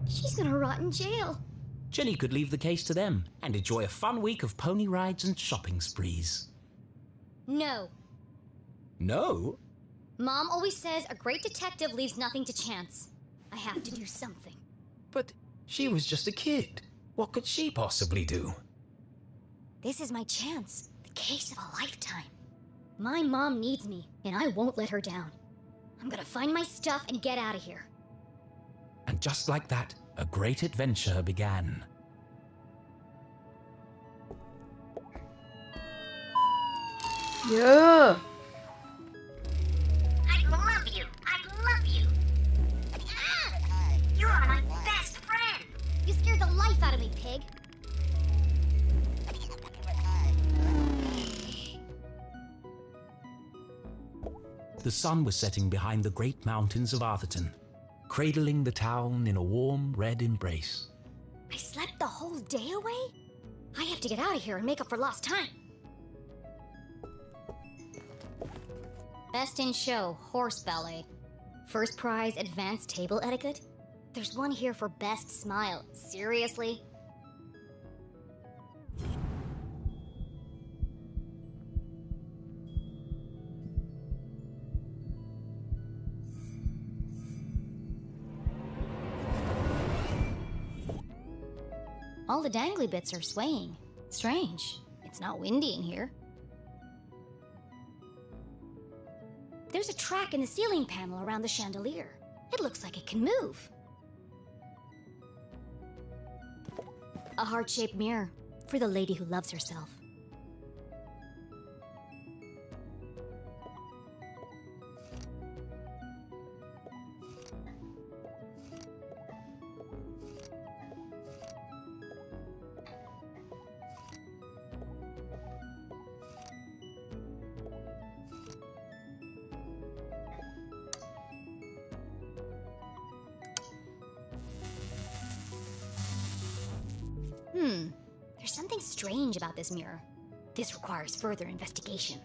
She's gonna rot in jail.
Jenny could leave the case to them and enjoy a fun week of pony rides and shopping sprees.
No.
No?
Mom always says a great detective leaves nothing to chance. I have to do something.
But she was just a kid. What could she possibly do?
This is my chance. The case of a lifetime. My mom needs me, and I won't let her down. I'm gonna find my stuff and get out of here.
And just like that, a great adventure began.
Yeah.
I love you. I love you. You are my best friend.
You scared the life out of me, pig.
The sun was setting behind the great mountains of Arthurton, cradling the town in a warm red embrace.
I slept the whole day away? I have to get out of here and make up for lost time. Best in show, horse ballet. First prize, advanced table etiquette. There's one here for best smile. Seriously? All the dangly bits are swaying. Strange. It's not windy in here. There's a track in the ceiling panel around the chandelier. It looks like it can move. A heart-shaped mirror for the lady who loves herself. There's something strange about this mirror. This requires further investigation.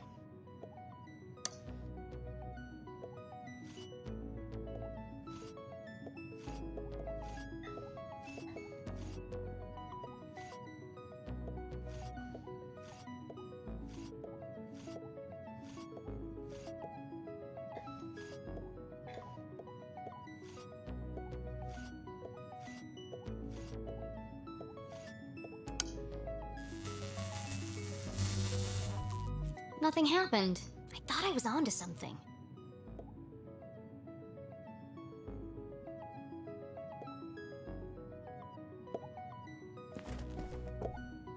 Nothing happened. I thought I was onto something.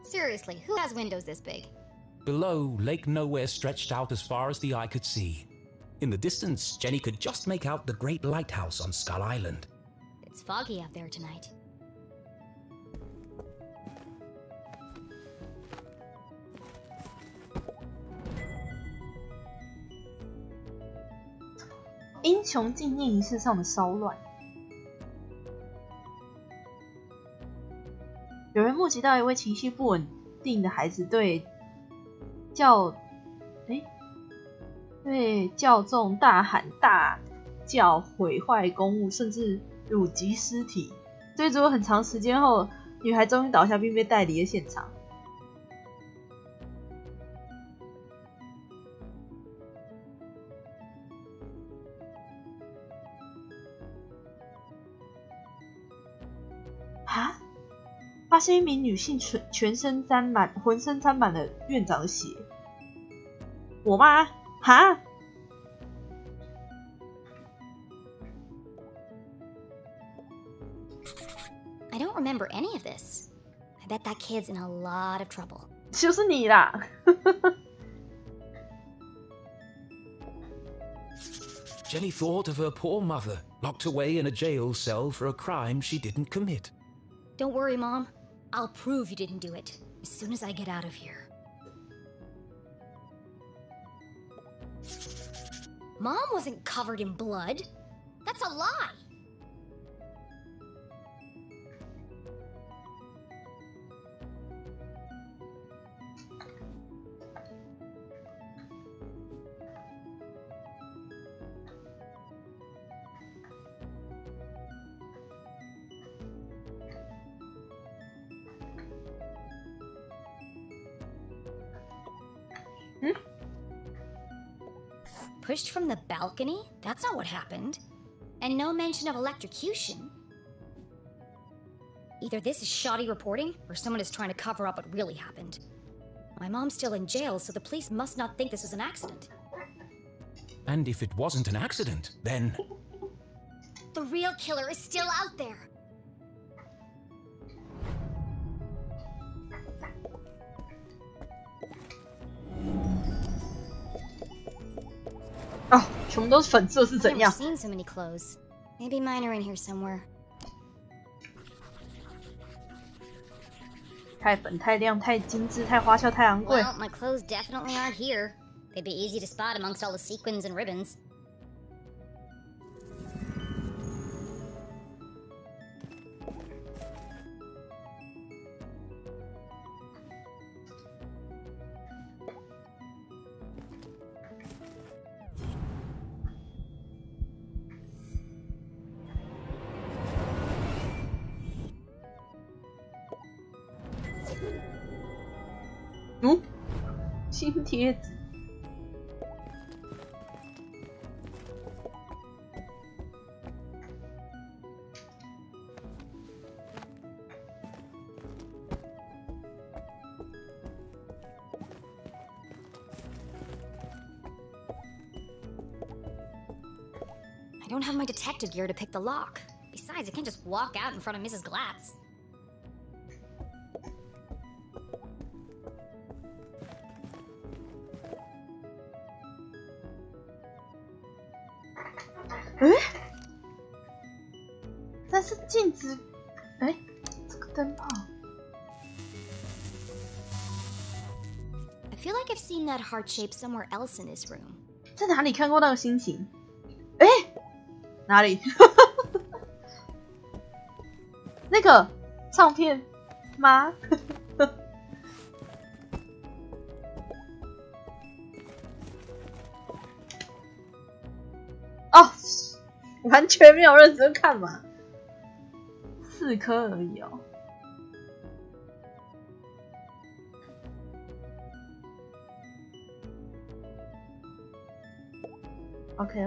Seriously, who has windows this big?
Below, Lake Nowhere stretched out as far as the eye could see. In the distance, Jenny could just make out the great lighthouse on Skull Island.
It's foggy out there tonight.
英雄纪念仪式上的骚乱。及到一位情绪不稳定的孩子对教众大喊大叫，毁坏公物，甚至辱击尸体。追逐了很长时间后，女孩终于倒下，并被带离了现场。啊！发现一名女性浑身沾满了院长的血。我妈？哈？
I don't remember any of this. I bet that kid's in a lot of trouble.
就是你啦！
Jenny thought of her poor mother, locked away in a jail cell for a crime she didn't commit.
Don't worry, Mom. I'll prove you didn't do it as soon as I get out of here. Mom wasn't covered in blood. That's a lie. Pushed from the balcony? That's not what happened. And no mention of electrocution. Either this is shoddy reporting, or someone is trying to cover up what really happened. My mom's still in jail, so the police must not think this was an accident.
And if it wasn't an accident, then...
The real killer is still out there.
Oh, 全部都是粉色是怎样？
I've never seen so many clothes. Maybe mine are in here somewhere.
太粉、太亮、太精致、太花俏、太昂贵。
Well, my clothes definitely aren't here. They'd be easy to spot amongst all the sequins and ribbons.
Oh, 新贴纸。
I don't have my detective gear to pick the lock. Besides, I can't just walk out in front of Mrs. Glatz.
I
feel like I've seen that heart shape somewhere else in this room.
在哪里看过那个心形？哎，哪里？那个唱片吗？哦，完全没有认真看嘛，4颗而已哦。OK。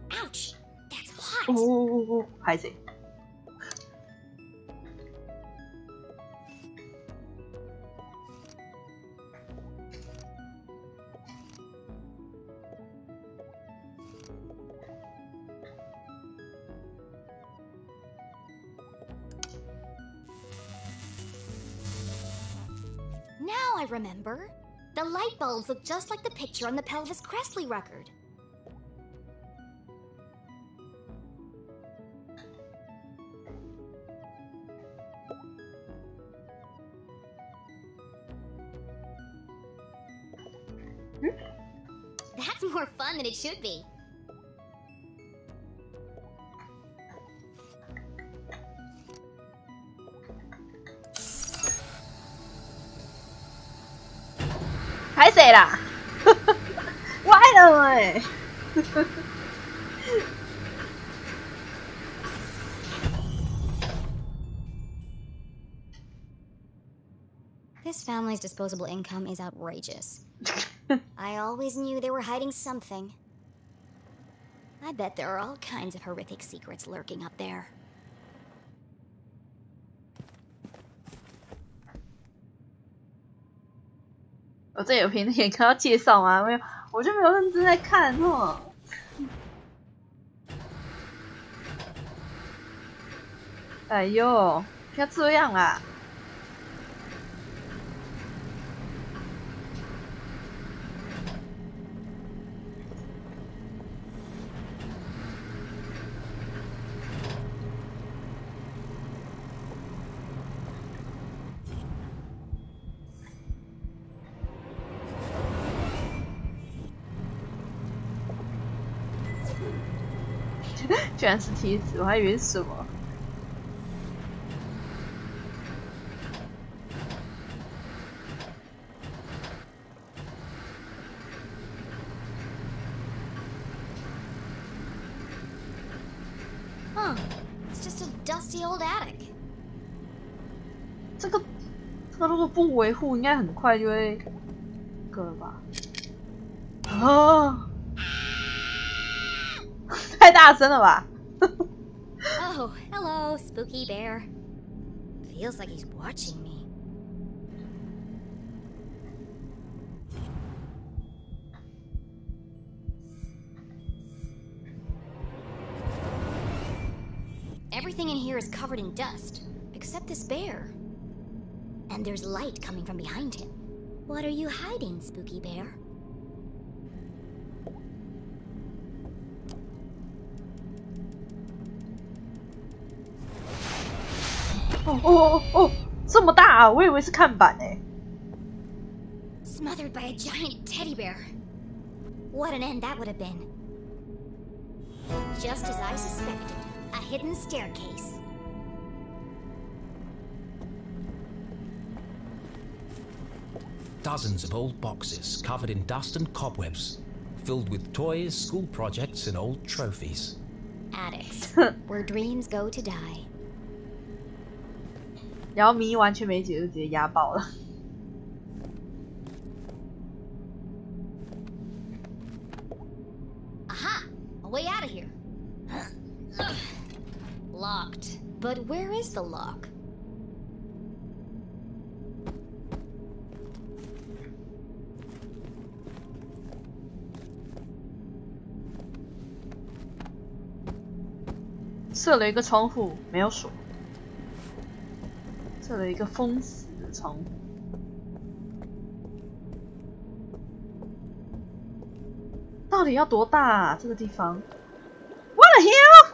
Ouch! That's hot.
哦，拍谁？
Now I remember. The light bulbs look just like the picture on the Pelvis Cressley record. That's more fun than it should be.
Hi,谁啦？歪了哎！This
family's disposable income is outrageous. I always knew they were hiding something. I bet there are all kinds of horrific secrets lurking up there.
我这有评也看到介绍吗？没有，我就没有认真在看哦。哎呦，不要这样啊！居然是梯子，我还以为是什么。
It's just a dusty old attic.
这个如果不维护，应该很快就会个了吧？啊！太大声了吧！
Oh, hello, spooky bear. Feels like he's watching me. Everything in here is covered in dust, except this bear. And there's light coming from behind him. What are you hiding, spooky bear?
Oh, 这么大啊！我以为是看板哎。
Smothered by a giant teddy bear. What an end that would have been. Just as I suspected, a hidden staircase.
Dozens of old boxes covered in dust and cobwebs, filled with toys, school projects, and old trophies.
Attics, where dreams go to die.
然后谜完全没解就直接压爆了。
Aha! A way out of here. Locked. But where is the lock?
"设了一个窗户，没有锁。设了一个封死的窗户。到底要多大啊？这个地方 ？What the hell?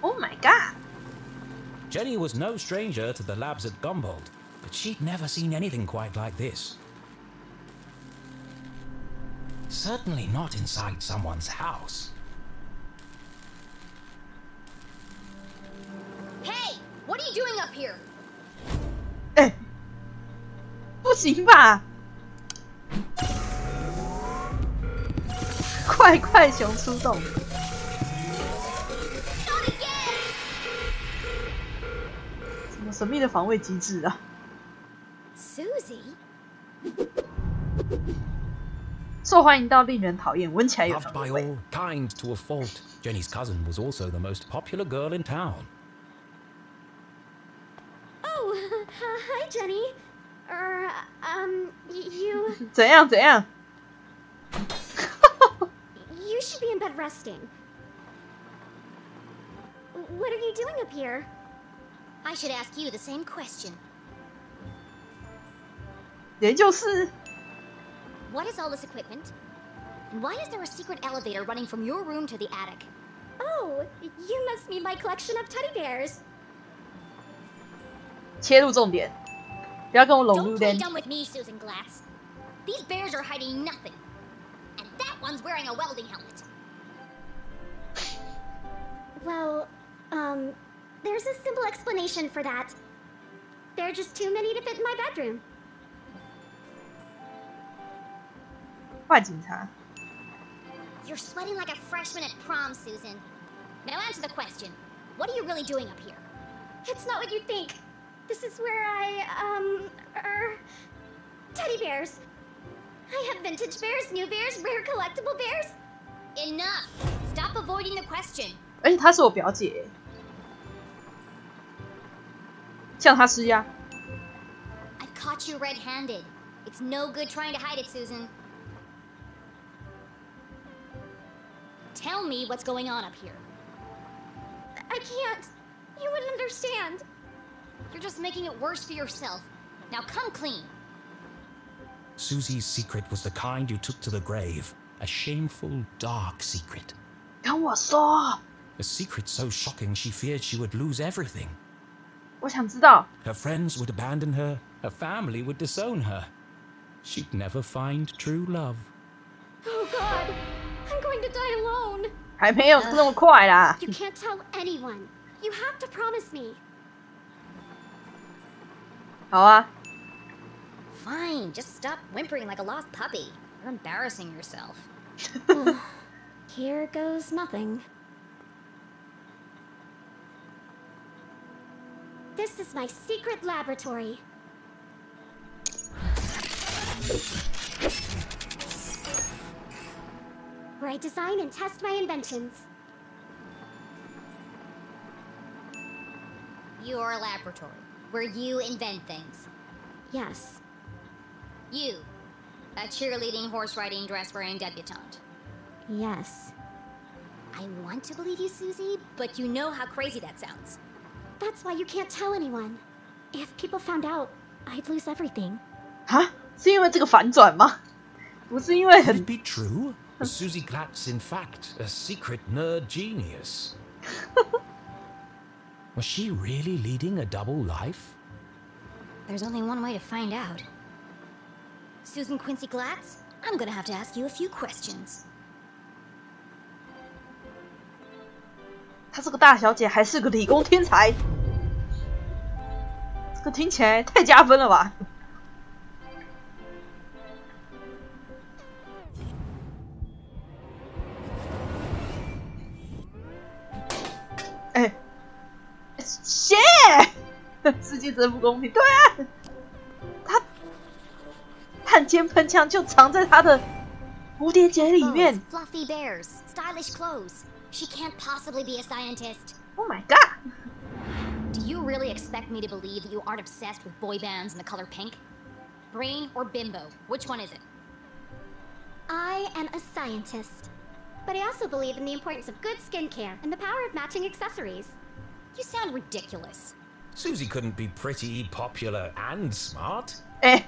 Oh my god!
Jenny was no stranger to the labs at Gumboldt, but she'd never seen anything quite like this. Certainly not inside someone's house.
Hey! What are you doing up here?
哎，不行吧！快熊出动！什么神秘的防卫机制啊
Susie?
受欢迎到令人讨厌，闻起来有
Loved by all, kind to a fault, Jenny's cousin was also the most popular girl in town.
Oh, hi, Jenny. You...
怎样？
You should be in bed resting. What are you doing up here?
I should ask you the same question.
也就是
What is all this equipment? And why is there a secret elevator running from your room to the attic?
Oh, you must mean my collection of teddy bears.
切入重点。不要跟我拢
Don't
路
play
人。
dumb with me, Susan Glatz. These bears are hiding nothing. And that one's wearing a welding helmet.
Well, there's a simple explanation for that. There are just too many to fit in my bedroom.
坏警察。
You're sweating like a freshman at prom, Susan. Now answer the question. What are you really doing up here?
It's not what you think. This is where teddy bears. I have vintage bears, new bears, rare collectible bears.
Enough. Stop avoiding the question.
而且她是我表姐，向她施压。
I've caught you red-handed. It's no good trying to hide it, Susan. Tell me what's going on up here.
I can't. You wouldn't understand.
You're just making it worse for yourself. Now come clean.
Susie's secret was the kind you took to the grave. A shameful, dark secret.
跟我说，
A secret so shocking she feared she would lose everything.
我想知道。
Her friends would abandon her. Her family would disown her. She'd never find true love.
Oh God, I'm going to die alone.
还没有那么快啦。
You can't tell anyone. You have to promise me.
好啊。
Fine, just stop whimpering like a lost puppy. You're embarrassing yourself.
Here goes nothing. This is my secret laboratory. Where I design and test my inventions.
Your laboratory, where you invent things.
Yes.
You, a cheerleading, horse-riding, dress-wearing debutante.
Yes.
I want to believe you, Susie, but you know how crazy that sounds.
That's why you can't tell anyone. If people found out, I'd lose everything.
哈？是因为这个反转吗？不是因为很
Could it be true? Susie Glatz, in fact, a secret nerd genius. Was she really leading a double life?
There's only one way to find out. Susan Quincy Glatz, I'm gonna have to ask you a few questions.
她是个大小姐，还是个理工天才，这个听起来太加分了吧？哎，谢，世界真不公平。对啊，他探尖喷枪就藏在他的蝴蝶结里面。
Fluffy bears, stylish clothes. She can't possibly be a scientist.
Oh my god!
Do you really expect me to believe that you aren't obsessed with boy bands and the color pink? Brain or bimbo? Which one is it?
I am a scientist. But I also believe in the importance of good skincare and the power of matching accessories.
You sound ridiculous.
Susie couldn't be pretty, popular, and smart.
哎，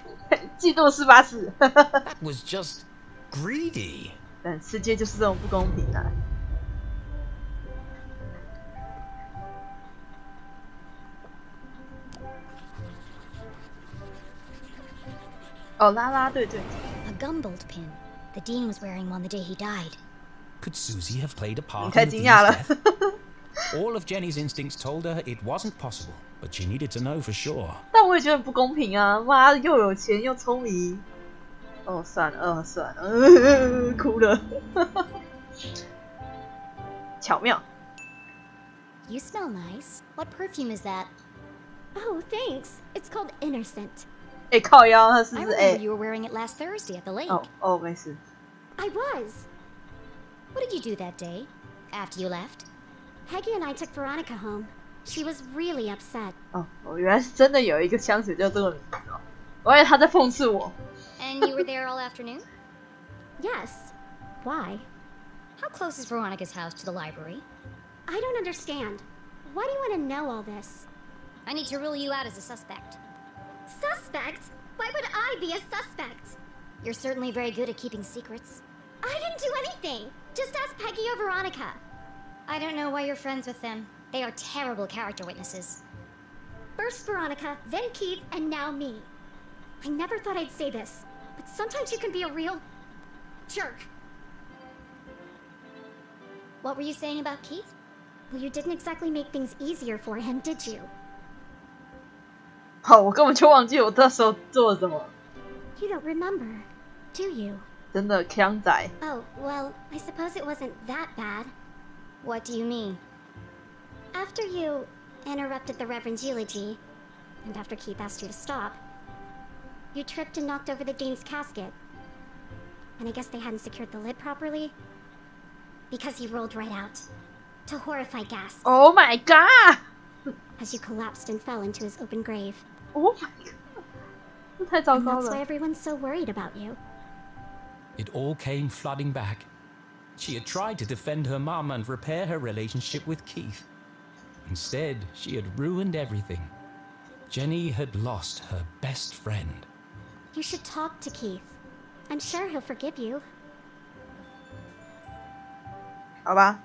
嫉妒是吧？是。
That was just greedy.
但世界就是这种不公平啊！哦，啦啦队队。
A Gumboldt pin. The Dean was wearing one the day he died.
Could Susie have played a part
你
in
太
the
惊
Dean's
讶了。
death? All of Jenny's instincts told her it wasn't possible, but she needed to know for sure.
但我也觉得不公平啊！妈的，又有钱又聪明。哦，算了，算了，哭了。巧妙。
You smell nice. What perfume is that?
Oh, thanks. It's called Innocent.
哎，靠腰，他是
I
不是
remember
哎？
you were wearing it last Thursday at the lake.
哦，没事。
I was.
What did you do that day, after you left?
Peggy and I took Veronica home. She was really upset.
哦，原来是真的有一个香水叫这个名字哦。我以为他在讽刺我。
And you were there all afternoon?
Yes. Why?
How close is Veronica's house to the library?
I don't understand. Why do you want to know all this?
I need to rule you out as a suspect.
Suspect? Why would I be a suspect?
You're certainly very good at keeping secrets.
I didn't do anything. Just ask Peggy or Veronica.
I don't know why you're friends with them. They are terrible character witnesses.
First Veronica, then Keith, and now me.
I never thought I'd say this, but sometimes you can be a real jerk.
What were you saying about Keith?
Well, you didn't exactly make things easier for him, did you?
好，我根本就忘记我那时候做了什么。
You don't remember, do you?
真的强仔。
Oh, well, I suppose it wasn't that bad.
What do you mean?
After you interrupted the Reverend's eulogy, and after Keith asked you to stop, you tripped and knocked over the Dean's casket. And I guess they hadn't secured the lid properly, because he rolled right out, to horrified gasps.
Oh my god!
As you collapsed and fell into his open grave.
Oh my god! 太糟
And
糕
that's why
了。
everyone's so worried about you.
It all came flooding back. She had tried to defend her mum and repair her relationship with Keith. Instead, she had ruined everything. Jenny had lost her best friend.
You should talk to Keith. I'm sure he'll forgive you.
好吧，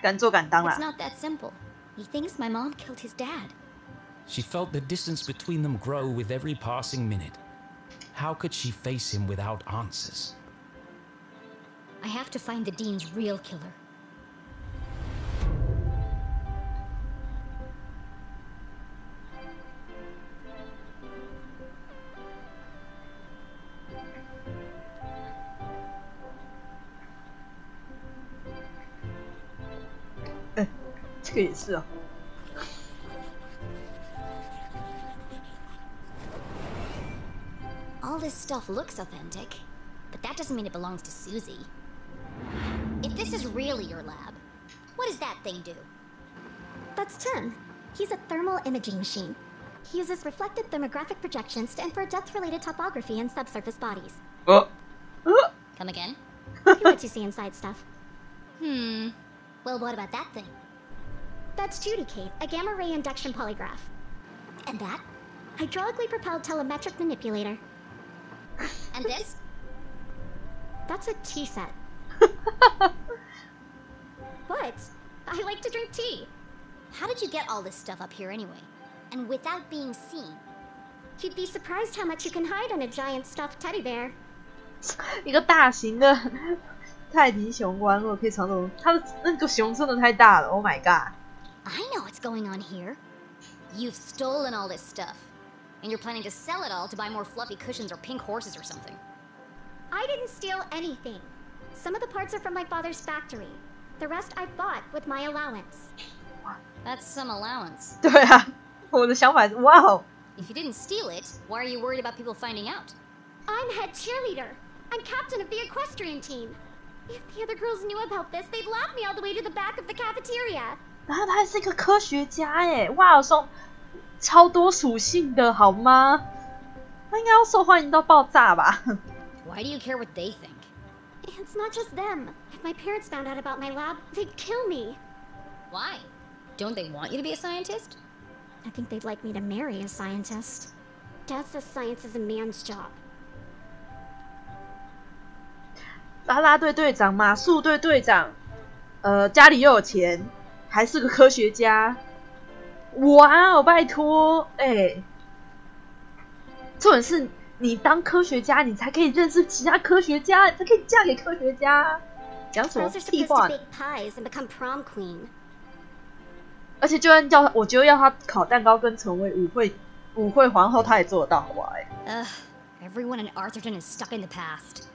敢做敢当
It's
啦。
not that simple. He thinks my mom killed his dad.
She felt the distance between them grow with every passing minute. How could she face him without answers?
I have to find the Dean's real killer.
Eh, 这个也是哦。
All this stuff looks authentic, but that doesn't mean it belongs to Susie. If this is really your lab, what does that thing do?
That's Tim. He's a thermal imaging machine. He uses reflected thermographic projections to infer depth-related topography in subsurface bodies.
Come again?
He lets you see inside stuff.
Well, what about that thing?
That's Judy Kate, a gamma-ray induction polygraph.
And that?
Hydraulically propelled telemetric manipulator.
And this?
That's a tea set. What? I like to drink tea.
How did you get all this stuff up here anyway? And without being seen?
You'd be surprised how much you can hide in a giant stuffed teddy bear.
一个大型的泰迪熊关，如果可以藏走，它的那个熊真的太大了。Oh my god!
I know what's going on here. You've stolen all this stuff. And you're planning to sell it all to buy more fluffy cushions or pink horses or something.
I didn't steal anything. Some of the parts are from my father's factory. The rest I bought with my allowance.
That's some allowance.
对啊，我的想法是，哇哦！
If you didn't steal it, why are you worried about people finding out?
I'm head cheerleader. I'm captain of the equestrian team. If the other girls knew about this, they'd laugh me all the way to the back of the cafeteria.
然后他还是一个科学家耶！哇，超多属性的好吗？他应该要受欢迎到爆炸吧
Why do you care what they think?
It's not just them. If my parents found out about my lab, they'd kill me.
Why? Don't they want you to be a scientist?
I think they'd like me to marry a scientist. Dad says science is a man's job.
啦啦队队长、马术队队长，家里又有钱，还是个科学家。哇哦，拜托，哎，重点是你当科学家，你才可以认识其他科学家，才可以嫁给科学家。讲什么
Girls are
屁
supposed to
话？
bake pies and become prom queen.
而且就算叫我就要他烤蛋糕跟成为舞会皇后，他也做得到，好不好？哎。
Everyone in Arthurton is stuck in the past.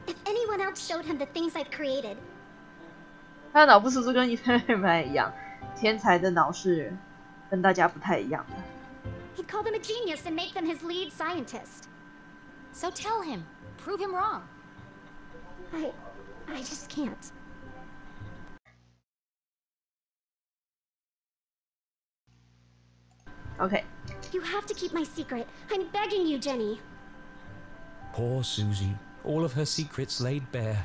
If anyone else showed him the things I've created.
他的脑部是不是跟一般人不太一样？天才的脑是跟大家不太一样的。
He'd call them a genius and make them his lead scientist.
So tell him. Prove him wrong.
I just can't.
Okay.
You have to keep my secret. I'm begging you, Jenny.
Poor Susie. All of her secrets laid bare.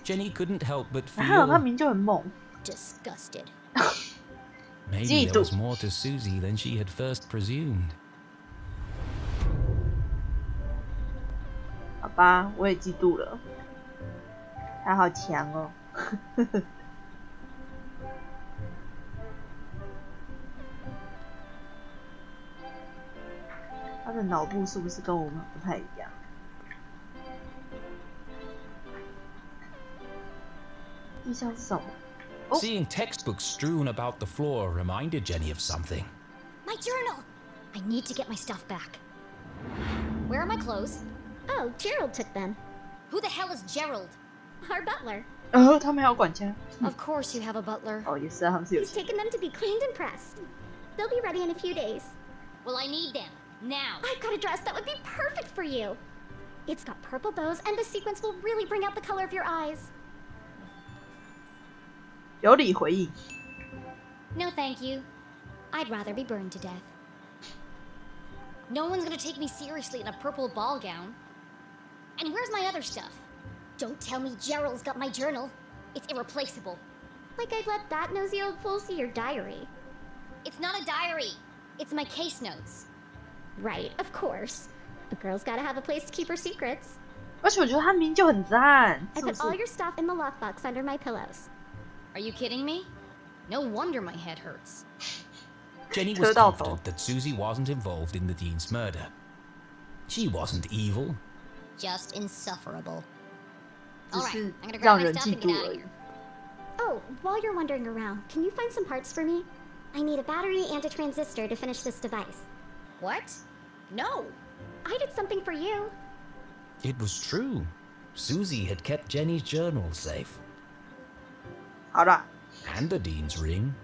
Jenny couldn't help but
还有他
feel
名就很猛。
Disgusted.
maybe there was more to Susie than she had first presumed.
好吧，我也嫉妒了。他好强哦。他的脑部是不是跟我们不太一样？地上是什么？
Seeing textbooks strewn about the floor reminded Jenny of something.
My journal! I need to get my stuff back. Where are my clothes?
Oh, Gerald took them.
Who the hell is Gerald?
Our butler.
他们还有管家。
Of course you have a butler.
哦，也是啊，他们是有
He's
钱。
taken them to be cleaned and pressed. They'll be ready in a few days.
Well, I need them. Now.
I've got a dress that would be perfect for you. It's got purple bows, and the sequins will really bring out the color of your eyes.
有理回应。
No, thank you. I'd rather be burned to death. No one's gonna take me seriously in a purple ball gown. And where's my other stuff? Don't tell me Gerald's got my journal. It's irreplaceable.
Like I'd let that nosy old fool see your diary.
It's not a diary. It's my case notes.
Right, of course. A girl's gotta have a place to keep her secrets.
而且我觉得他明明就很赞，
I
是不
put all
是？
your stuff in the lockbox under my pillows.
Are you kidding me? No wonder my head hurts.
Jenny was confident that Susie wasn't involved in the Dean's murder. She wasn't evil.
Just insufferable.
只
All right,
是
I'm gonna
让
grab my
人
stuff
嫉
and
妒
get out
而
of
已
here.。
Oh, while you're wandering around, can you find some parts for me? I need a battery and a transistor to finish this device.
What? No.
I did something for you.
It was true. Susie had kept Jenny's journal safe.
好啦，
And the Dean's ring.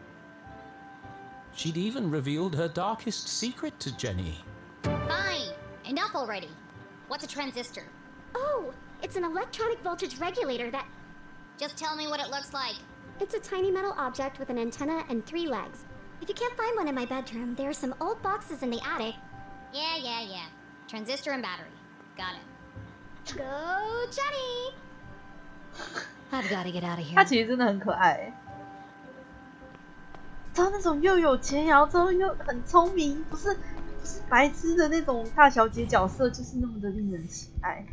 She'd even revealed her darkest secret to Jenny.
Fine. Enough already. What's a transistor?
Oh, it's an electronic voltage regulator that...
Just tell me what it looks like.
It's a tiny metal object with an antenna and 3 legs. If you can't find one in my bedroom, there are some old boxes in the attic.
Yeah. Transistor and battery. Got it.
Go, Jenny!
I've got to get out of here.
他其实真的很可爱。知道那种又有钱，然后之后又很聪明，不是白痴的那种大小姐角色，就是那么的令人喜爱。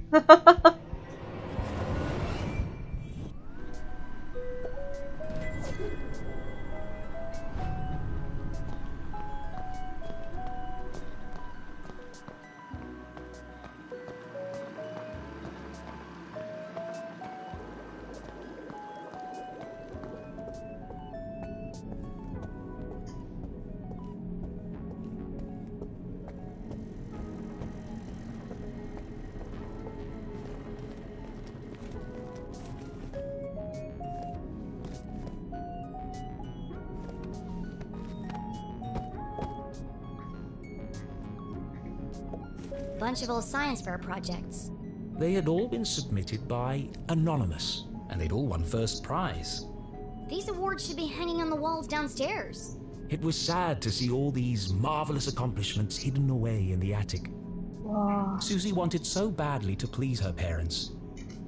Bunch of old science fair projects.
They had all been submitted by Anonymous, and they'd all won first prize.
These awards should be hanging on the walls downstairs.
It was sad to see all these marvelous accomplishments hidden away in the attic.
Wow.
Susie wanted so badly to please her parents,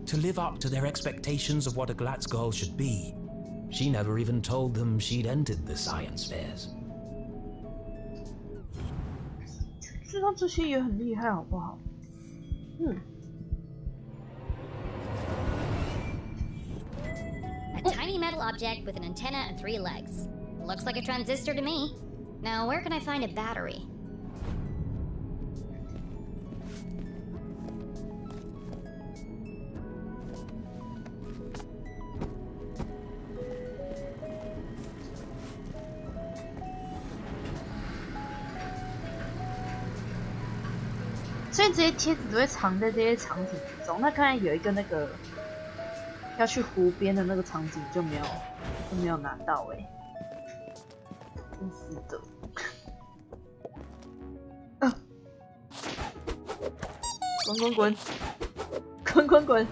to live up to their expectations of what a Glatz girl should be. She never even told them she'd entered the science fairs.
知道这些也很厉害，好不好？嗯。
A tiny metal object with an antenna and 3 legs. Looks like a transistor to me. Now, where can I find a battery? .
所以这些贴纸都会藏在这些场景之中。那刚才有一个那个要去湖边的那个场景就没有拿到哎、真是的。滚滚滚，滚滚滚。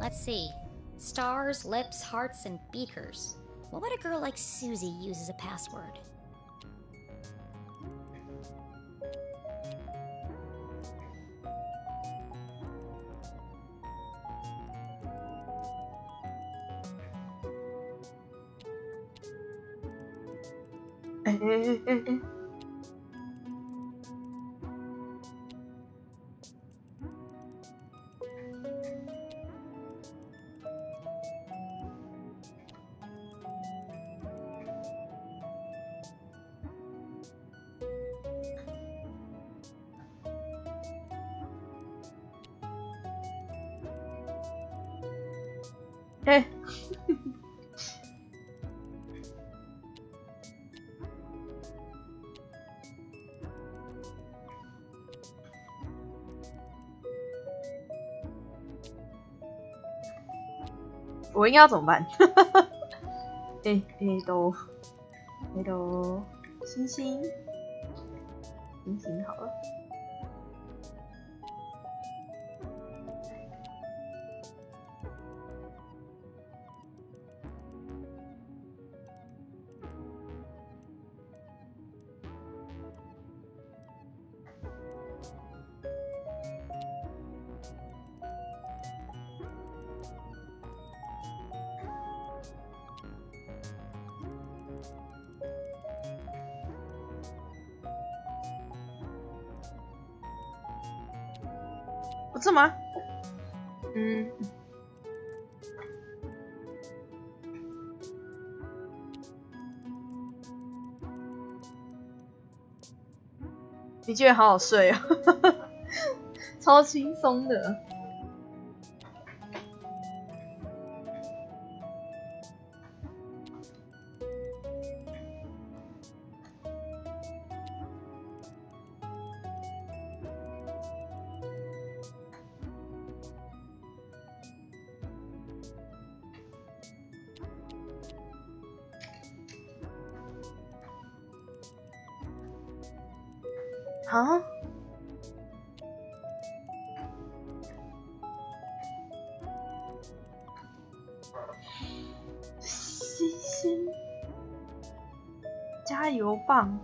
Let's see. Stars, lips, hearts, and beakers. What would a girl like Susie use as a password?
哎、我应该要怎么办？都星星好了。这吗？你觉得好好睡啊，超轻松的。啊？星星，加油棒，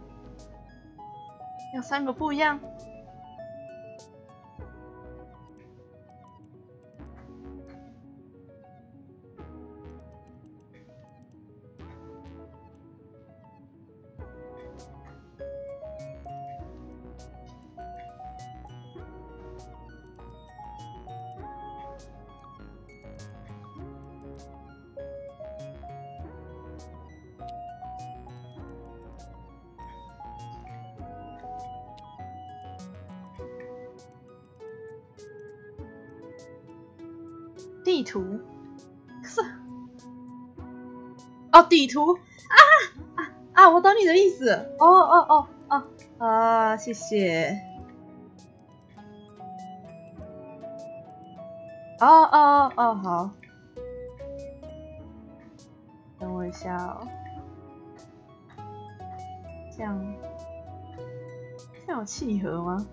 有3个不一样。地图是哦，地图我懂你的意思。谢谢。好，等我一下哦。这样有契合吗？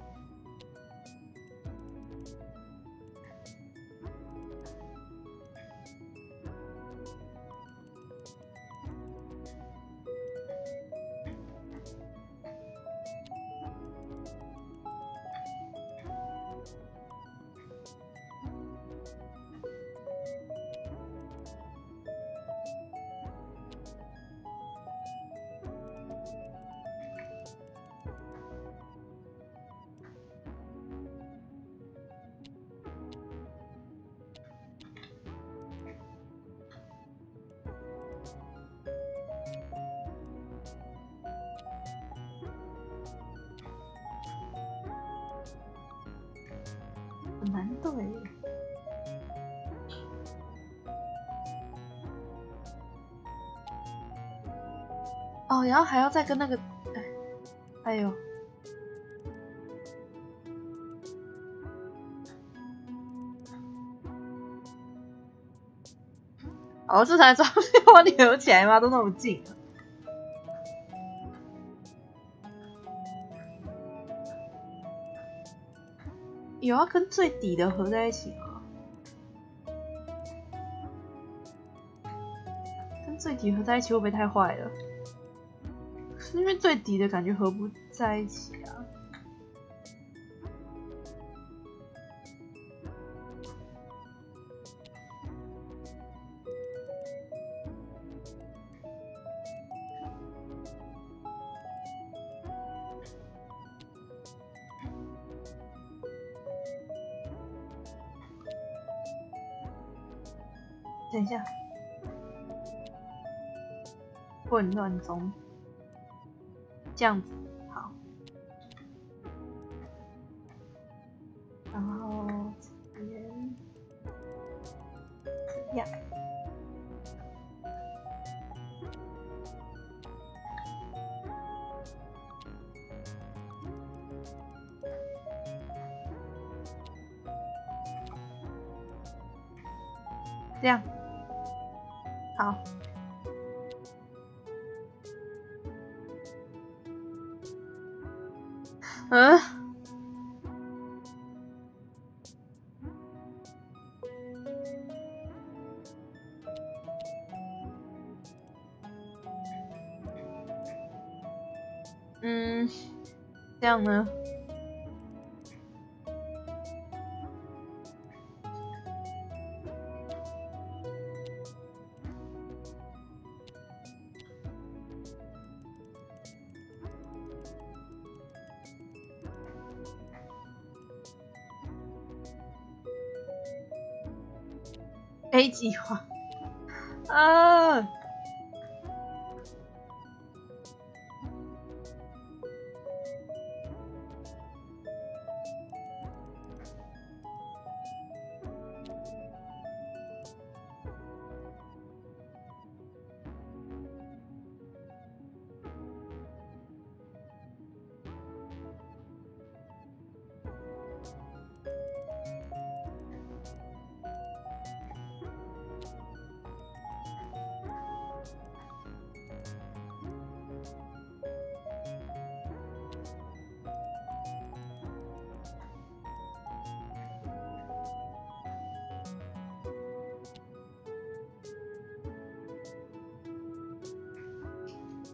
很难对。哦，然后还要再跟那个，哎呦，哦，这才知道要把你合起来吗？都那么近了。有要跟最底的合在一起吗？跟最底合在一起会不会太坏了？是因为最底的感觉合不在一起啊。等一下，混乱中，这样子好，然后这边这样，亮。好。嗯。这样呢？A 计划啊！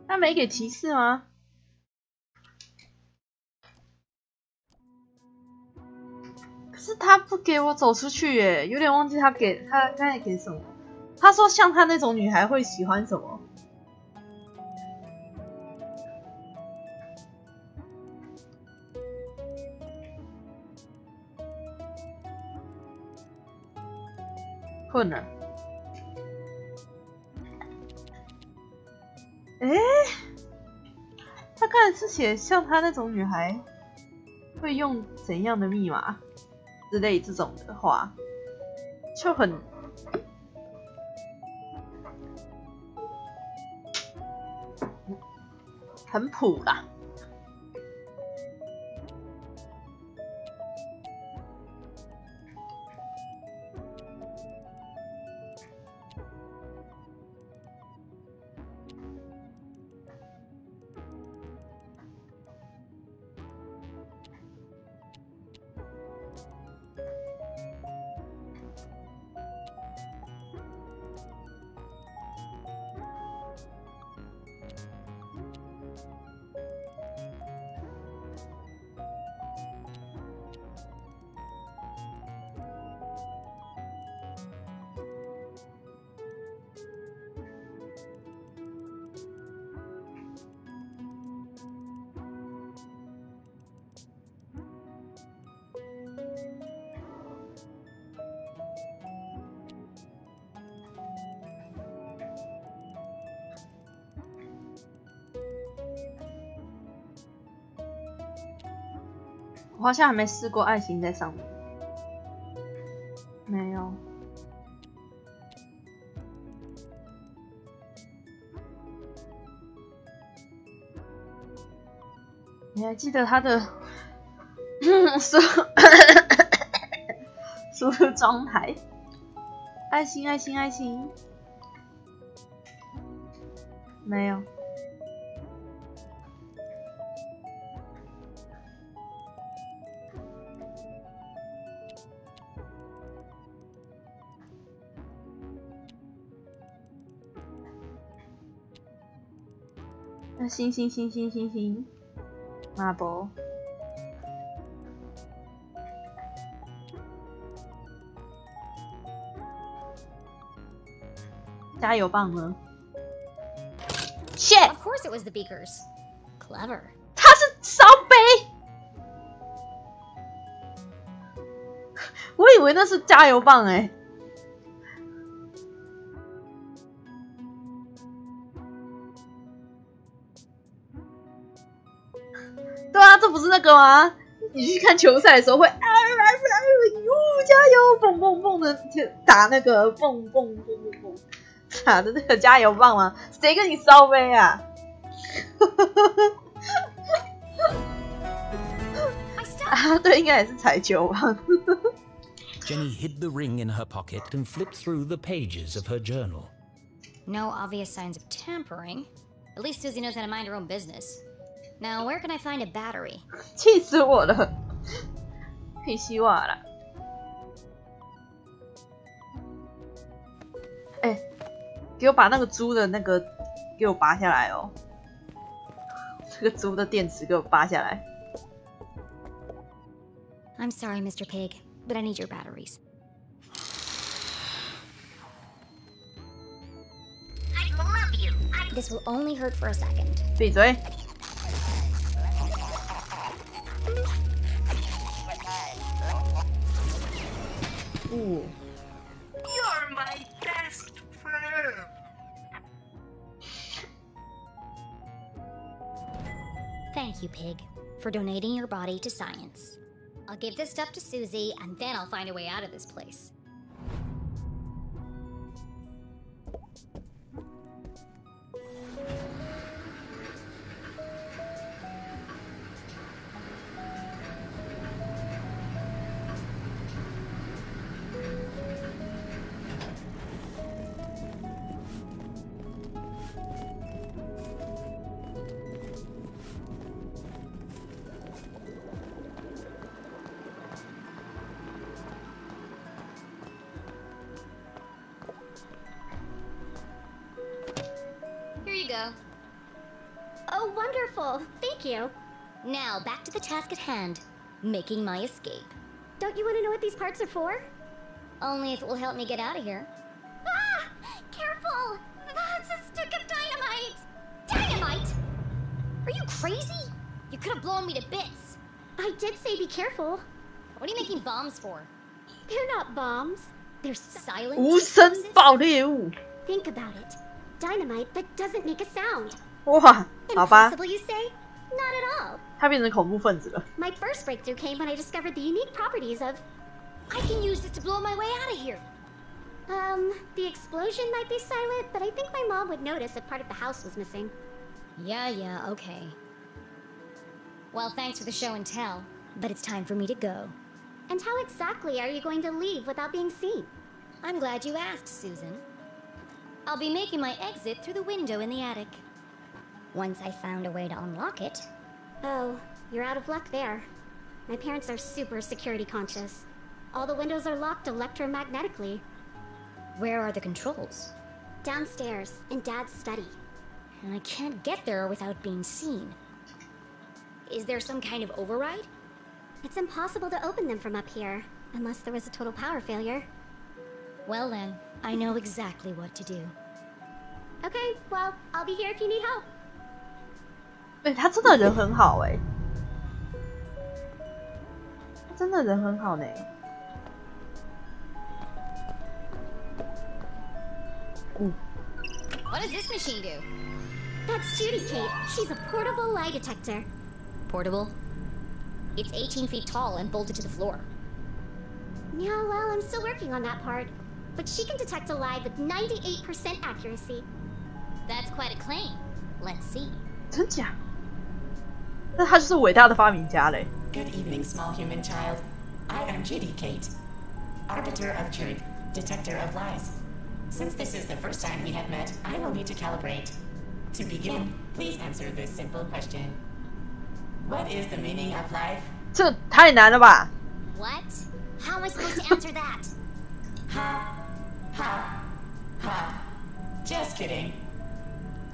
他没给提示吗？可是他不给我走出去耶，有点忘记他刚才给什么。他说像他那种女孩会喜欢什么？困了。他刚才是写像他那种女孩会用怎样的密码之类这种的话，就很普啦。我好像还没试过爱心在上面，没有。你还记得他的梳妆台？爱心，爱心，爱心，没有。星星星星星星，马博，加油棒呢 ？Shit!
Of course it was the beakers. Clever.
它是烧杯，我以为那是加油棒哎。对啊，这不是那个吗？你去看球赛的时候会加油，蹦蹦蹦的打那个蹦蹦蹦蹦蹦，打的那个加油棒吗？谁跟你烧杯啊？啊，对，应该也是踩球棒。
Jenny hid the ring in her pocket and flipped through the pages of her journal.
No obvious signs of tampering. At least Susie knows how to mind her own business. Now, where can I find a battery?
气死我了！屁希望啦！哎，给我把那个猪的那个给我拔下来哦！这个猪的电池给我拔下来。
I'm sorry, Mr. Pig, but I need your batteries. I love you. This will only hurt for a second.
闭嘴！Ooh.
You're my best friend.
Thank you, Pig, for donating your body to science. I'll give this stuff to Susie, and then I'll find a way out of this place. Here you go.
Oh, wonderful. Thank you.
Now, back to the task at hand. Making my escape.
Don't you want to know what these parts are for?
Only if it will help me get out of here.
Ah! Careful! That's a stick of dynamite!
Dynamite? Are you crazy? You could have blown me to bits.
I did say be careful.
What are you making bombs for?
They're not bombs.
They're silent.
无声爆裂物。
Think about it. Dynamite that doesn't make a sound.
哇，好吧。
Impossible, you say? Not at all.
他变成恐怖分子了。
My first breakthrough came when I discovered the unique properties of...
I can use this to blow my way out of here.
The explosion might be silent, but I think my mom would notice if part of the house was missing.
Yeah, okay. Well, thanks for the show and tell, but it's time for me to go.
And how exactly are you going to leave without being seen?
I'm glad you asked, Susan. I'll be making my exit through the window in the attic. Once I found a way to unlock it.
Oh, you're out of luck there. My parents are super security conscious. All the windows are locked electromagnetically.
Where are the controls?
Downstairs, in Dad's study.
And I can't get there without being seen. Is there some kind of override?
It's impossible to open them from up here, unless there was a total power failure.
Well then, I know exactly what to do.
Okay, well, I'll be here if you need help.
哎，他真的人很好哎，他真的人很好呢。
What does this machine do?
That's Judy, Kate. She's a portable lie detector.
Portable? It's 18 feet tall and bolted to the floor.
Yeah, well, I'm still working on that part. But she can detect a lie with 98% accuracy.
That's quite a claim. Let's see.
真假？那他就是伟大的发明家嘞。
Good evening, small human child. I am Judy, Kate. Arbiter of truth, detector of lies. Since this is the first time we have met, I will need to calibrate. To begin, please answer this simple question. What is the meaning of life?
这太难了吧
What? How am I supposed to answer that?
Ha, ha, ha. Just kidding.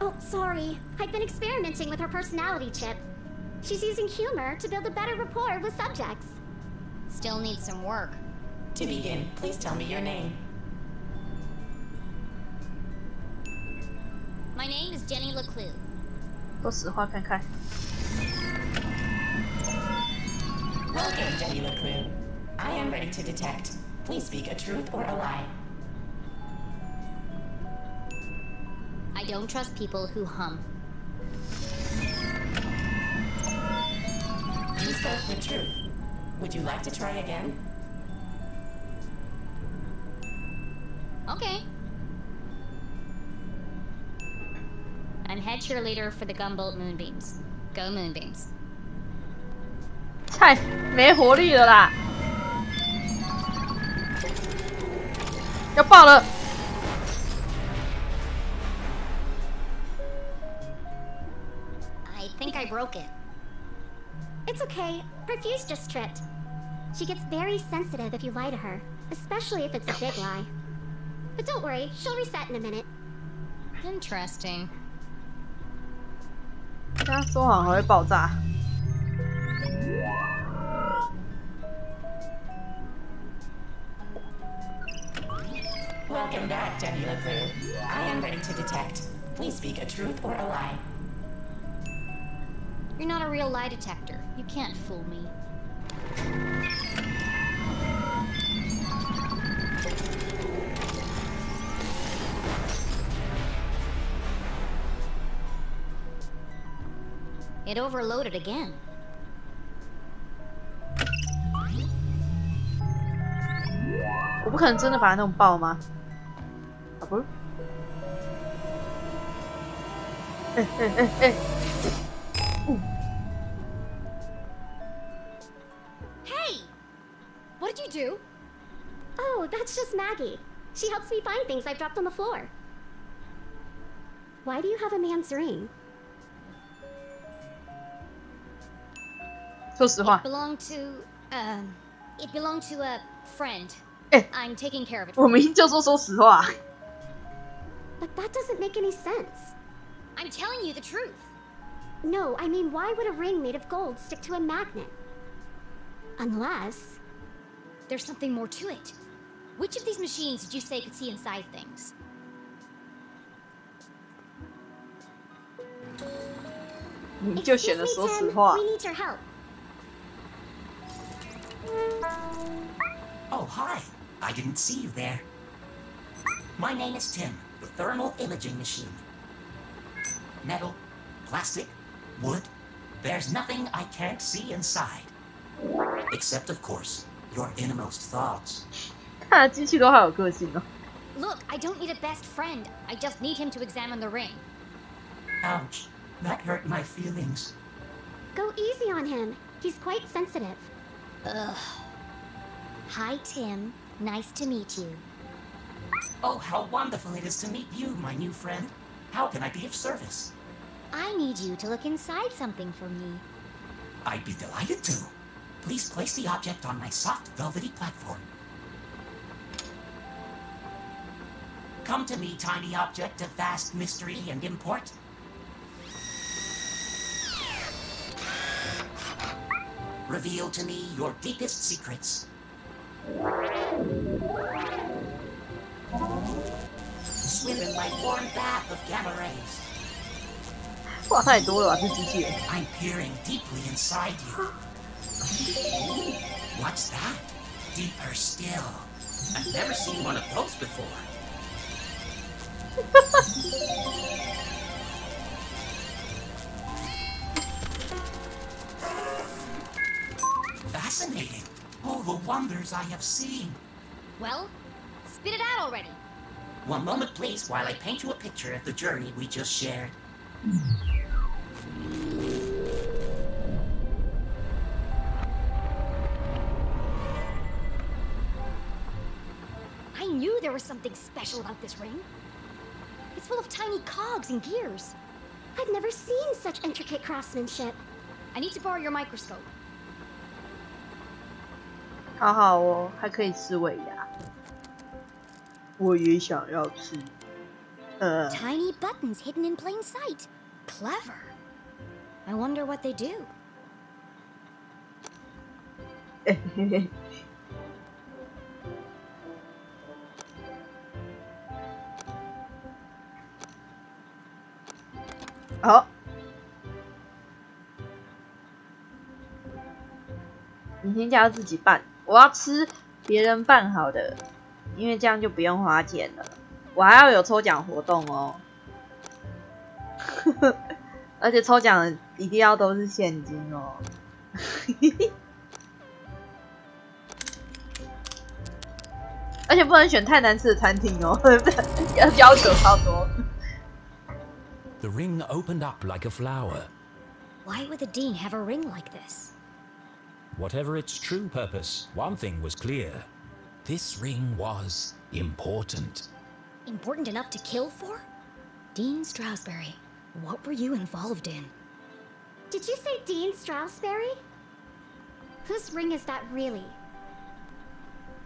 Oh, sorry. I've been experimenting with her personality chip. She's using humor to build a better rapport with subjects.
Still needs some work.
To begin, please tell me your name.
My name is Jenny LeClue.
说实话看看。
Welcome, Jenny LeClue. I am ready to detect. Please speak a truth or a lie.
I don't trust people who hum.
You spoke the truth. Would you like to try again?
Okay. I'm head cheerleader for the Gumboldt Moonbeams. Go Moonbeams.
太没活力了啦！要爆了！
I think I broke it.
It's okay. Her fuse just tripped. She gets very sensitive if you lie to her, especially if it's a big lie. But don't worry, she'll reset in a minute.
Interesting.
这样说好还会爆炸。
Welcome back, Jenny LeClue. I am ready to detect. Please speak a truth or a lie.
You're not a real lie detector. You can't fool me. It overloaded again.
我不可能真的把它弄爆吗？啊不是。
Hey! What did you do?
Oh, that's just Maggie. She helps me find things I've dropped on the floor. Why do you have a man's ring?
说实话
It belonged to a friend. I'm taking care of it.
我明明就说实话。
But that doesn't make any sense.
I'm telling you the truth.
No, I mean, why would a ring made of gold stick to a magnet? Unless...
There's something more to it. Which of these machines did you say could see inside things?
你就选了说实话。
We need your help.
Oh, hi. I didn't see you there. My name is Tim, the thermal imaging machine. Metal, plastic, wood. There's nothing I can't see inside. Except, of course, your innermost thoughts.
他的机器都好有个性哦。
Look, I don't need a best friend. I just need him to examine the ring.
Ouch. That hurt my feelings.
Go easy on him. He's quite sensitive.
Ugh. Hi, Tim. Nice to meet you.
Oh, how wonderful it is to meet you, my new friend. How can I be of service?
I need you to look inside something for me.
I'd be delighted to. Please place the object on my soft, velvety platform. Come to me, tiny object of vast mystery and import. Reveal to me your deepest secrets. Swim in my warm bath of gamma rays.
话太多了吧，这机器人。
I'm peering deeply inside you. What's that? Deeper still. I've never seen one of those before. Fascinating. Oh, the wonders I have seen.
Well, spit it out already.
One moment, please, while I paint you a picture of the journey we just shared.
I knew there was something special about this ring. It's full of tiny cogs and gears.
I've never seen such intricate craftsmanship.
I need to borrow your microscope.
好好哦，还可以吃尾牙。我也想要吃。
Tiny buttons hidden in plain sight. Clever. I wonder what they do. 好，明天就要自己办。我要吃别人办好的，因为这样就不用花钱了。我还要有抽奖活动哦，而且抽奖一定要都是现金哦。而且不能选太难吃的餐厅哦，要求超多。
The ring opened up like a flower.
Why would the Dean have a ring like this?
Whatever its true purpose, one thing was clear. This ring was important.
Important enough to kill for? Dean Stroudsbury, what were you involved in?
Did you say Dean Stroudsbury? Whose ring is that really?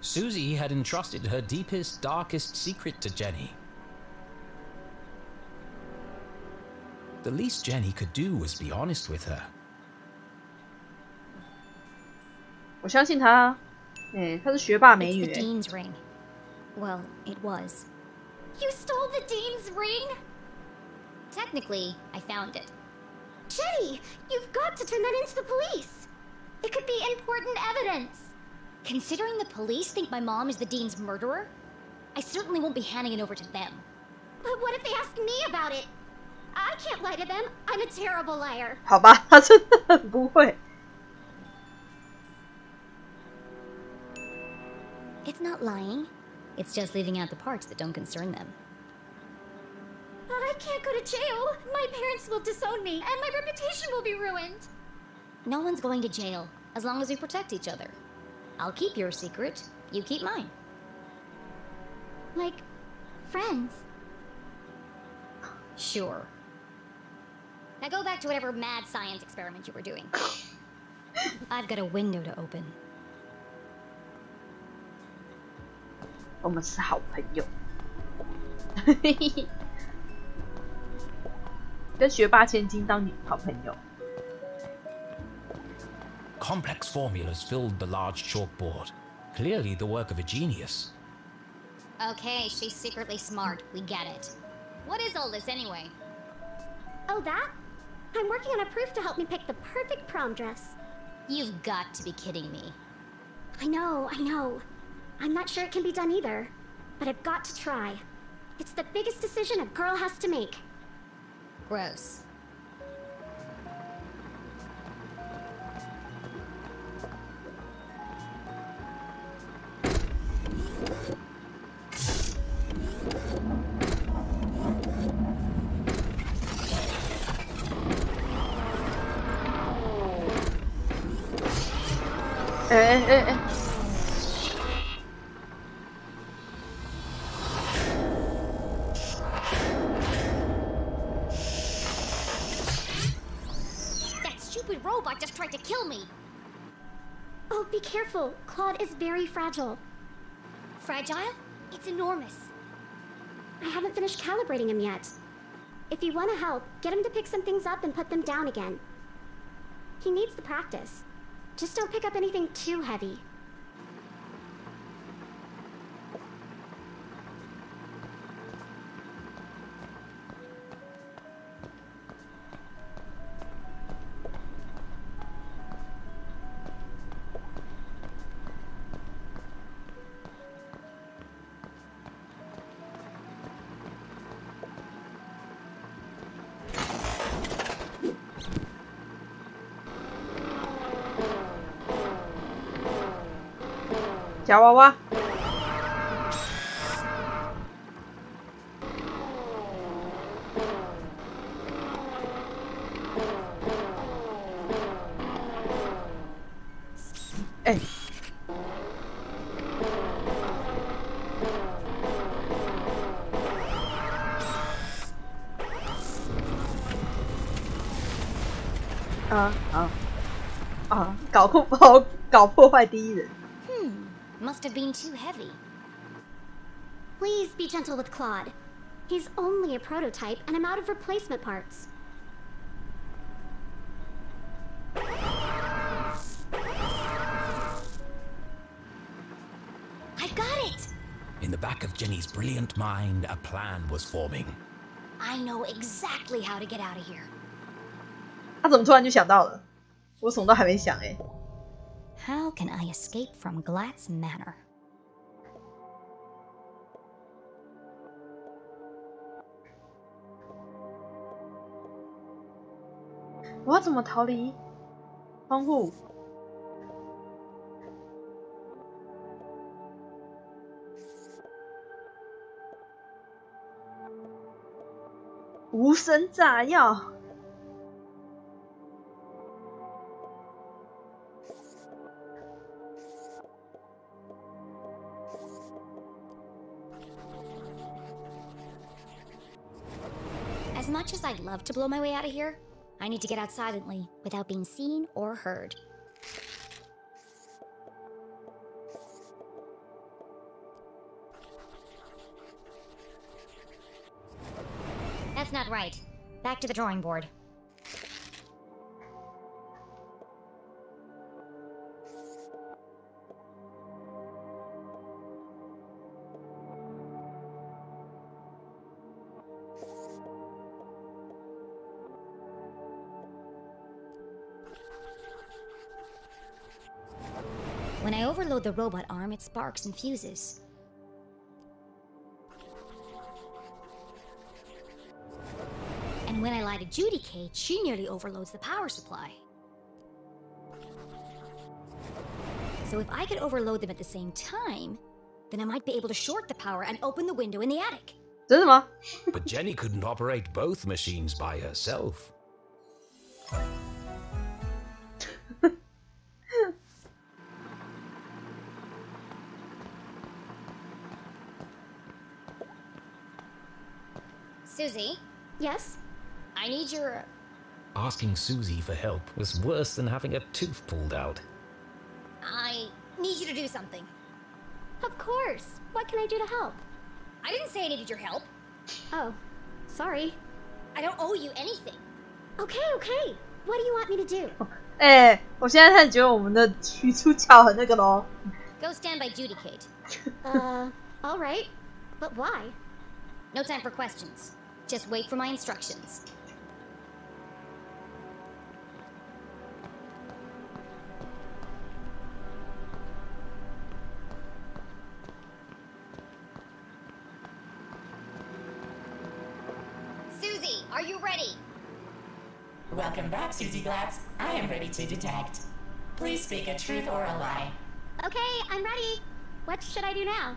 Susie had entrusted her deepest, darkest secret to Jenny. The least Jenny could do was be honest with her.
我相信她，她是学霸美
It's
女
the Dean's ring. Well, it was.
You stole the Dean's ring?
Technically, I found it.
Jenny, you've got to turn that into the police. It could be important evidence.
Considering the police think my mom is the Dean's murderer, I certainly won't be handing it over to them.
But what if they ask me about it? I can't lie to them. I'm a terrible liar.
好吧，她真的很不会。
It's not lying. It's just leaving out the parts that don't concern them.
I can't go to jail. My parents will disown me, and my reputation will be ruined.
No one's going to jail, as long as we protect each other. I'll keep your secret, you keep mine.
Like, friends.
Sure. Now go back to whatever mad science experiment you were doing. I've got a window to open.
我们是好朋友。跟学霸千金当你好朋友。
Complex formulas filled the large chalkboard, clearly the work of a genius.
Okay, she's secretly smart. We get it. What is all this anyway?
Oh, that? I'm working on a proof to help me pick the perfect prom dress.
You've got to be kidding me.
I know. I'm not sure it can be done either, but I've got to try. It's the biggest decision a girl has to make.
Gross. That stupid robot just tried to kill me.
Oh, be careful. Claude is very fragile.
Fragile? It's enormous.
I haven't finished calibrating him yet. If you want to help, get him to pick some things up and put them down again. He needs the practice. Just don't pick up anything too heavy.
« 夹娃娃。搞破坏第一人。
Must have been too heavy.
Please be gentle with Claude. He's only a prototype, and I'm out of replacement parts.
I got it!
In the back of Jenny's brilliant mind, a plan was forming.
I know exactly how to get out of here.
他怎么突然就想到了？我什么都还没想哎。
How can I escape from Glatz Manor?
我要怎么逃离窗户？无声炸药。
much as I'd love to blow my way out of here, I need to get out silently without being seen or heard. That's not right. Back to the drawing board. When I overload the robot arm, it sparks and fuses. And when I light Adjudicate, she nearly overloads the power supply. So if I could overload them at the same time, then I might be able to short the power and open the window in the attic.
真的吗？
But Jenny couldn't operate both machines by herself.
Susie?
Yes?
I need your...
Asking Susie for help was worse than having a tooth pulled out.
I need you to do something.
Of course. What can I do to help?
I didn't say I needed your help.
Oh, sorry.
I don't owe you anything.
Okay, okay. What do you want me to do?
我现在开始觉得我们的女主角很那个咯。
Go stand by Adjudicate.
All right. But why?
No time for questions. Just wait for my instructions. Susie, are you ready?
Welcome back, Susie Glatz. I am ready to detect. Please speak a truth or a lie.
Okay, I'm ready. What should I do now?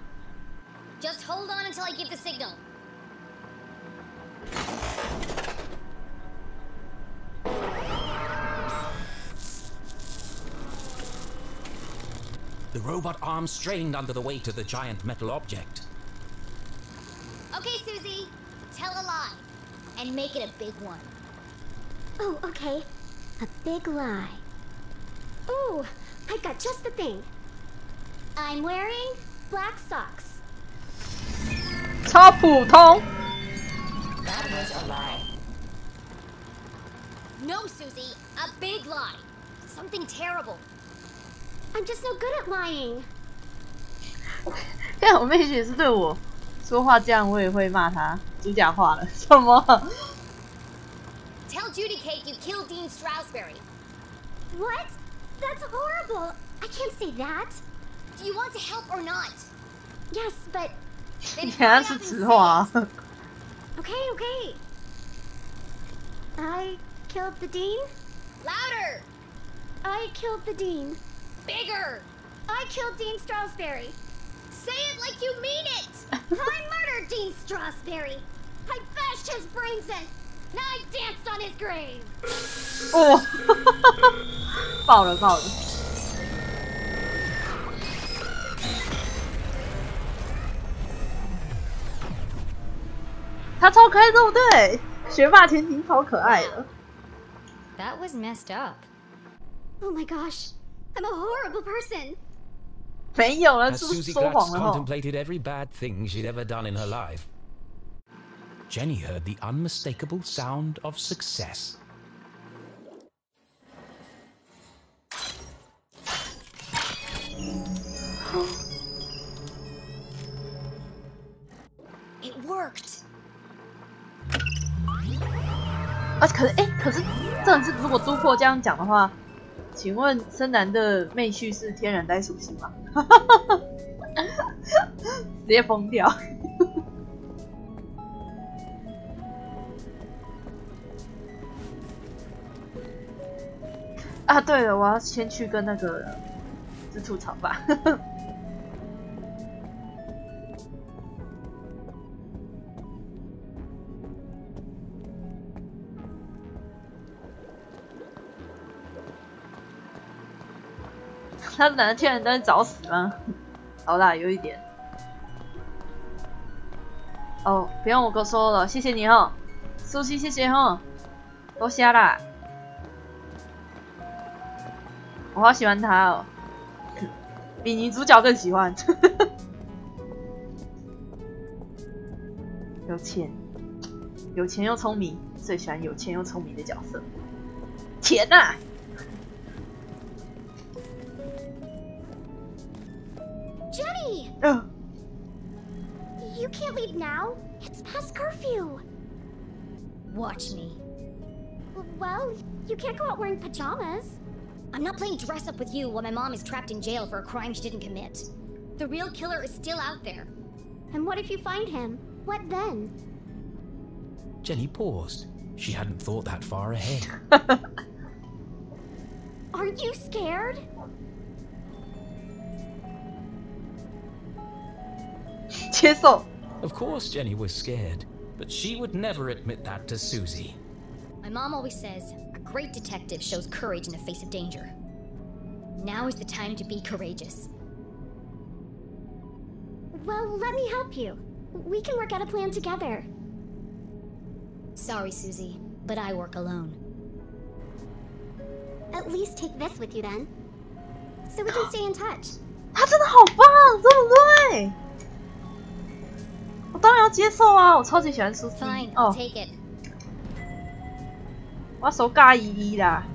Just hold on until I give the signal.
The robot arm strained under the weight of the giant metal object.
Okay, Susie. Tell a lie. And make it a big one.
Oh, okay. A big lie. Ooh, I got just the thing. I'm wearing black socks.
超普通。
That was a lie.
No, Susie. A big lie. Something terrible.
I'm just no good at lying.
看我妹姐是对我说话这样，我也会骂她主讲话了。什么
Tell Adjudicate you killed Dean Stroudsbury.
What? That's horrible. I can't say that.
Do you want to help or not?
Yes, but...
原来是实话。
Okay, okay. I killed the dean?
Louder!
I killed the dean.
Bigger!
I killed Dean Stroudsbury.
Say it like you mean it!
I murdered Dean Stroudsbury. I bashed his brains in. Now I danced on his grave.
哦，爆了爆了！他超可爱，对不对？学霸甜甜超可爱的。
That was messed up.
Oh my gosh, I'm a horrible person.
没有了，
As
是不是
Susie
说
Glatz
谎了哈？
contemplated every bad thing she'd ever done in her life, Jenny heard the unmistakable sound of success.
It worked.
可是，这种是如果突破这样讲的话，请问深蓝的妹婿是天然呆属性吗？直接疯掉！啊，对了，我要先去跟那个是吐槽吧。他难道天然呆找死吗？好啦，有一点。哦，不用我哥说了，谢谢你哦。苏西，谢谢哈，多谢啦。我好喜欢他哦，比女主角更喜欢。有钱，有钱又聪明，最喜欢有钱又聪明的角色。钱呐、
Jenny! You can't leave now. It's past curfew.
Watch me.
Well, you can't go out wearing pajamas.
I'm not playing dress up with you while my mom is trapped in jail for a crime she didn't commit. The real killer is still out there.
And what if you find him? What then?
Jenny paused. She hadn't thought that far ahead.
Aren't you scared?
Of course Jenny was scared, but she would never admit that to Susie.
My mom always says, a great detective shows courage in the face of danger. Now is the time to be courageous.
Well, let me help you. We can work out a plan together.
Sorry, Susie, but I work alone.
At least take this with you then. So we can stay in touch.
他真的好棒，对不对？我当然要接受啊，我超级喜欢苏西。
Fine, I'll take it.
我要手尬依依啦。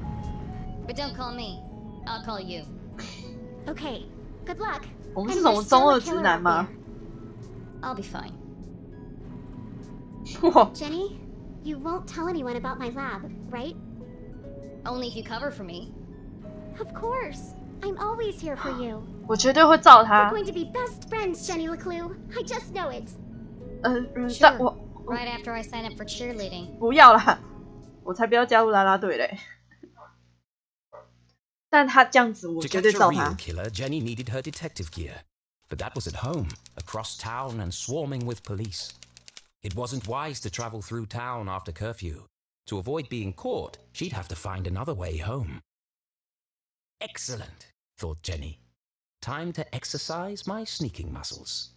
But don't call me. I'll call you.
Okay, good luck.
我们是什么中二直男吗？
I'll be fine.
Jenny, you won't tell anyone about my lab, right?
Only if you cover for me.
Of course. I'm always here for you.
我绝对会罩他。
We're going to be best friends, Jenny LeClue. I just know it.
Sure. Right after I sign up for cheerleading.
不要啦，我才不要加入啦啦队嘞。但他这样子，我
To
绝
catch
对
a
罩
real
他。
killer, Jenny needed her detective gear. But that was at home, across town and swarming with police. It wasn't wise to travel through town after curfew. To avoid being caught, she'd have to find another way home. Excellent, thought Jenny. Time to exercise my sneaking muscles.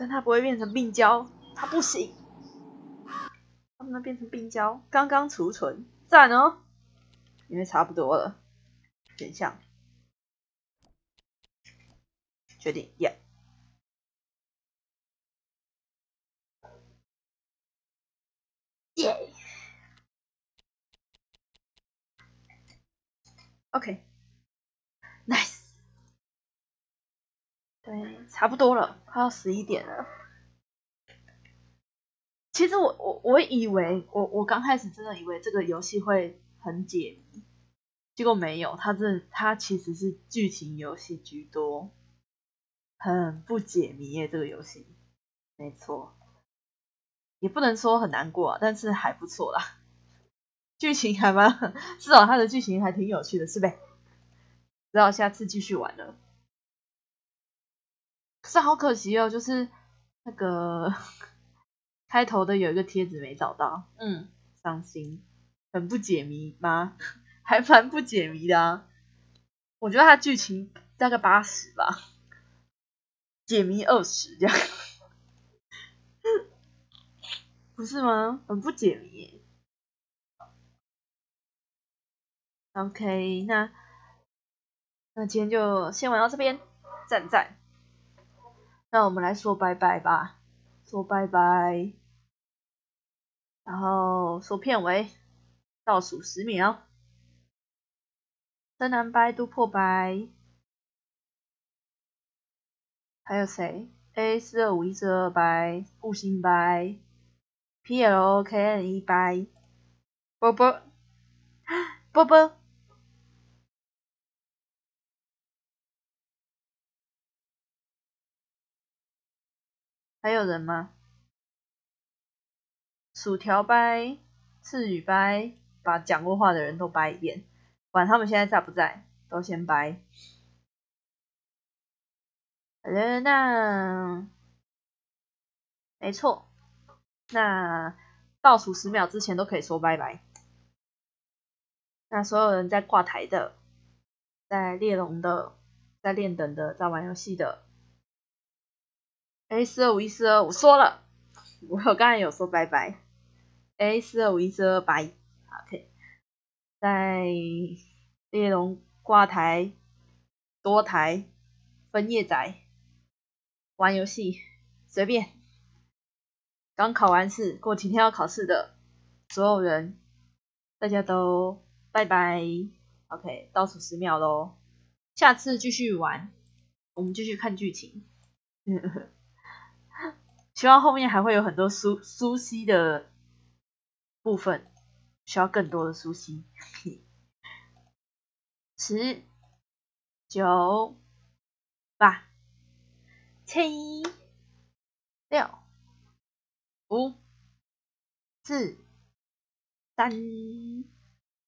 但他不会变成病娇，他不行。他们变成病娇，刚刚储存，赞哦！因为差不多了，选项决定 ，Yeah。耶 ，OK，Nice。对，差不多了，快要11点了。其实我以为我刚开始真的以为这个游戏会很解谜，结果没有，它其实是剧情游戏居多，很不解谜耶这个游戏，没错，也不能说很难过啊，但是还不错啦，剧情还蛮，至少它的剧情还挺有趣的，是呗？只好下次继续玩了。可是好可惜哦，就是那个开头的有一个贴纸没找到，伤心，很不解谜吗？还蛮不解谜的啊。我觉得它剧情大概80吧，解谜20这样，不是吗？很不解谜耶。OK， 那今天就先玩到这边，赞赞。那我们来说拜拜吧，说拜拜，然后说片尾，倒数10秒，深蓝白、都破白，还有谁 ？A425142白，复兴白 ，PLOKN1白，波波，波波。还有人吗？薯条掰、刺羽掰，把讲过话的人都掰一遍，管他们现在在不在，都先掰。好了，那没错，那倒数10秒之前都可以说拜拜。那所有人在挂台的，在猎龙的，在练等的，在玩游戏的。A45142，我说了，我刚才有说拜拜。A45142拜 ，OK。在猎龙挂台、多台、分页仔玩游戏，随便。刚考完试，过几天要考试的所有人，大家都拜拜。OK， 倒数10秒咯，下次继续玩，我们继续看剧情。希望后面还会有很多苏西的部分，需要更多的苏西。10、9、8、7、6、5、4、3、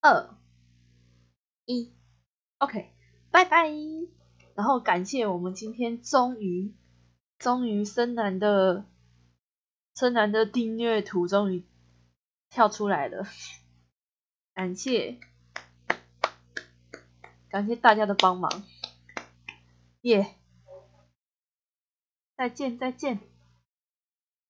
2、1 ，OK， 拜拜。然后感谢我们今天终于深蓝的订阅图终于跳出来了，感谢大家的帮忙，耶！再见。